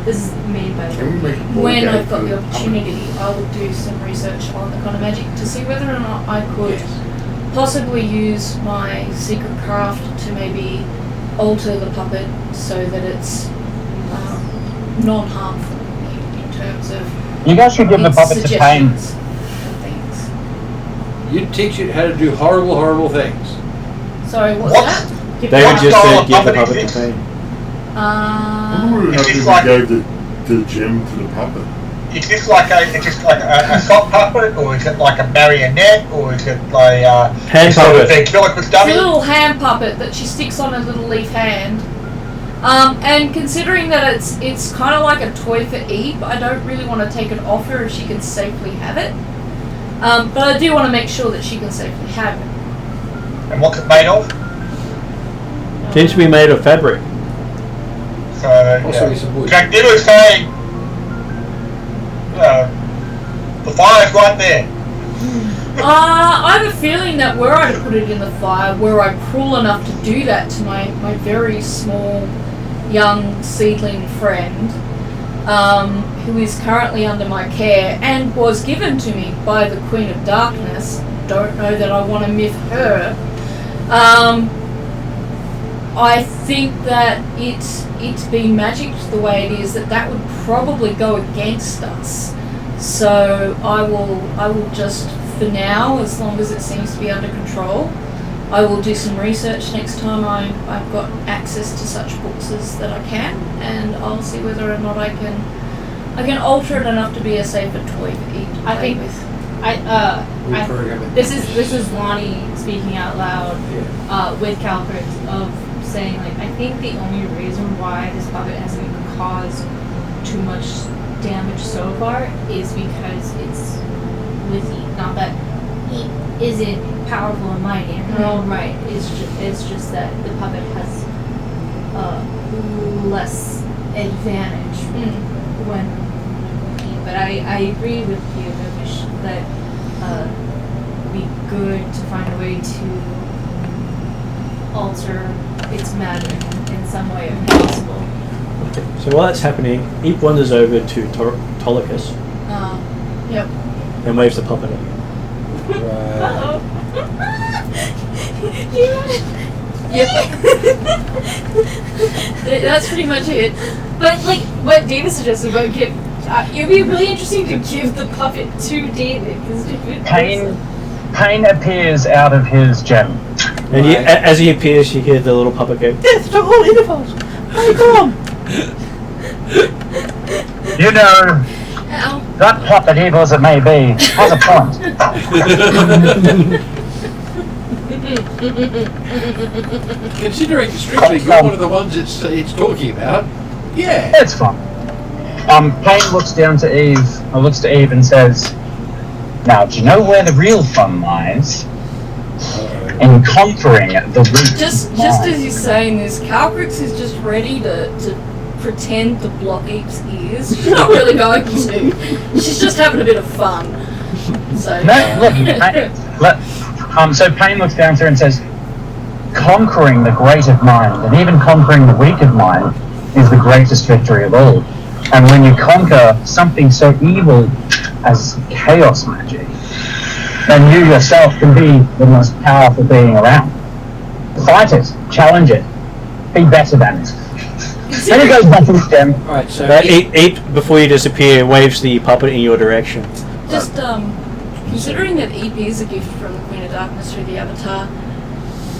this is made by Can we make a board When game I've got for the opportunity, I will do some research on the kind of magic to see whether or not I could possibly use my secret craft to maybe alter the puppet so that it's non-harmful in terms of You guys should give the its puppet to tame. suggestions and things. You teach it how to do horrible, horrible things. Sorry, what's What? that? David just style said of give the puppet puppet is to this? pain. Remember It's how just we like- gave the gem to the puppet? Is this like a sock puppet, or is it like a marionette, or is it like Hand sort of puppet. ventriloquist It's a dummy? little hand puppet that she sticks on a little leaf hand. And considering that it's kind of like a toy for Eve, I don't really want to take it off her if she can safely have it. But I do want to make sure that she can safely have it. And what's it made of? Seems to be made of fabric. So Also, some wood. Jack Diddler's saying, the fire's right there. I have a feeling that were I to put it in the fire, were I cruel enough to do that to my very small, young seedling friend, who is currently under my care and was given to me by the Queen of Darkness, don't know that I want to miff her. I think that it being magicked the way it is, that would probably go against us. So I will just, for now, as long as it seems to be under control, I will do some research next time I've got access to such books as that I can, and I'll see whether or not I can I can alter it enough to be a safer toy for Eve to I play think- with. Reprogram it. This is Lonnie speaking out loud Yeah. with Calcrix of saying like I think the only reason why this puppet hasn't caused too much damage so far is because it's with Eve. Not that Eve isn't powerful and mighty in her own right. It's just that the puppet has less advantage when. But I agree with you that it'd be good to find a way to alter its matter in some way if possible. So while that's happening, Eep wanders over to Tolicus Yep. and waves the puppet at you. Right. That's pretty much it. But like what David suggested about it'd be really interesting to give the puppet to David because Pain appears out of his gem. And as he appears, you hear the little puppet go, "Death to all intervals! My God!" You know, Ow. that puppet, evil as it may be, has a point. Considering strictly you're one of the ones it's talking about, yeah. It's fun. Pain looks to Eve and says, "Now, do you know where the real fun lies? In conquering the root." Just as he's saying this, Calcrix is just ready to pretend to block Eve's ears. She's not really going to. She's just having a bit of fun. So So Pain looks down to her and says, "Conquering the great of mind, and even conquering the weak of mind, is the greatest victory of all. And when you conquer something so evil as chaos magic, then you yourself can be the most powerful being around. Fight it, challenge it, be better than it." Then he goes back to his gem. Right, so Eep, before you disappear, waves the puppet in your direction. just considering that EP is a gift from the Queen of Darkness through the Avatar,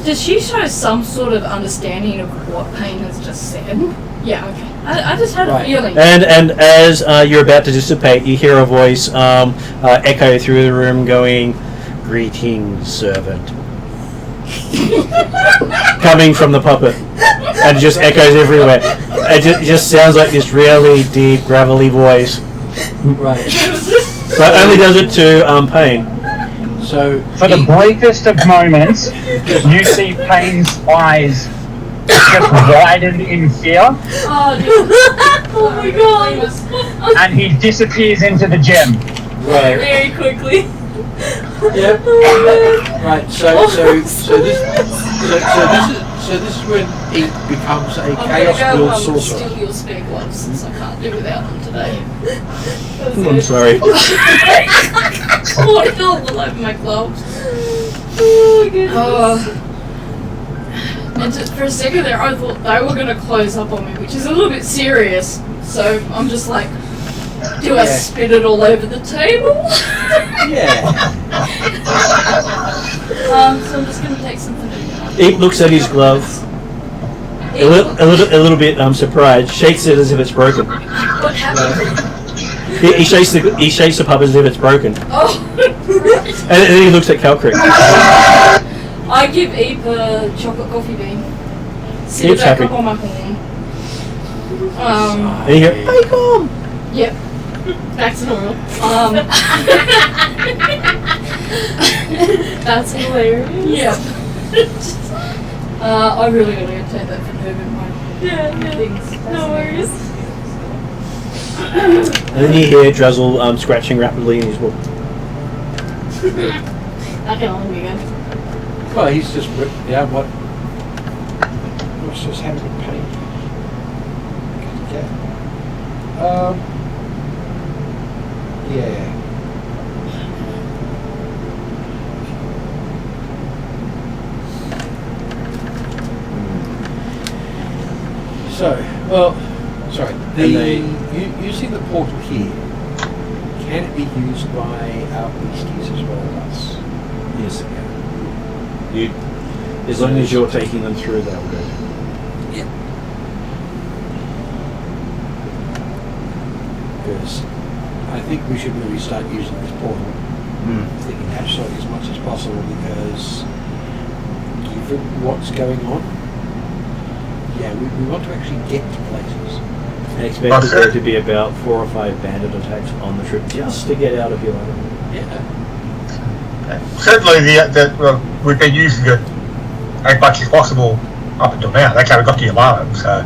does she show some sort of understanding of what Pain has just said? Yeah, okay. I just had a feeling. And as you're about to dissipate, you hear a voice echo through the room going, "Greetings, servant." Coming from the puppet. And it just echoes everywhere. It just sounds like this really deep, gravelly voice. right. But only does it to Pain. So For the briefest of moments, you see Pain's eyes just widen in fear, Oh my god! and he disappears into the gem. right. Very quickly. Yep. Right. So this is when he becomes a chaos build sorcerer. Steal your spare gloves since I can't do without them today. I'm sorry. Water all over my gloves. Oh my goodness. And just for a second there, I thought they were going to close up on me, which is a little bit serious. So I'm just like, do I spit it all over the table? Yeah. So I'm just going to take something to Eep looks at his glove, a little bit surprised, shakes it as if it's broken. What happened? He shakes the puppet as if it's broken. Oh, right. And then he looks at Calcrick. I give Eep a chocolate coffee bean. Sit Eep's it back happy. up on my horn. And you hear, "Bacon!" Yep. Back to normal. That's hilarious. Yep. I really gotta go take that from Herbert. My things. No worries. And then you hear Drizzle scratching rapidly in his book. That can only be good. Well, he's just ripped down what's just happened with Pain. Yeah. So, sorry. Using the portal here, can it be used by our beasties as well as us? Yes, it can. As long as you're taking them through that way. because I think we should really start using this portal. I think absolutely as much as possible because given what's going on, we want to actually get to places. And expect there to be about 4 or 5 bandit attacks on the trip just to get out of Ylaruam. Yeah. Certainly, we've been using it as much as possible up until now. That's how we got to Ylaruam, so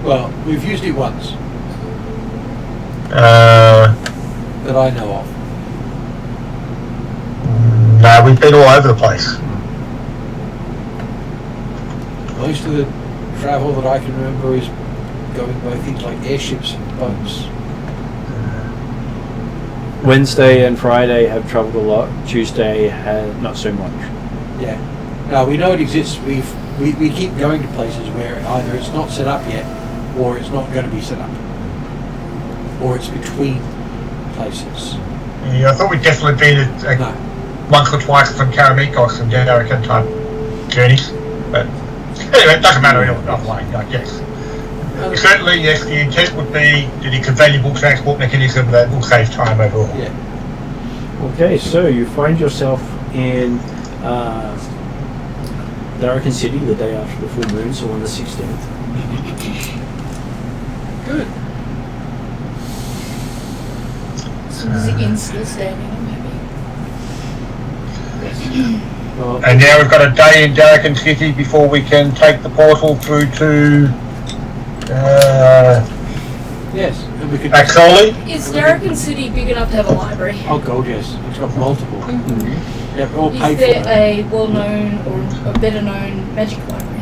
Well, we've used it once that I know of. No, we've been all over the place. Most of the travel that I can remember is going by things like airships and boats. Wednesday and Friday have travelled a lot. Tuesday not so much. Yeah. No, we know it exists. We keep going to places where either it's not set up yet, or it's not going to be set up, or it's between places. Yeah, I thought we'd definitely been at once or twice from Karamikos and American type journeys, but anyway, it doesn't matter either way, I guess. Certainly, yes, the intent would be the conveyable transport mechanism that will save time overall. Yeah. Okay, so you find yourself in Atruaghin City the day after the full moon, so on the 16th. Good. So is the inn still standing, maybe? And now we've got a day in Atruaghin City before we can take the portal through to Yes, and we could. Axoli. Is Atruaghin City big enough to have a library? Oh God, yes. It's got multiple. Yep, all Is paid there for. a well-known or a better-known magic library?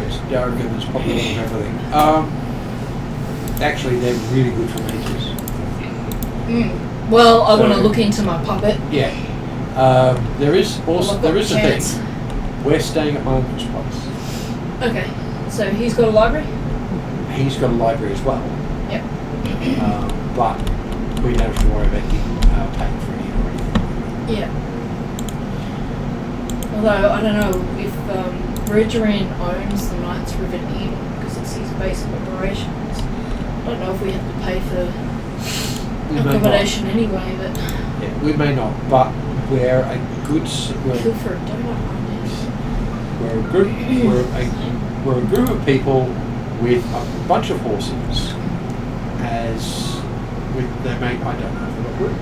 It's Atruaghin. It's popular with everything. Actually, they're really good for mages. Well, I want to look into my puppet. Yeah. There is also Well, I've got a chance. thing. We're staying at my uncle's place. Okay, so he's got a library? He's got a library as well. Yep. But we don't have to worry about him paying for it or anything. Yeah. Although, I don't know if Ridgerin owns the Knights River Inn because it's his base of operations. I don't know if we have to pay for We may accommodation anyway, but not. Yeah, we may not, but we're a good. kill for a donut on We're a group. We're a group of people with a bunch of horses. As with they may, I don't know if they've got group.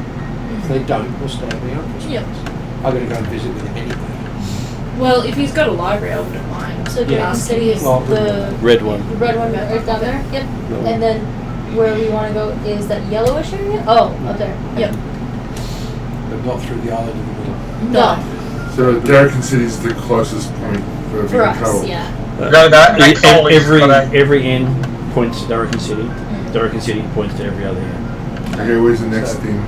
If they don't, we'll stay at the uncle's Yep. place. I'm going to go and visit with him anyway. Well, if he's got a library, I wouldn't mind. So Dragon asking City is Well, the Red one. red one right down there? Yep. No. And then where we want to go is that yellowish area? Oh, up there. Yep. But not through the island in the middle. No. So Atruaghin City is the closest point where we For can us, travel. yeah. Every inn points to Atruaghin City. Atruaghin City points to every other inn. Okay, where's the next thing?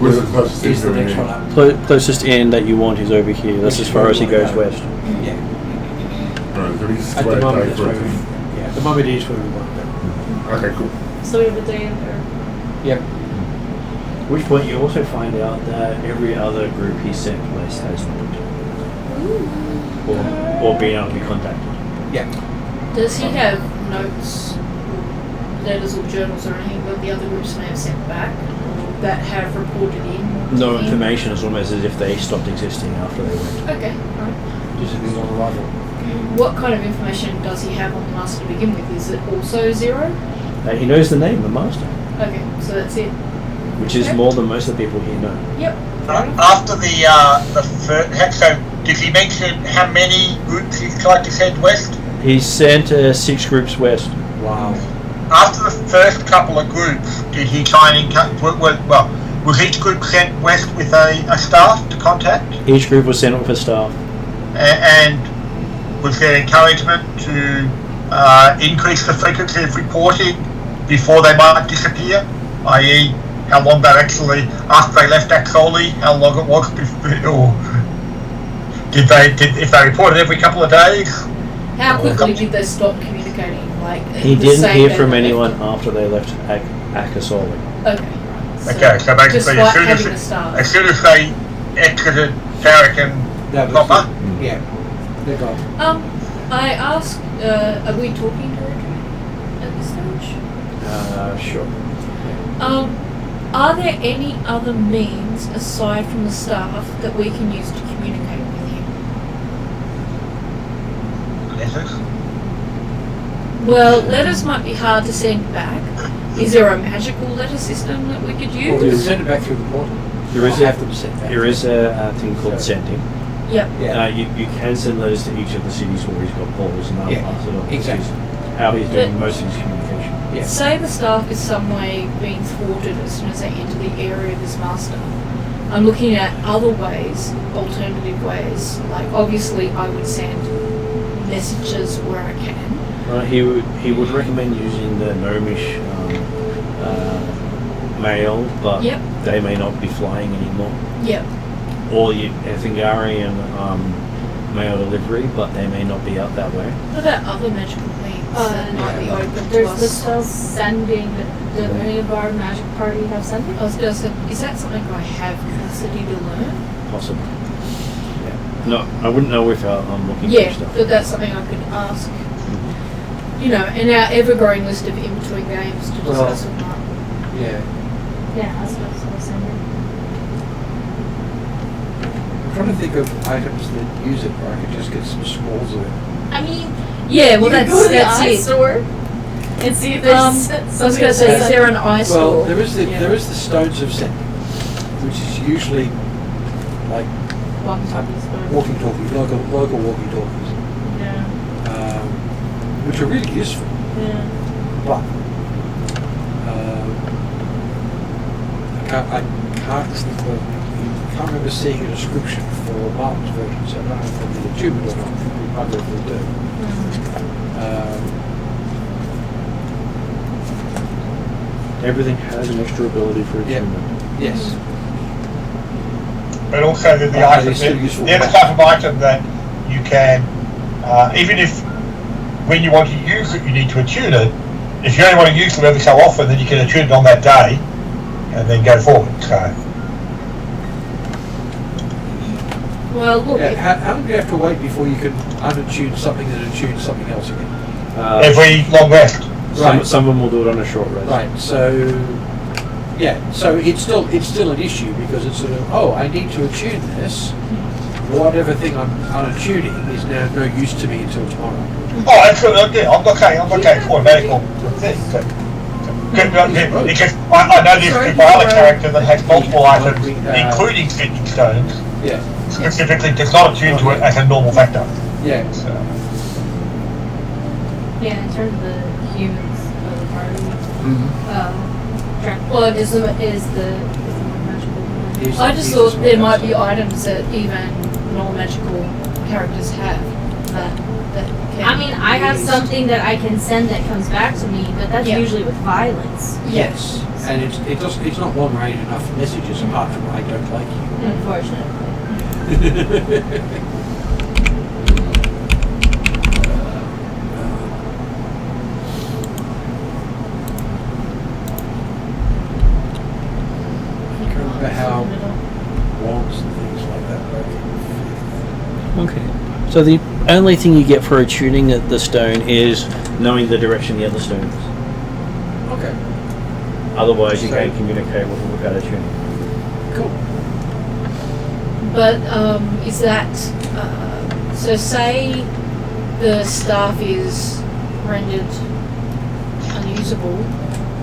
Where's the closest Is the thing? next one up? Closest inn that you want is over here. That's as far as he goes west. Yeah. Right, so he's At the way moment, back that's for where it. we. Yeah, at the moment it is where we want to go. Okay, cool. So we have a day in there. Yep. At which point you also find out that every other group he sent west has not. Or being able to be contacted. Yeah. Does he have notes, letters or journals or anything that the other groups may have sent back that have reported in? No to him? information, it's almost as if they stopped existing after they went. Okay, right. Disappears on arrival. What kind of information does he have on the master to begin with? Is it also 0? He knows the name, the master, Okay, so that's it. which is Okay. more than most of the people here know. Yep. After the first, so did he mention how many groups he's tried to send west? He sent 6 groups west. Wow. After the first couple of groups, did he try and was each group sent west with a staff to contact? Each group was sent with a staff. And was there encouragement to increase the frequency of reporting before they might disappear? I.e., how long that actually, after they left Axoli, how long it was before, or if they reported every couple of days? How quickly did they stop communicating? Like He the didn't same hear day from they anyone after they left Akasoli. left? Okay. Okay, so basically despite having a staff. as soon as they exited Tarek That was proper, it. Yeah. They're gone. I asked, are we talking to Richard at this stage? Sure. Are there any other means aside from the staff that we can use to communicate with him? Letters? Well, letters might be hard to send back. Is there a magical letter system that we could Well, you use? send it back through the portal. There is have them sent back. There is a thing called sending. Yep. Yeah. You can send those to each of the cities where he's got portals and that'll Yeah, pass it on. exactly. Which is how he's doing most of his communication. Yeah. Say the staff is some way being thwarted as soon as they enter the area of this master. I'm looking at other ways, alternative ways. Like obviously, I would send messages where I can. He would recommend using the gnomish mail, but Yep. they may not be flying anymore. Yep. Or a Thingarian mail delivery, but they may not be out that way. What about other magical means that might be open to There's the us? self-sending. Do any of our magic party have sending? I was going to say, is that something I have capacity to learn? Possibly. Yeah. No, I wouldn't know without looking Yeah, for stuff. but that's something I could ask. You know, in our ever-growing list of in-between games to Well- discuss with Mark. Yeah. Yeah, that's what I was sending. I'm trying to think of items that use it where I could just get some scrolls of it. I mean, Yeah, well you could that's go to the that's eye it. store and see if there's I was going to say, is there an eye store? Well, there is the Yeah. stones of sending, which is usually like walkie-talkies, local walkie-talkies, Yeah. which are really useful. Yeah. But I can't remember seeing a description for Martin's version, so I don't know if they'll be attuned or not. I don't know if they do. Everything has an extra ability for Yeah. attunement. Yes. But also the But item, it's still useful. the other type of item that you can, even if when you want to use it you need to attune it, if you only want to use them every so often, then you can attune it on that day and then go forward. So Well, look, Yeah, how long do you have to wait before you can unattune something and attune something else again? every long rest. Some of them will do it on a short rest. Right. So yeah. So it's still an issue because it's sort of I need to attune this. Whatever thing I'm unattuning is now no use to me until tomorrow. Oh, absolutely. Yeah, I'm okay for a medical thing. Because I know this other character that has multiple items, including sending stones, Yeah. specifically does not attune to it as a normal factor. Yeah. So, Yeah, in terms of the humans of the party, well, is the more magical one. I just thought there might be items that even non-magical characters have that can I mean, I have be used. something that I can send that comes back to me, but that's Yeah. usually with violence, Yes. And it's not long range enough messages apart from I don't like you. unfortunately. I can't remember how wands and things like that work. Okay. So the only thing you get for attuning the stone is knowing the direction the other stone is. Okay. Otherwise, you So- can't communicate with them without attuning. Cool. But is that so? Say the staff is rendered unusable.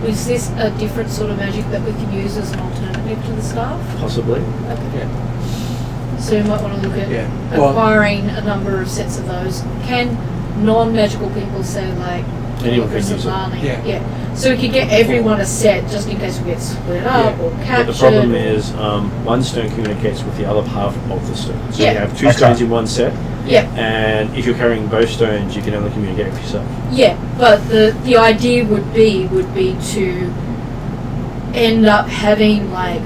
Is this a different sort of magic that we can use as an alternative to the staff? Possibly. Okay. Yeah. So you might want to look at Yeah. Well, acquiring a number of sets of those. Can non-magical people say like Anyone can Chris use it. and Lani? Yeah. So we could get everyone a set just in case we get split up Yeah. or But captured. the problem is, one stone communicates with the other half of the stone. So Yeah. you have two Okay. stones in one set, yeah, and if you're carrying both stones, you can only communicate with yourself. yeah. But the idea would be to end up having like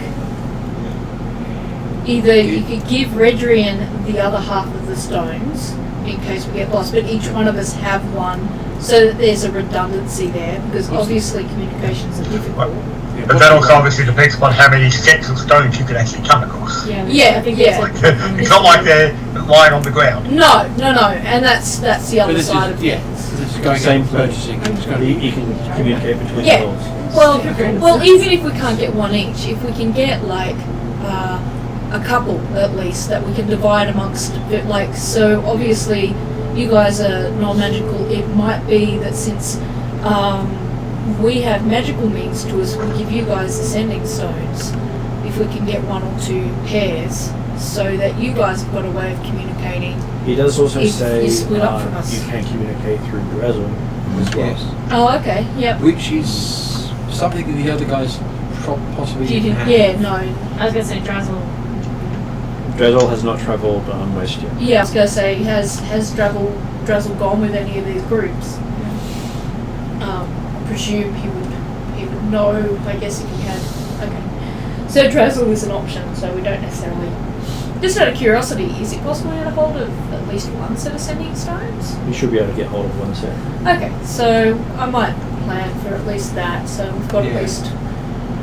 either you could give Redrian the other half of the stones in case we get lost, but each one of us have one so that there's a redundancy there because obviously communications are difficult. yeah, but that also obviously depends upon how many sets of stones you can actually come across. Yeah, Yeah, I think yeah. that's It's not like they're lying on the ground. No, and that's the other But this side is, of yeah, things. this is going Same out place. purchasing. It's going to You be can communicate between Yeah. worlds. Well, even if we can't get one each, if we can get like a couple at least that we can divide amongst, like, so obviously you guys are non-magical. It might be that since we have magical means to us, we give you guys the sending stones. If we can get one or two pairs, so that you guys have got a way of communicating. He does also If say you split up from us. you can communicate through Drazel as well. Yes. Oh, okay, yep. Which is something that the other guys possibly You didn't didn't, have. yeah, no. I was gonna say Drazel. Drazel has not travelled west yet. Yeah, I was going to say, has Drazel gone with any of these groups? I presume he would know, I guess, if he had. Okay. So Drazel is an option, so we don't necessarily... Just out of curiosity, is it possible to get a hold of at least one set of sending stones? You should be able to get hold of one set. Okay, so I might plan for at least that, so we've got at least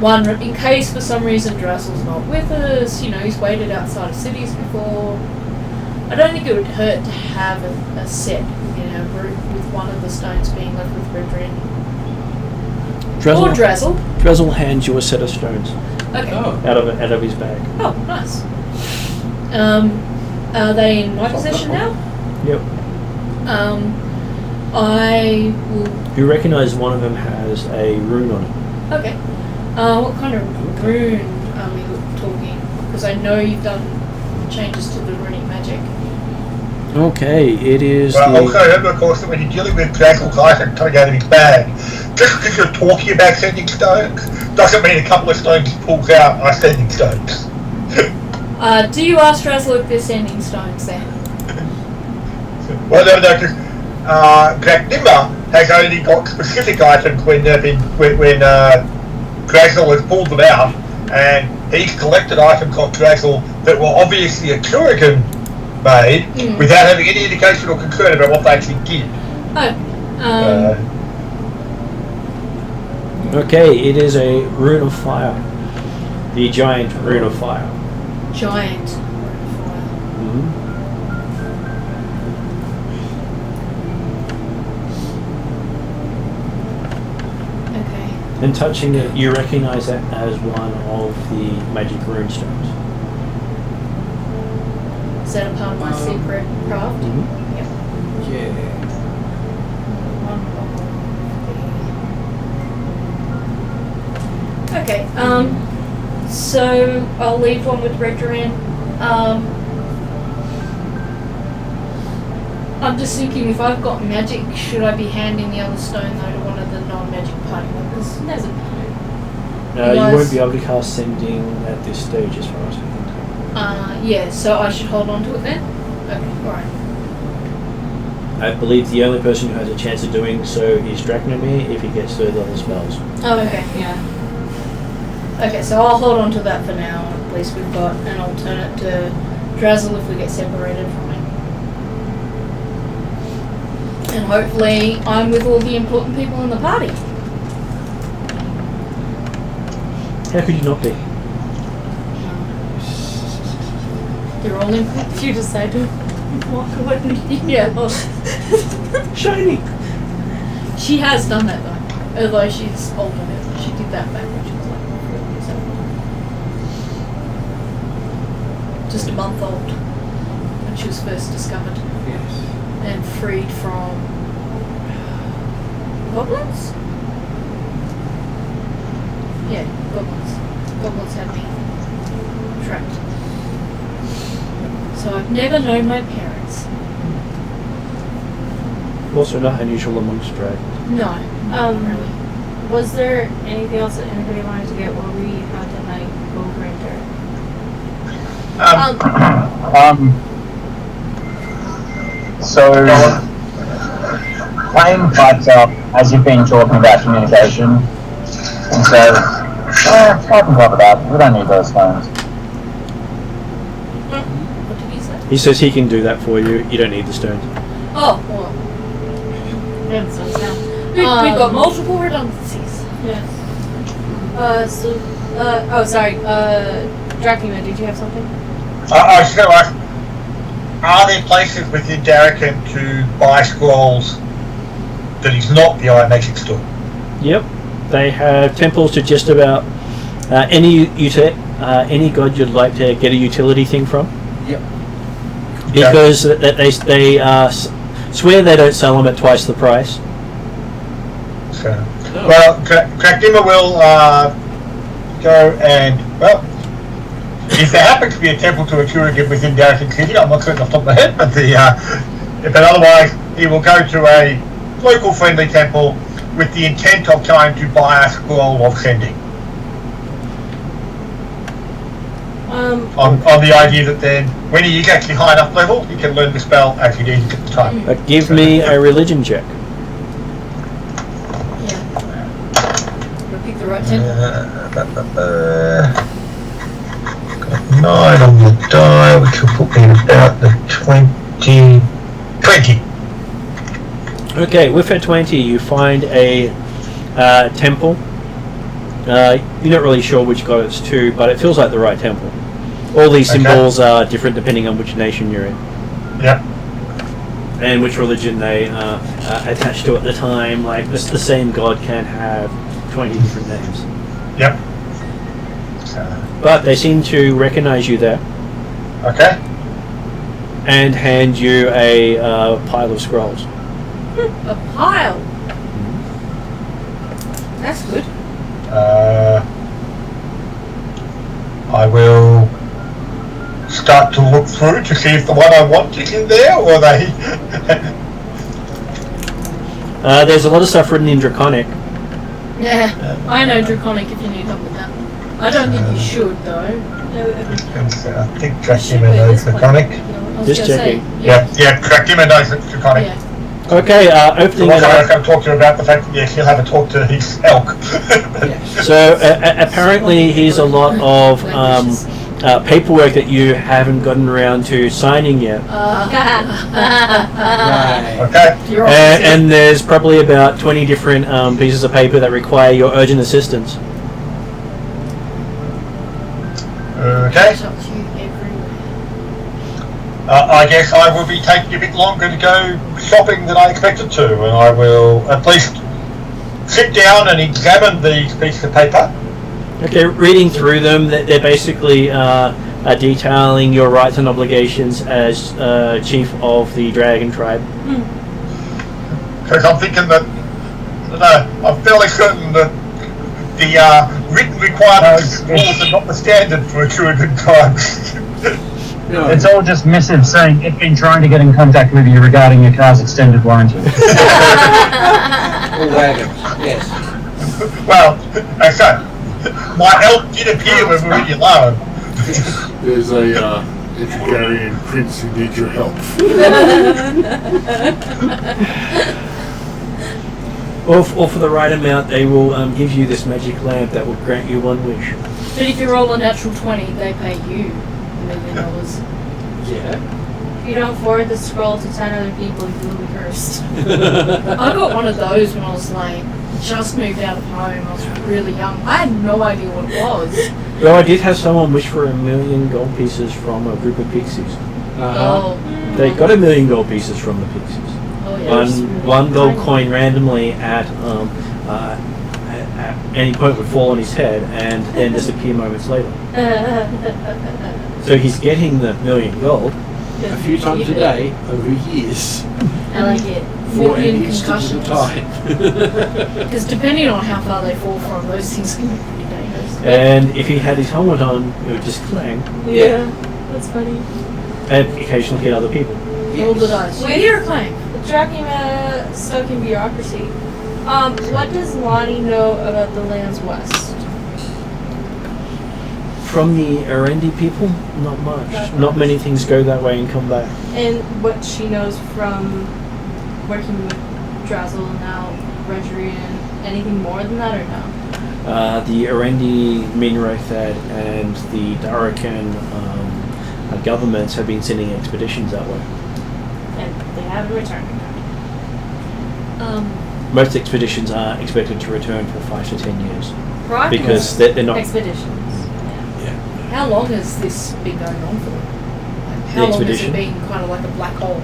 one, in case for some reason Drazel's not with us, you know, he's waited outside of cities before. I don't think it would hurt to have a set in our group with one of the stones being left with Redrin. Or Drazel. Drazel hands you a set of stones Okay. Oh. out of his bag. Oh, nice. Are they in my possession now? Yep. I will... You recognise one of them has a rune on it. Okay. What kind of rune are we talking? Because I know you've done changes to the runic magic. Okay, it is Well, also remember, of course, that when you're dealing with Drazel's item coming out of his bag, just because you're talking about sending stones, doesn't mean a couple of stones he pulls out are sending stones. Do you ask Drazel if they're sending stones then? Well, no, because Dracnimmer has only got specific items when Drazel has pulled them out, and he's collected items off Drazel that were obviously Atruaghin made without having any indication or concern about what they actually did. Okay, it is a rune of fire. The giant rune of fire. Giant. Mm-hmm. Okay. And touching it, you recognise that as one of the magic rune stones. Is that a part of my secret craft? Mm-hmm. Yeah. Okay, so I'll leave one with Redrin. I'm just thinking, if I've got magic, should I be handing the other stone though to one of the non-magic party members? There's a You won't be able to cast sending at this stage as far as I can tell. Yeah, so I should hold on to it then? Okay, alright. I believe the only person who has a chance of doing so is Dracnimir if he gets third level spells. Oh, okay, yeah. Okay, so I'll hold on to that for now. At least we've got an alternate to Drazel if we get separated from him. And hopefully I'm with all the important people in the party. How could you not be? They're all important. If you decide to walk away. Yeah. Shiny! She has done that though. Although she's older now. She did that back when she was like 4 years old. Just a month old. When she was first discovered. Yes. And freed from goblins? Yeah, goblins. Goblins had me trapped. So I've never known my parents. Also not unusual amongst dragons. No. Really. Was there anything else that anybody wanted to get while we had to like go So, claim pipes up as you've been talking about communication, and says, I can cover that, we don't need those stones. What did he say? He says he can do that for you. You don't need the stones. Oh, well. Yeah, so it's now. We've got multiple redundancies. Yes. Sorry. Dracula, did you have something? I was going to ask, are there places within Darrican to buy scrolls that is not the Iron Magic store. Yep. They have temples to just about any god you'd like to get a utility thing from. Yep. Because they swear they don't sell them at twice the price. So, well, Krakdima will go and, well, if there happens to be a temple to Atruaghin within Darrington City, I'm not certain off the top of my head, but otherwise he will go to a local friendly temple with the intent of trying to buy a scroll of sending. On the idea that then, when he is actually high enough level, he can learn the spell as he needs at the time. Give me a religion check. Yeah. We'll pick the right temple. Got 9 on the die, which will put me about the 20. Okay, with a 20 you find a temple. You're not really sure which god it's to, but it feels like the right temple. All these symbols are different depending on which nation you're in. Yep. And which religion they attach to at the time. Like, the same god can have 20 different names. Yep. But they seem to recognize you there. Okay. And hand you a pile of scrolls. A pile. That's good. I will start to look through to see if the one I want is in there, or they... There's a lot of stuff written in Draconic. Yeah, I know Draconic if you need help with that. I don't think you should, though. I think Krakdima knows Draconic. Just checking. Yeah, Krakdima knows it's Draconic. Yeah. Okay, opening I it was up. going to talk to you about the fact that, yes, he'll have a talk to his elk. So apparently he's a lot of paperwork that you haven't gotten around to signing yet. Right. Okay. You're And there's probably about 20 different pieces of paper that require your urgent assistance. Okay. It's up to you everywhere. I guess I will be taking a bit longer to go shopping than I expected to, and I will at least sit down and examine these pieces of paper. Okay, reading through them, they're basically detailing your rights and obligations as chief of the dragon tribe. Because I'm thinking that, I'm fairly certain that the written requirements rules are not the standard for a Atruaghin tribe. No. It's all just missives saying it's been trying to get in contact with you regarding your car's extended warranty. All wagons, yes. Well, okay. My elk did appear when we were in Ylaruam. There's a Atruaghin prince who needs your help. Or for the right amount, they will give you this magic lamp that will grant you one wish. But if you roll a natural 20, they pay you $1 million. Yeah. If you don't forward the scroll to 10 other people, you will be cursed. I got one of those when I was like, just moved out of home. I was really young. I had no idea what it was. Though I did have someone wish for 1 million gold pieces from a group of pixies. Oh. They got 1 million gold pieces from the pixies. Oh, yeah. One gold coin randomly at any point would fall on his head and then disappear moments later. So he's getting the 1 million gold. A few times a day over years. I like it. For an Million instant at a concussions. time. Because depending on how far they fall from, those things can be pretty dangerous. And if he had his helmet on, it would just clang Yeah, that's funny. and occasionally hit other people. Roll the dice. Wait. You hear a clang. Dracula stuck in bureaucracy. What does Lonnie know about the lands west? From the Arendi people, not much. Not many things go that way and come back. And what she knows from working with Drazzle and now Registry and anything more than that or no? The Arendi, Minrothad, and the Darrakan governments have been sending expeditions that way. And they haven't returned. Most expeditions are expected to return for 5 to 10 years Rock because they're not. expeditions. How long has this been going on for? Like, how long has it expedition? been kind of like a black hole?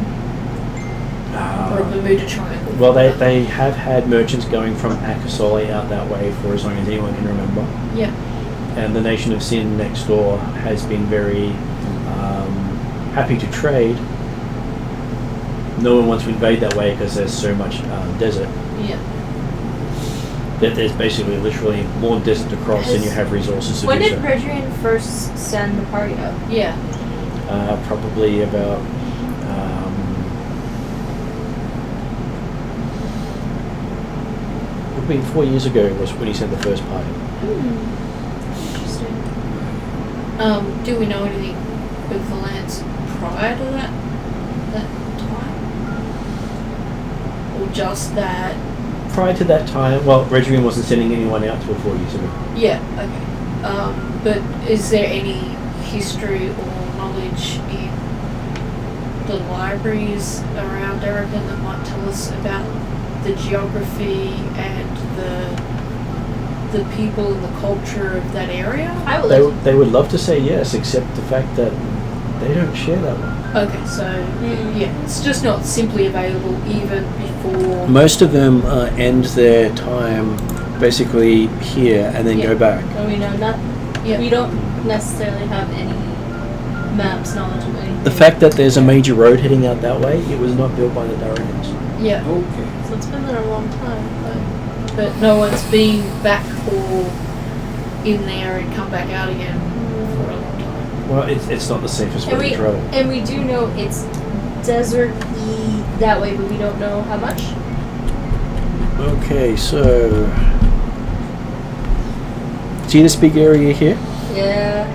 Or a Bermuda Triangle? Well, they have had merchants going from Akasoli out that way for as long as anyone can remember. Yeah. And the Nation of Sin next door has been very happy to trade. No one wants to invade that way because there's so much desert. Yeah. That there's basically literally more desert to cross than you have resources to When do did so. Adruaghin first send the party out? Yeah. Probably about would have been 4 years ago was when he sent the first party. Interesting. Do we know anything of the lands prior to that time? Or just that? Prior to that time, well, Regiment wasn't sending anyone out till 4 years ago. Yeah, okay. But is there any history or knowledge in the libraries around Aragon that might tell us about the geography and the people and the culture of that area? I would like They would love to say yes, except the fact that they don't share that one. Okay, so yeah, it's just not simply available even before. Most of them end their time basically here and then Yeah. go back. And we know not. Yeah. We don't necessarily have any maps, knowledge of anything. The fact that there's a major road heading out that way, it was not built by the Darigans. Yeah, Okay. So it's been there a long time. but no one's been back or in there and come back out again for a long time. Well, it's not the safest And way to travel. And we do know it's desert-y that way, but we don't know how much. Okay, so see this big area here? Yeah,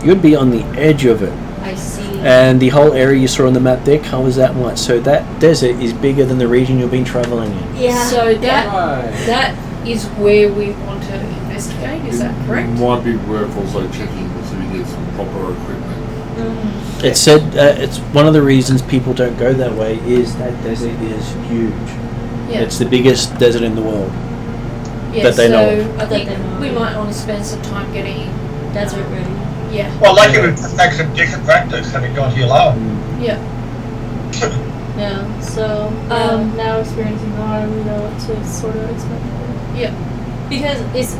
You'd be on the edge of it. I see. And the whole area you saw on the map there covers that much. So that desert is bigger than the region you've been traveling in. Yeah. So that Right. that is where we want to investigate. Is that correct? Might be worth also checking so we get some proper equipment. It said it's one of the reasons people don't go that way is that desert is huge. Yeah. It's the biggest desert in the world. Yeah, that they so know I think That they know we of. might want to spend some time getting Desert ready. yeah. Well, like it would take some decent practice having gone to Ylaruam. Yeah. Yeah. So now experiencing the harm, we know what to sort of expect. Yeah. Because it's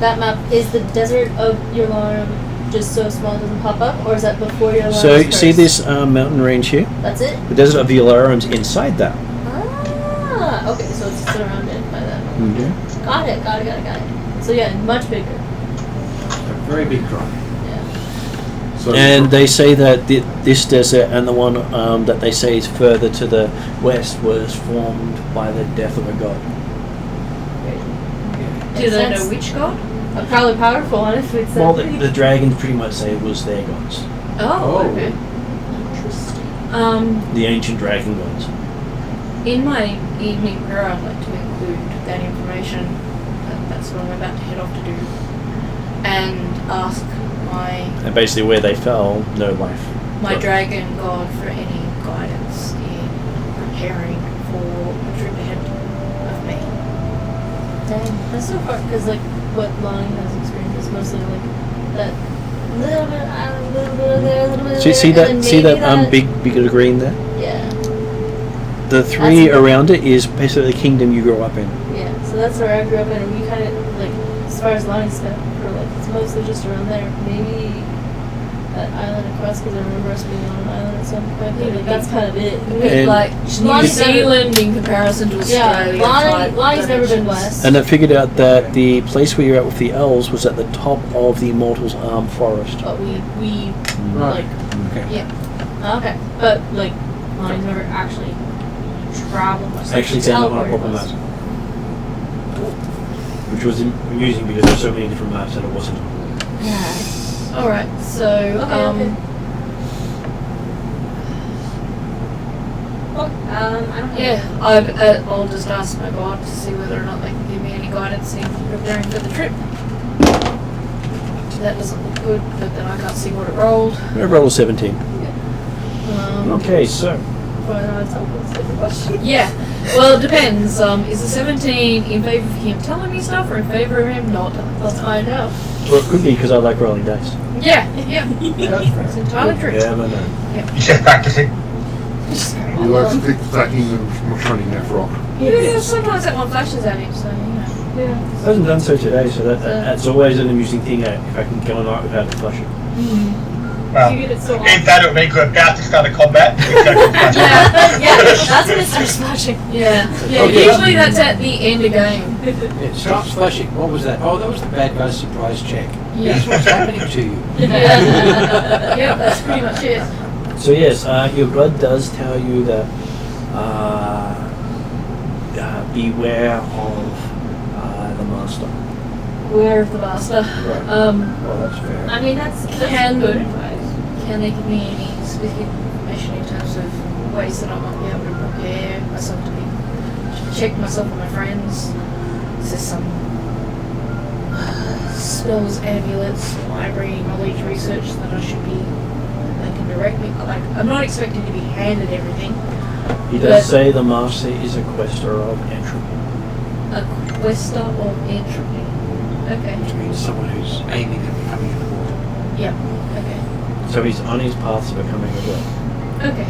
that map is the desert of Ylaruam just so small it doesn't pop up, or is that before Ylaruam? So you see this mountain range here? That's it. The desert of Ylaruam's inside that. Ah, okay, so it's surrounded by that. Mm-hmm. Got it. So yeah, much bigger. A very big drop. Yeah. So And they say that this desert and the one that they say is further to the west was formed by the death of a god. Do they know which god? A probably powerful one if it's Well, that big. the dragons pretty much say it was their gods. Oh, Oh. okay. Interesting. The ancient dragon gods. In my evening prayer, I'd like to include that information. That's what I'm about to head off to do, and ask And basically where they fell, no life. my So- dragon god for any guidance in preparing for a trip ahead of me. Dang, that's so far because like what Lonnie has experienced is mostly like that little bit, a little bit of there, a little bit of See, there, see and that? then See maybe that big green there? Yeah, The three That's- around it is basically the kingdom you grew up in. yeah. So that's where I grew up in, and we kind of like as far as Lonnie's spent, we're like it's mostly just around there. Maybe that island across because I remember us being on an island at some point. But like, that's kind of it. And- Like New Lonnie's never- Zealand in comparison to Australia. Yeah, type Lonnie's never been dimensions. west. And I figured out that the place where you're at with the elves was at the top of the Immortals' forest. But we Right. like Okay. okay, but like Lonnie's never actually traveled much. Actually Like, found it on a Albury proper was. map. Which was amusing because there's so many different maps that it wasn't. Yeah. All right, so Okay. I don't yeah, I'll just ask my god to see whether or not they can give me any guidance in preparing for the trip. That doesn't look good, but then I can't see what it rolled. I rolled a 17. Okay, so But no, it's a different question. Yeah, well, it depends. Is a 17 in favour of him telling me stuff or in favour of him not telling me Let's stuff? find out. well, it could be because I like rolling dice. Yeah, yeah. That's entirely true. Yeah, but no. You said practicing. Just go, He likes to keep stacking and shining that rock. yeah, sometimes that one flashes at him, so you know. Yeah. Hasn't done so today, so that's always an amusing thing. If I can go a night without it flushing. Well, You get it so if that would mean we're about to start a combat. Yeah, that's when it starts flashing. Yeah, yeah. Okay. Usually that's at the end of game. It starts flashing. What was that? Oh, that was the bad guy's surprise check. Yeah. Here's what's happening to you. Yeah, that's pretty much it. So yes, your blood does tell you that beware of the master. Aware of the master. Well, that's fair. I mean, that's Can- good advice. Can they give me any specific information in terms of ways that I might be able to prepare myself to be, check myself and my friends? Is there some spells, amulets, library, knowledge research that I should be, they can direct me? Like, I'm not expecting to be handed everything. He does say the master is a quester of entropy. A quester of entropy. Okay. Which means someone who's aiming at becoming an immortal. Yep. Okay. So he's on his path to becoming a god. Okay.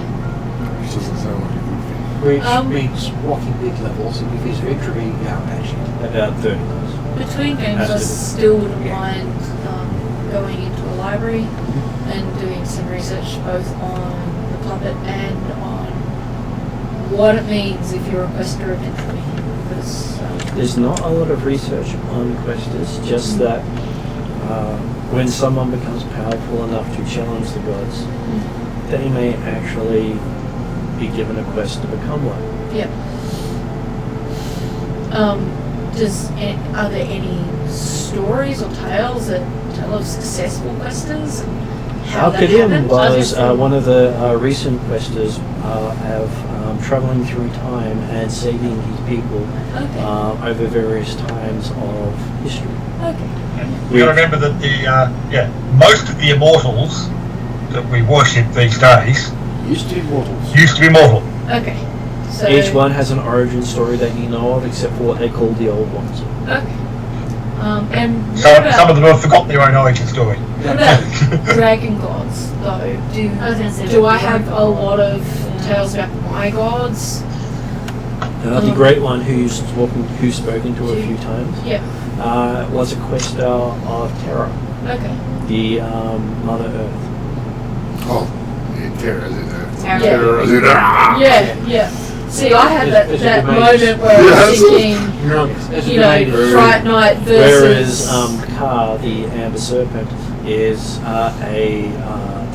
Which doesn't sound like a good thing. Which means walking mid-levels, and if he's entropy, yeah, actually. About 30 minutes. Between games, I Has to. still wouldn't Yeah. mind going into a library and doing some research both on the puppet and on what it means if you're a quester of entropy. Because, There's not a lot of research on questers, just that when someone becomes powerful enough to challenge the gods, they may actually be given a quest to become one. yeah. Are there any stories or tales that tell of successful questers? How that Alkadim happened? was one of the recent questers traveling through time and saving his people Okay. over various times of history. Okay. You got to remember that most of the immortals that we worship these days Used to be immortals. used to be mortal. Okay. So Each one has an origin story that you know of, except for what they call the old ones. Okay. And what Some about, of them have forgotten their own origin story. what about dragon gods, though? I was gonna say Do I the have a dragon lot of tales about my gods? The great one who's spoken to a few times Yeah. was a quester of Terra, Okay. the Mother Earth. Oh, yeah, Terra is in there. Terra. Terra is in there. Yeah. Yeah. See, I had As a that domain. moment where I was thinking, As a you know, domain. Fright Night Whereas versus. Ka, the Amber Serpent, is a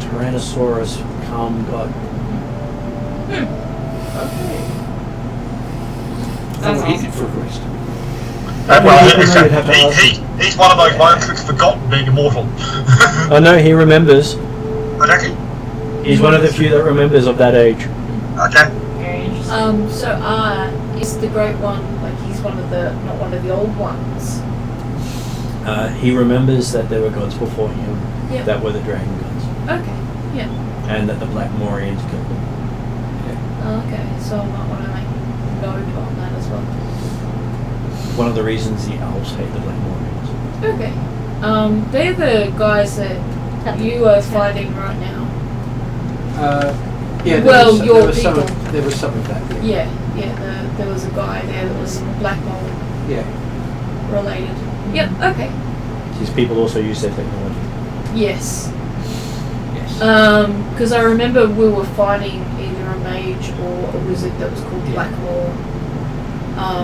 Tyrannosaurus come god. That's he could progress. He's one of those ones that's forgotten being immortal. Oh no, he remembers. Okay. He's one of the few that remembers of that age. Okay. Very interesting. So is the great one like he's not one of the old ones? He remembers that there were gods before him Yeah. that were the dragon gods, Okay. Yeah. and that the Black Morians killed them. Okay. So I might want to make note on that as well. One of the reasons the elves hate the Black Morians. Okay. They're the guys that you are fighting right now. Yeah. Well, your there was some people. of, there was some of that. Yeah. There was a guy there that was black mold Yeah. related. Yep. Okay. These people also use their technology. Yes. Yes. Because I remember we were fighting either a mage or a wizard that was called Yeah. Blackmore.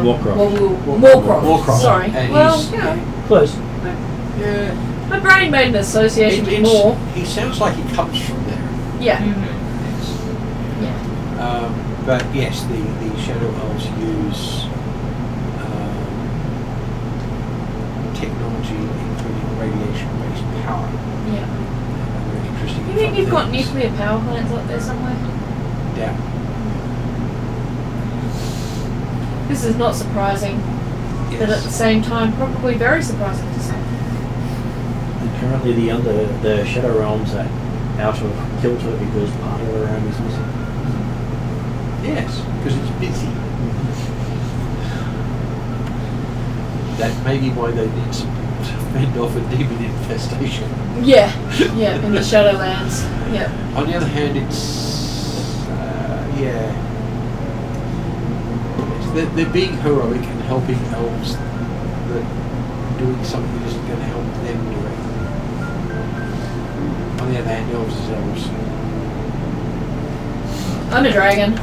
Warcroft. Warcroft. Sorry. And Well, he's- you know, Close. Yeah. my brain made an association with more. He sounds like he comes from there. Yeah. Mhm. Yes. Yeah. But yes, the Shadow Elves use technology, including radiation-based power. Yeah. Very interesting. You think you've got things. nuclear power plants up there somewhere? Yeah. This is not surprising, but at the Yes. same time, probably very surprising to some. And currently the Shadow Realms are out of kilter because part of the realm is missing. Yes, because it's busy. That may be why they need some people to fend off a demon infestation. Yeah. Yeah. In the Shadowlands. Yeah. On the other hand, Yeah. They're being heroic and helping elves, but doing something that isn't going to help them directly. On the other hand, elves is elves. I'm a dragon.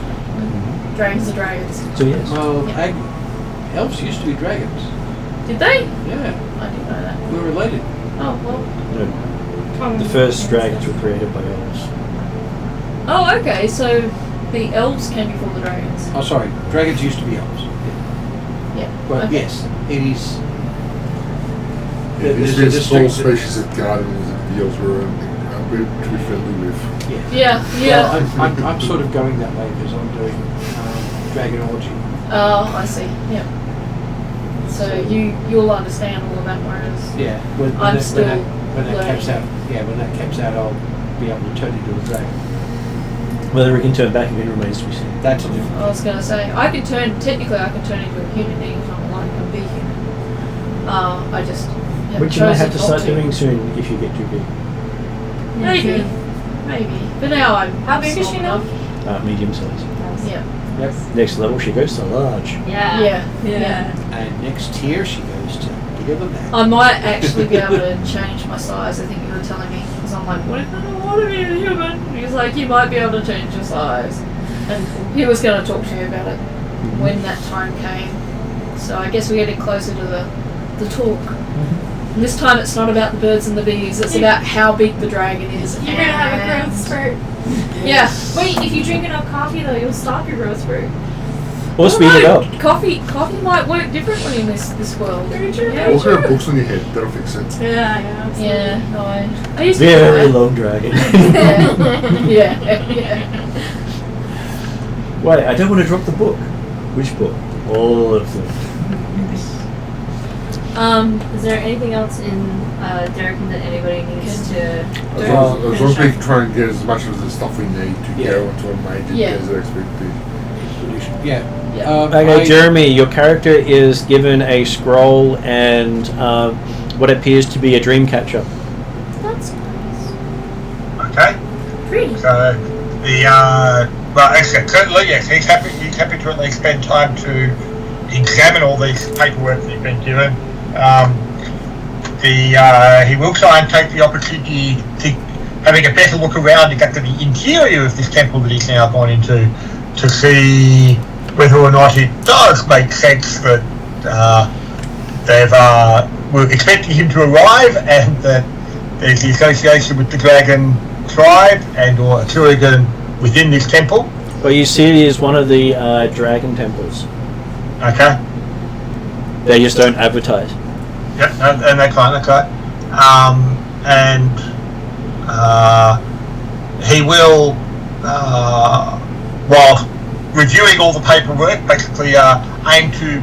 Dragons are dragons. So yes. Well, Yeah. elves used to be dragons. Did they? Yeah, I didn't know that. we're related. Oh, well. No, the first dragons were created by elves. Oh, okay, so the elves came before the dragons. Oh, sorry, dragons used to be elves. Yeah. But Okay. yes, it is. There's a this small distinct- species of guardians that the elves were a bit to be friendly with. Yeah. Yeah. Well, I'm sort of going that way because I'm doing dragonology. Oh, I see. Yep. So you'll understand all of that, whereas Yeah. When I'm that, still when that caps learning. out. Yeah, when that caps out, I'll be able to turn into a dragon. Whether we can turn back again remains to be seen. That's a different. I was gonna say I could turn into a human being if I'm like a big human. I just have Which you might chosen have to not start doing soon if you get too big. Maybe. But now I'm. How big is small she now? enough. Medium size. Yeah. Yep. Next level she goes to large. Yeah. Yeah. And next tier she goes to bigger than that. I might actually be able to change my size. I think you were telling me because I'm like, what if I don't want to be a human? And he's like, you might be able to change your size, and he was going to talk to me about it when that time came. So I guess we're getting closer to the talk. And this time it's not about the birds and the bees. It's about how big the dragon is. You're gonna have a growth spurt. Yeah. Wait, if you drink enough coffee though, you'll stop your growth spurt. Or speed it up. Coffee might work differently in this world. Very true. Yeah. Walk around books on your head, that'll fix it. Yeah. Yeah. No, I used to Very try. long dragon. Yeah. Wait, I don't want to drop the book. Which book? All of them. Is there anything else in Darkin that anybody needs to? As long as we can try and get as much of the stuff we need to Yeah. go onto a Mage and Yeah. get as expected. Yeah. Yeah. Okay, Jeremy, your character is given a scroll and what appears to be a dream catcher. That's nice. Okay. Pretty. So the well, actually, certainly yes, he's happy to at least spend time to examine all these paperwork that he's been given. He will try and take the opportunity to having a better look around and get to the interior of this temple that he's now gone into to see whether or not it does make sense that we're expecting him to arrive and that there's the association with the dragon tribe and or Atruaghin within this temple. Well, you see it is one of the dragon temples. Okay. They just don't advertise. Yep, and that's fine. And he will, while reviewing all the paperwork, basically aim to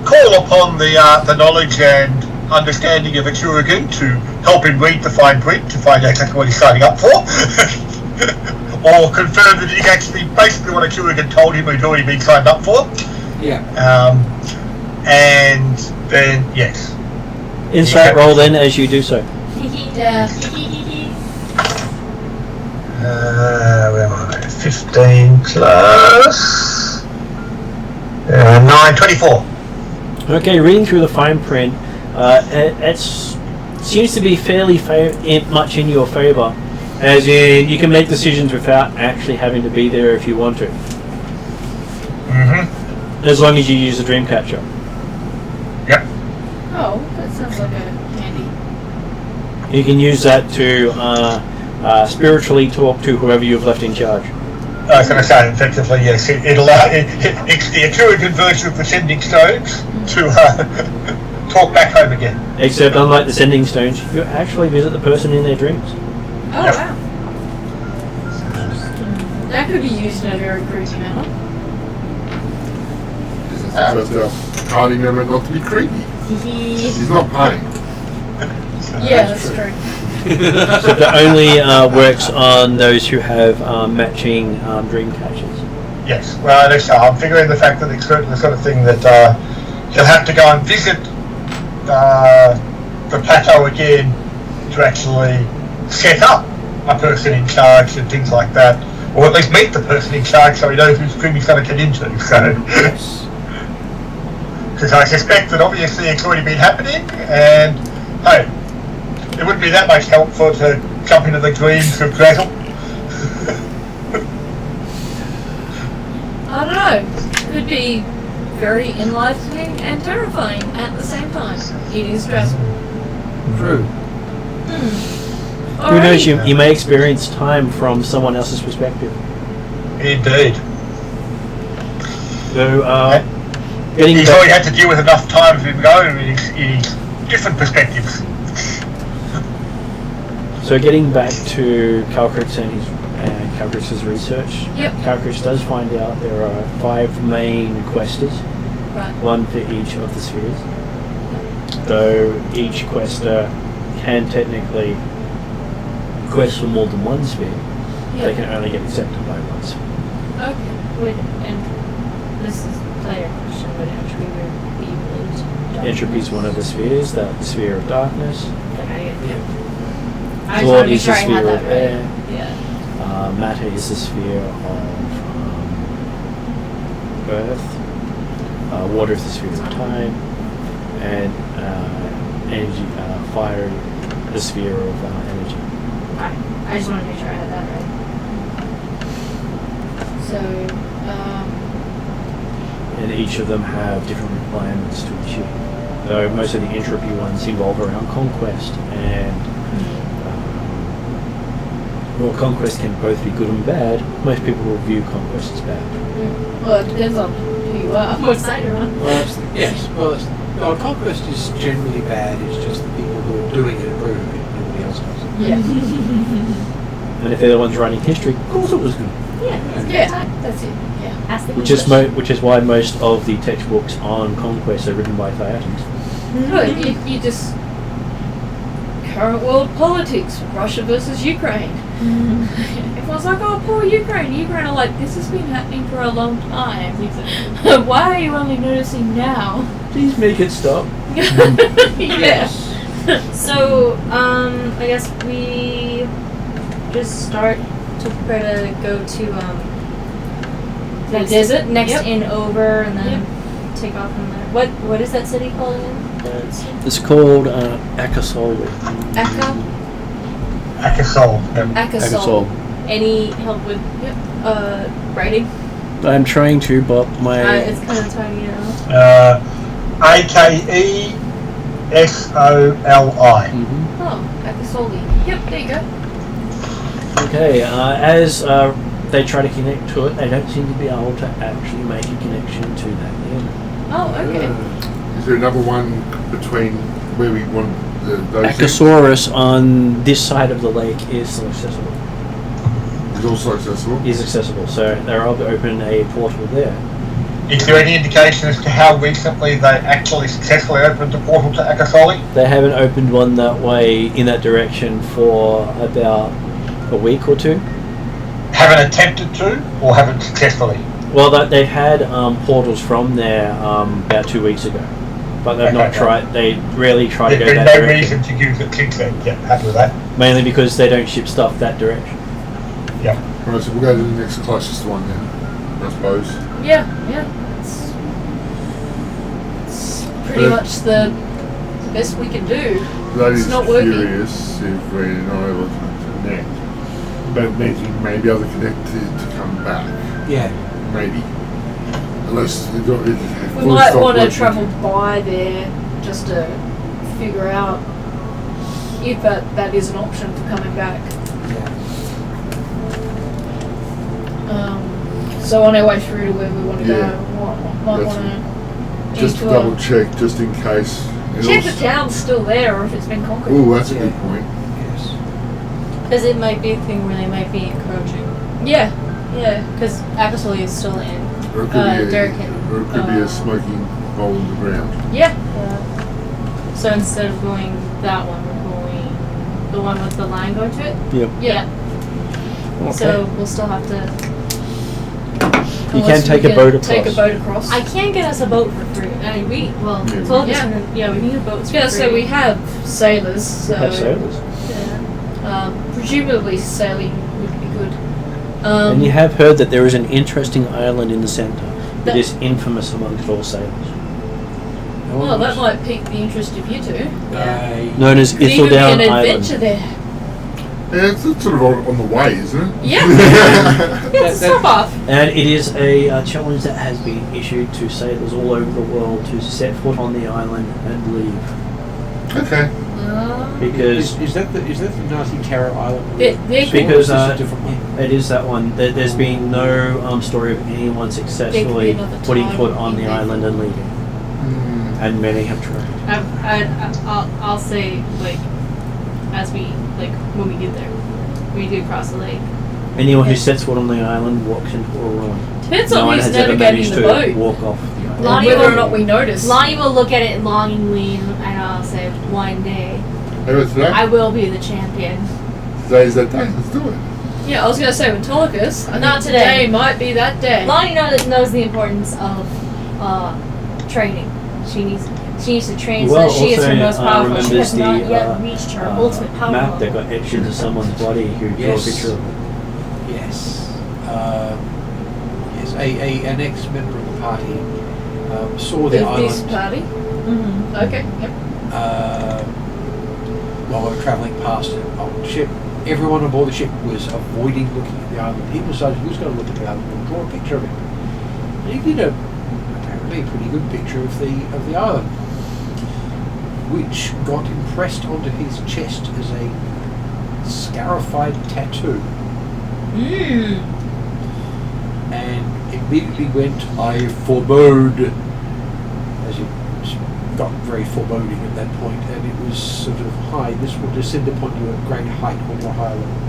call upon the knowledge and understanding of Atruaghin to help him read the fine print to find out exactly what he's signing up for, or confirm that he's actually basically what Atruaghin told him he'd already been signed up for. Yeah. And then yes. Insight roll then as you do so. Yeah. Where am I? 15 plus 9, 24. Okay, reading through the fine print, it seems to be fairly much in your favour, as in you can make decisions without actually having to be there if you want to, as long as you use the dream catcher. Yep. Oh, that sounds like a handy. You can use that to spiritually talk to whoever you've left in charge. I was going to say, effectively, yes. It's the Atruaghin version of the sending stones to talk back home again. Except unlike the sending stones, you actually visit the person in their dreams. Oh Yep. wow. That could be used in a very cruisy manner. But hiding them and not to be creepy. He's not paying. Yeah, that's true. So that only works on those who have matching dream catchers. Yes. Well, I'm figuring the fact that it's the sort of thing that he'll have to go and visit the plateau again to actually set up a person in charge and things like that. Or at least meet the person in charge so he knows whose room he's going to get into. So, Yes. because I suspect that obviously it's already been happening, and hey, it wouldn't be that much help for it to jump into the dreams of Drazzle. I don't know. Could be very enlightening and terrifying at the same time. It is stressful. True. Who knows, you may experience time from someone else's perspective. Indeed. So, getting He's back, already had to deal with enough times with his own in his different perspectives. so getting back to Calcrix and Calcrix's research, Yep. Calcrix does find out there are 5 main questers, Right. one for each of the spheres. Though each quester can technically quest for more than one sphere, they Yeah. can only get accepted by one sphere. Okay. Would, and this is a player question, would entry be released? Entropy is one of the spheres, the sphere of darkness. I just want Sword to be is sure the I sphere had that of right. air. Yeah. Matter is the sphere of earth. Water is the sphere of time. And energy, fire, the sphere of energy. Alright. I just want to make sure I had that right. So, And each of them have different requirements to achieve. Though most of the entropy ones involve around conquest, and well, conquest can both be good and bad. Most people will view conquest as bad. well, it depends on who you are. What side you're on. Well, yes. Well, conquest is generally bad. It's just the people who are doing it approve of it. Nobody else does. Yeah. And if they're the ones writing history, of course it was good. Yeah. It's a good Yeah. time. That's it. Yeah. Ask the Which is why most of the textbooks on conquest are written by Theatans. Good. You just current world politics, Russia versus Ukraine. Everyone's like, oh, poor Ukraine. Ukraine are like, this has been happening for a long time. Why are you only noticing now? Please make it stop. Yeah. So, I guess we just start to prepare to go to The desert? next Yep. in over, and then take off from there. What is that city called again? It's called Akasol. Akasol. Akasol. Any help with writing? I'm trying to, but my It's kind of tiny now. AKESOLI. Oh, Akasoli. Yep, there you go. okay. As they try to connect to it, they don't seem to be able to actually make a connection to that end. Oh, okay. Is there another one between where we want those? Achosaurus on this side of the lake is still accessible. Is also accessible. Is accessible, so they're able to open a portal there. Is there any indication as to how recently they actually successfully opened the portal to Akasoli? They haven't opened one that way in that direction for about a week or two. Haven't attempted to, or haven't successfully? Well, they've had portals from there about 2 weeks ago, but they've not Okay. tried. They rarely try to There's go been that no direction, reason to use it since then. Yeah, happy with that. mainly because they don't ship stuff that direction. Yeah. Right, so we'll go to the next closest one then, I suppose. Yeah. It's pretty much the best we can do. That It's is not working. curious if we're not able to connect. But maybe be able to connect to come back. Yeah. Maybe. Unless it don't, it We fully might stopped want to working. travel by there just to figure out if that is an option for coming back. Yeah. So on our way through to where we want to Yeah. go, might That's- want to Just to double check, just in case. And check the also- town's still there or if it's been conquered. Ooh, that's a good point. Yes. Because it might be a thing where they might be encroaching. Yeah. Because Akasoli is still in. Or it could be Derek or it could be a smoking hole in the ground. Yeah. So instead of going that one, we're going the one with the line going to it? Yep. Yeah. So we'll still have to. You Unless can take we a boat Take a across. boat across. I can't get us a boat for free. I mean, we Yeah. told us Yeah. we need a boat for Yeah, free. so we have sailors. So Have sailors. Yeah. presumably sailing would be good. And you have heard that there is an interesting island in the centre that That- is infamous amongst all sailors, Well, that might pique the interest of you two. known as Could even be Ithildown an Island. adventure there. Yeah, it's sort of on the way, isn't it? Yeah. It's a stop off. And it is a challenge that has been issued to sailors all over the world to set foot on the island and leave. Okay. Because Is that the nasty Carrot Island? They're because Or is this a different one? it is that one. There's been no story of anyone successfully another putting time foot on in the there. island and leaving. And many have tried. I'll say, like, as we, like, when we get there, we do cross the lake. Anyone who sets foot on the island walks into a ruin. Depends No on one who's has ever navigating managed the to boat. walk off the island. Lonnie Whether or will- not we notice. Lonnie will look at it longingly, and I'll say, one day, Hey, what's today? I will be the champion. Today's that day. Let's do it. Yeah, I was going to say with Autolycus, I Not think today. today might be that day. Lonnie knows the importance of training. She needs to train so Well, that she is her also, most powerful. She remembers has not the, yet reached her ultimate power map that level. got etched into someone's body who drew a Yes. picture of it. Yes. Yes. An ex-member of the party saw the Of this island party. Mm-hmm. Okay, yep. while we were travelling past it on the ship. Everyone on board the ship was avoiding looking at the island. He decided he was going to look at the island and draw a picture of it. And he did apparently a pretty good picture of the island, which got impressed onto his chest as a scarified tattoo. And immediately went, I forebode, as it got very foreboding at that point, and it was sort of, hi, this will descend upon you at great height when you're high level.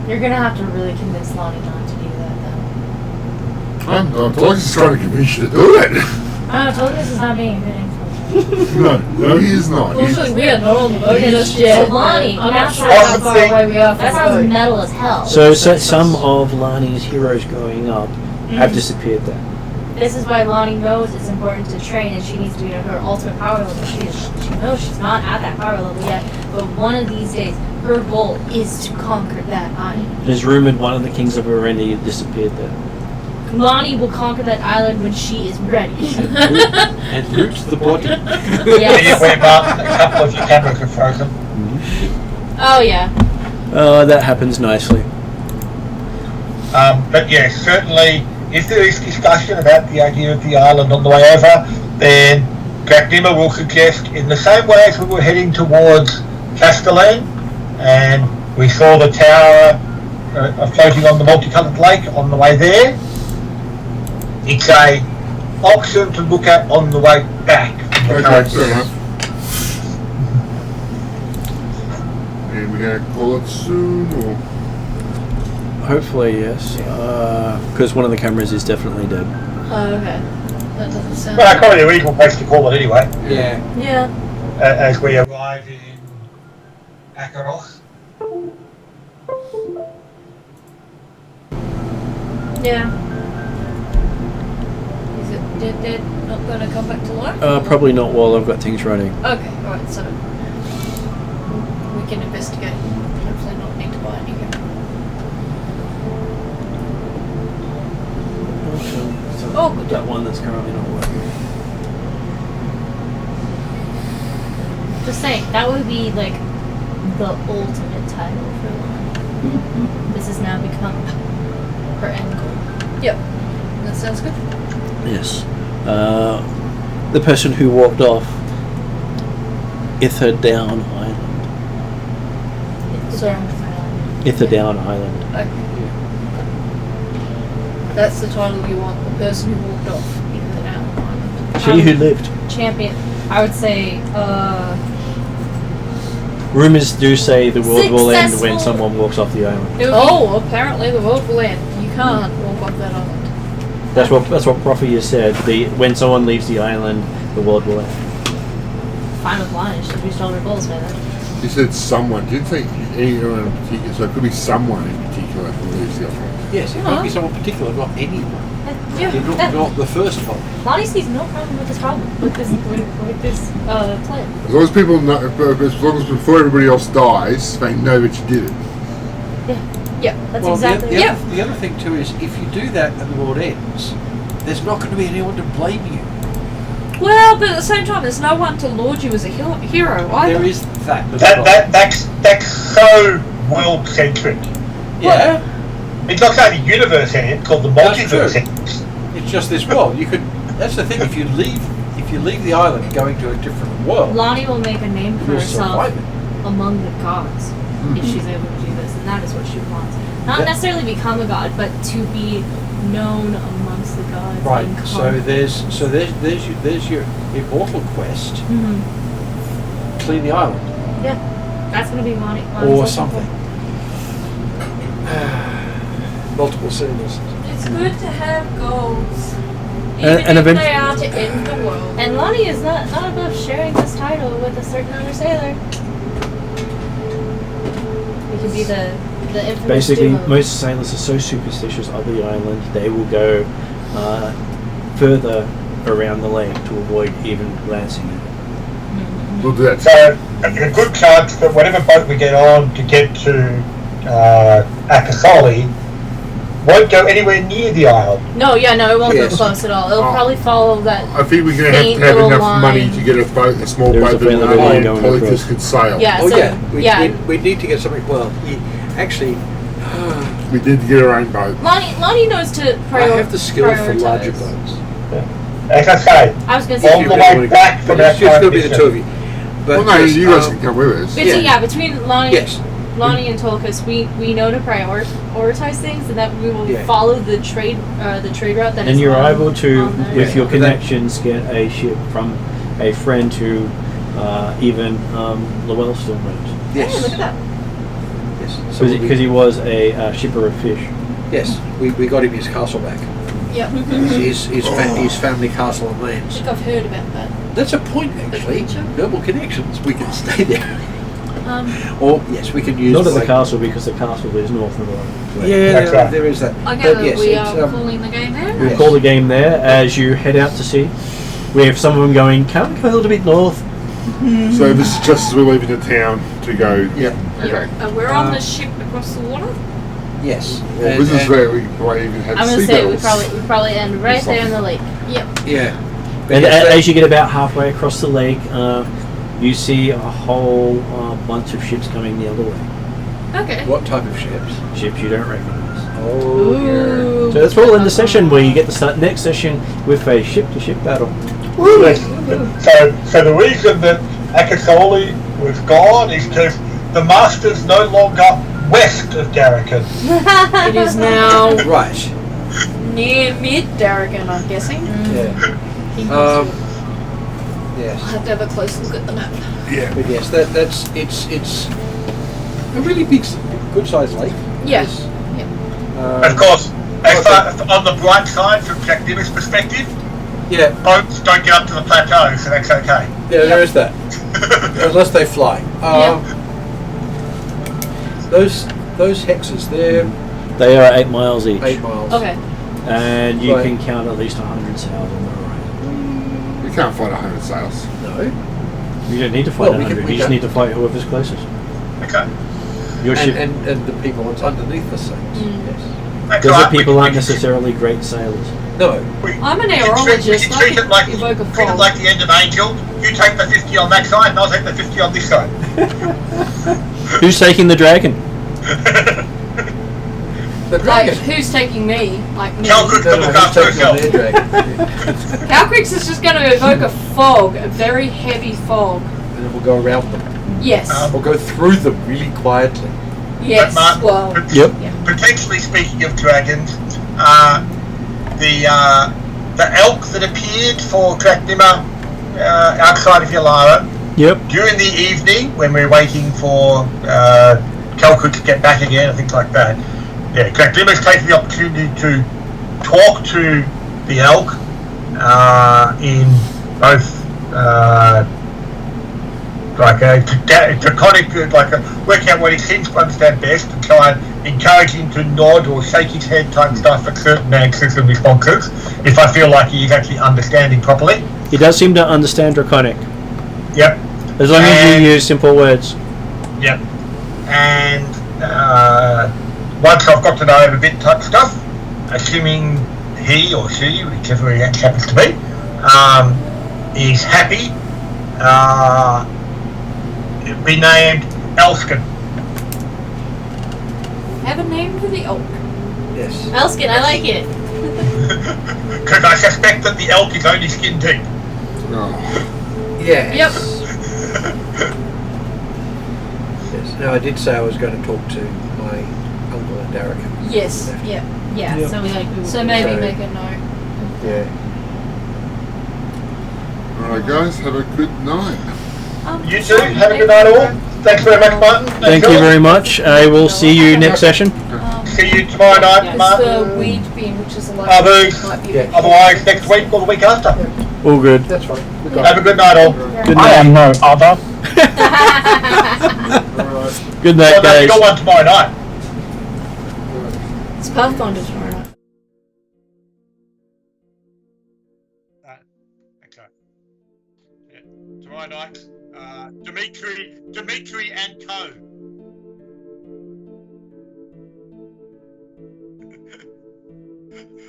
You're gonna have to really convince Lonnie not to do that, though. I'm just trying to convince you to do it. I told this is not being a good influence. No, he is not. He's- Fortunately, we are not on the boat just yet. So Lonnie, I'm not that's sure how how far away we are from That the sounds boat. metal as hell. So some of Lani's heroes growing up have disappeared there. This is why Lonnie knows it's important to train, and she needs to be at her ultimate power level. She knows she's not at that power level yet, but one of these days, her goal is to conquer that island. It is rumoured one of the kings of Erendi disappeared there. Lonnie will conquer that island when she is ready. And root the body. Yes. Anyway, Mark, a couple of your cameras are frozen. Oh yeah. That happens nicely. But yes, certainly, if there is discussion about the idea of the island on the way over, then Graknima will suggest, in the same way as we were heading towards Castellan, and we saw the tower floating on the multicoloured lake on the way there, it's a option to look at on the way back. from the Okay, current fair course. enough. And we're going to call it soon, or? Hopefully, yes. Because one of the cameras is definitely dead. Oh, okay. That doesn't sound. Well, probably a reasonable place to call it anyway, Yeah. Yeah. as we arrive in Akaros. Yeah. Is it dead? Not going to come back to life? Probably not while I've got things running. Okay, alright, so we can investigate. Hopefully not need to buy any here. Oh, good. That one that's currently not working. Just saying, that would be like the ultimate title for Lonnie. This has now become her end goal. Yep. That sounds good. Yes. The person who walked off Ithildown Island. Sorry. Ithildown Island. Okay. That's the title you want. The person who walked off into the island. She who lived. Champion. I would say, Rumours do say the world will end when Successful. someone walks off the island. it would Oh, apparently the world will end. You can't walk off that island. That's what Prophet has said. When someone leaves the island, the world will end. be fine with Lonnie. She's reached all her goals by then. You said someone. Didn't say anyone in particular, so it could be someone in particular who leaves the island. Yes, it might be someone particular, not anyone. Yeah. Not the first one. Lonnie sees no problem with this problem, with this plan. As long as people know, as long as before everybody else dies, they know that you did it. Yep. That's Well, exactly the, right. other, the other thing too is if you do that and the world ends, there's not going to be anyone to blame you. Well, but at the same time, there's no one to laud you as a hero either. There is that. That's so world centric. Yeah. It's not only universe in it, it's called the That's multiverse. true. It's just this world. You could. That's the thing. If you leave the island, going to a different world, Lonnie will make a name for you'll herself survive it. among the gods if she's able to do this, and that is what she wants. Not Yeah. necessarily become a god, but to be known amongst the gods. Right. and So come- there's your immortal quest. Mhm. Clean the island That's gonna be Lonnie. or something. Multiple cylinders. It's good to have goals. And Even if event- they are to end the world. And Lonnie is not above sharing this title with a certain other sailor. We could be the infamous Basically, duo. most sailors are so superstitious of the island, they will go further around the lake to avoid even glancing at it. We'll do that. So, a good chance that whatever boat we get on to get to Akasoli won't go anywhere near the island. No, it won't Yes. go close at all. It'll Oh. probably follow that. I think we're going to Faint have little enough money line. to get a boat, a small There's boat a that faint little Lonnie line and going Polycus across. could sail. Yeah. Oh so, yeah. We need to get something. Well, actually, We did get our own boat. Lonnie knows to I have the skill for larger prioritize. boats. As I say, I was gonna all say. the way back from But our it's just going to be the mission. two of you. But Well, no, yes, you guys can come with us. Between Lonnie, Yes. Lonnie and Tolkus, we know to prioritize things, and that we will Yeah. follow the trade route that is And you're on- able to, on there. with your But that- connections, get a ship from a friend who even Llewellyn still knows. Yes. Hey, look at that. Yes. So Because he was a shipper of fish. yes, we got him his castle back. Yep. His family castle and I lands. think I've heard about that. That's a point actually. Noble connections. We can stay there. Or yes, we can use. Not at the like- castle because the castle is north of the lake. Yeah, That's right. there is that. I But gather yes, we it's, are calling the game there. We'll Yes. call the game there as you head out to sea. We have some of them going, can't we go a little bit north? So this is just as we're leaving the town to go. Yep. Yep. We're on the ship across the water. Yes. Well, this is where we even had I'm gonna sea say we battles. probably end right there in the lake. Yep. Yeah. But And yes, as you get about halfway across the lake, you see a whole bunch of ships coming the other way. Okay. what type of ships? Ships you don't recognize. Oh, Ooh. So that's all in the session where you get to start next session with a ship-to-ship battle. Yes. So the reason that Akasoli was gone is because the Master's no longer west of Darrakan. It is now yeah. Right. near mid-Darragan, I'm guessing. Yeah. I'll Yes. have to have a close look at the map. Yeah. But yes, that's it's a really big, good sized lake. Yes. Of course, as far, on the bright side, from Jack Dimmock's perspective, Yeah. boats don't get up to the plateau, so that's okay. Yeah, there is that. Unless they fly. Those hexes, they're They are 8 miles each. 8 miles. Okay. And you Right. can count at least 100 sails on the horizon. We can't fight 100 sails. No. You don't need to fight Well, we 100, can- we you just can. need to fight whoever's closest. Okay. Your ship, And the people that's underneath the sails. Yes. That's desert right. people we, aren't we, necessarily great sailors. No. I'm an we aerologist. can I treat can it like evoke a treat it fog. like the end of Angel. You take the 50 on that side, and I'll take the 50 on this side. Who's taking the dragon? The Like, dragon. who's taking me? Like me. Calcrick No, to no, look who's after taking on herself. their dragon? Calcrix is just going to evoke a fog, a very heavy fog. And then we'll go around them. Yes. We'll go through them really quietly. Yes. But Mark, Well, Yep. potentially speaking of dragons, the elk that appeared for Kraknima outside of Ylaruam Yep. during the evening when we're waiting for Calcrick to get back again and things like that. Yeah, Kraknima's taken the opportunity to talk to the elk in both like a draconic, work out what he seems to understand best and try and encourage him to nod or shake his head type stuff at certain answers and responses if I feel like he is actually understanding properly. He does seem to understand Draconic, Yep. as long as And- you use simple words. Yep. And once I've got to know him a bit type stuff, assuming he or she, whichever he happens to be, is happy, be named Elskin. Have a name for the elk. Yes. Elskin, I like it. Because I suspect that the elk is only skin deep. Oh, Yes. Yep. Yes. Now I did say I was going to talk to my uncle and Derek. Yes. Yep. Yeah, Yep. so we like we will. So maybe So- make a note. Yeah. alright guys, have a good night. You too, have a good night all. Thanks very much, Martin. Thank you very much. I will see you next session. See you tomorrow night, It's Martin. the weed bin, which is a lot. Others. Might be a Yeah. bit- Otherwise, next week or the week after. All good. That's right. We Yeah. got Have a good night all. Good I night. am no other. Alright. Good Well, night, no, you guys. got one tomorrow night. It's Pathfinder tomorrow night. Okay. Yeah. Tomorrow night, Dimitri and Co.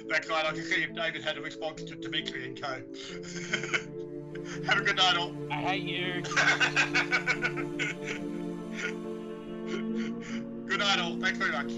That's right, I can see if David had a response to Dimitri and Co. Have a good night all. I hate you. Good night all, thanks very much.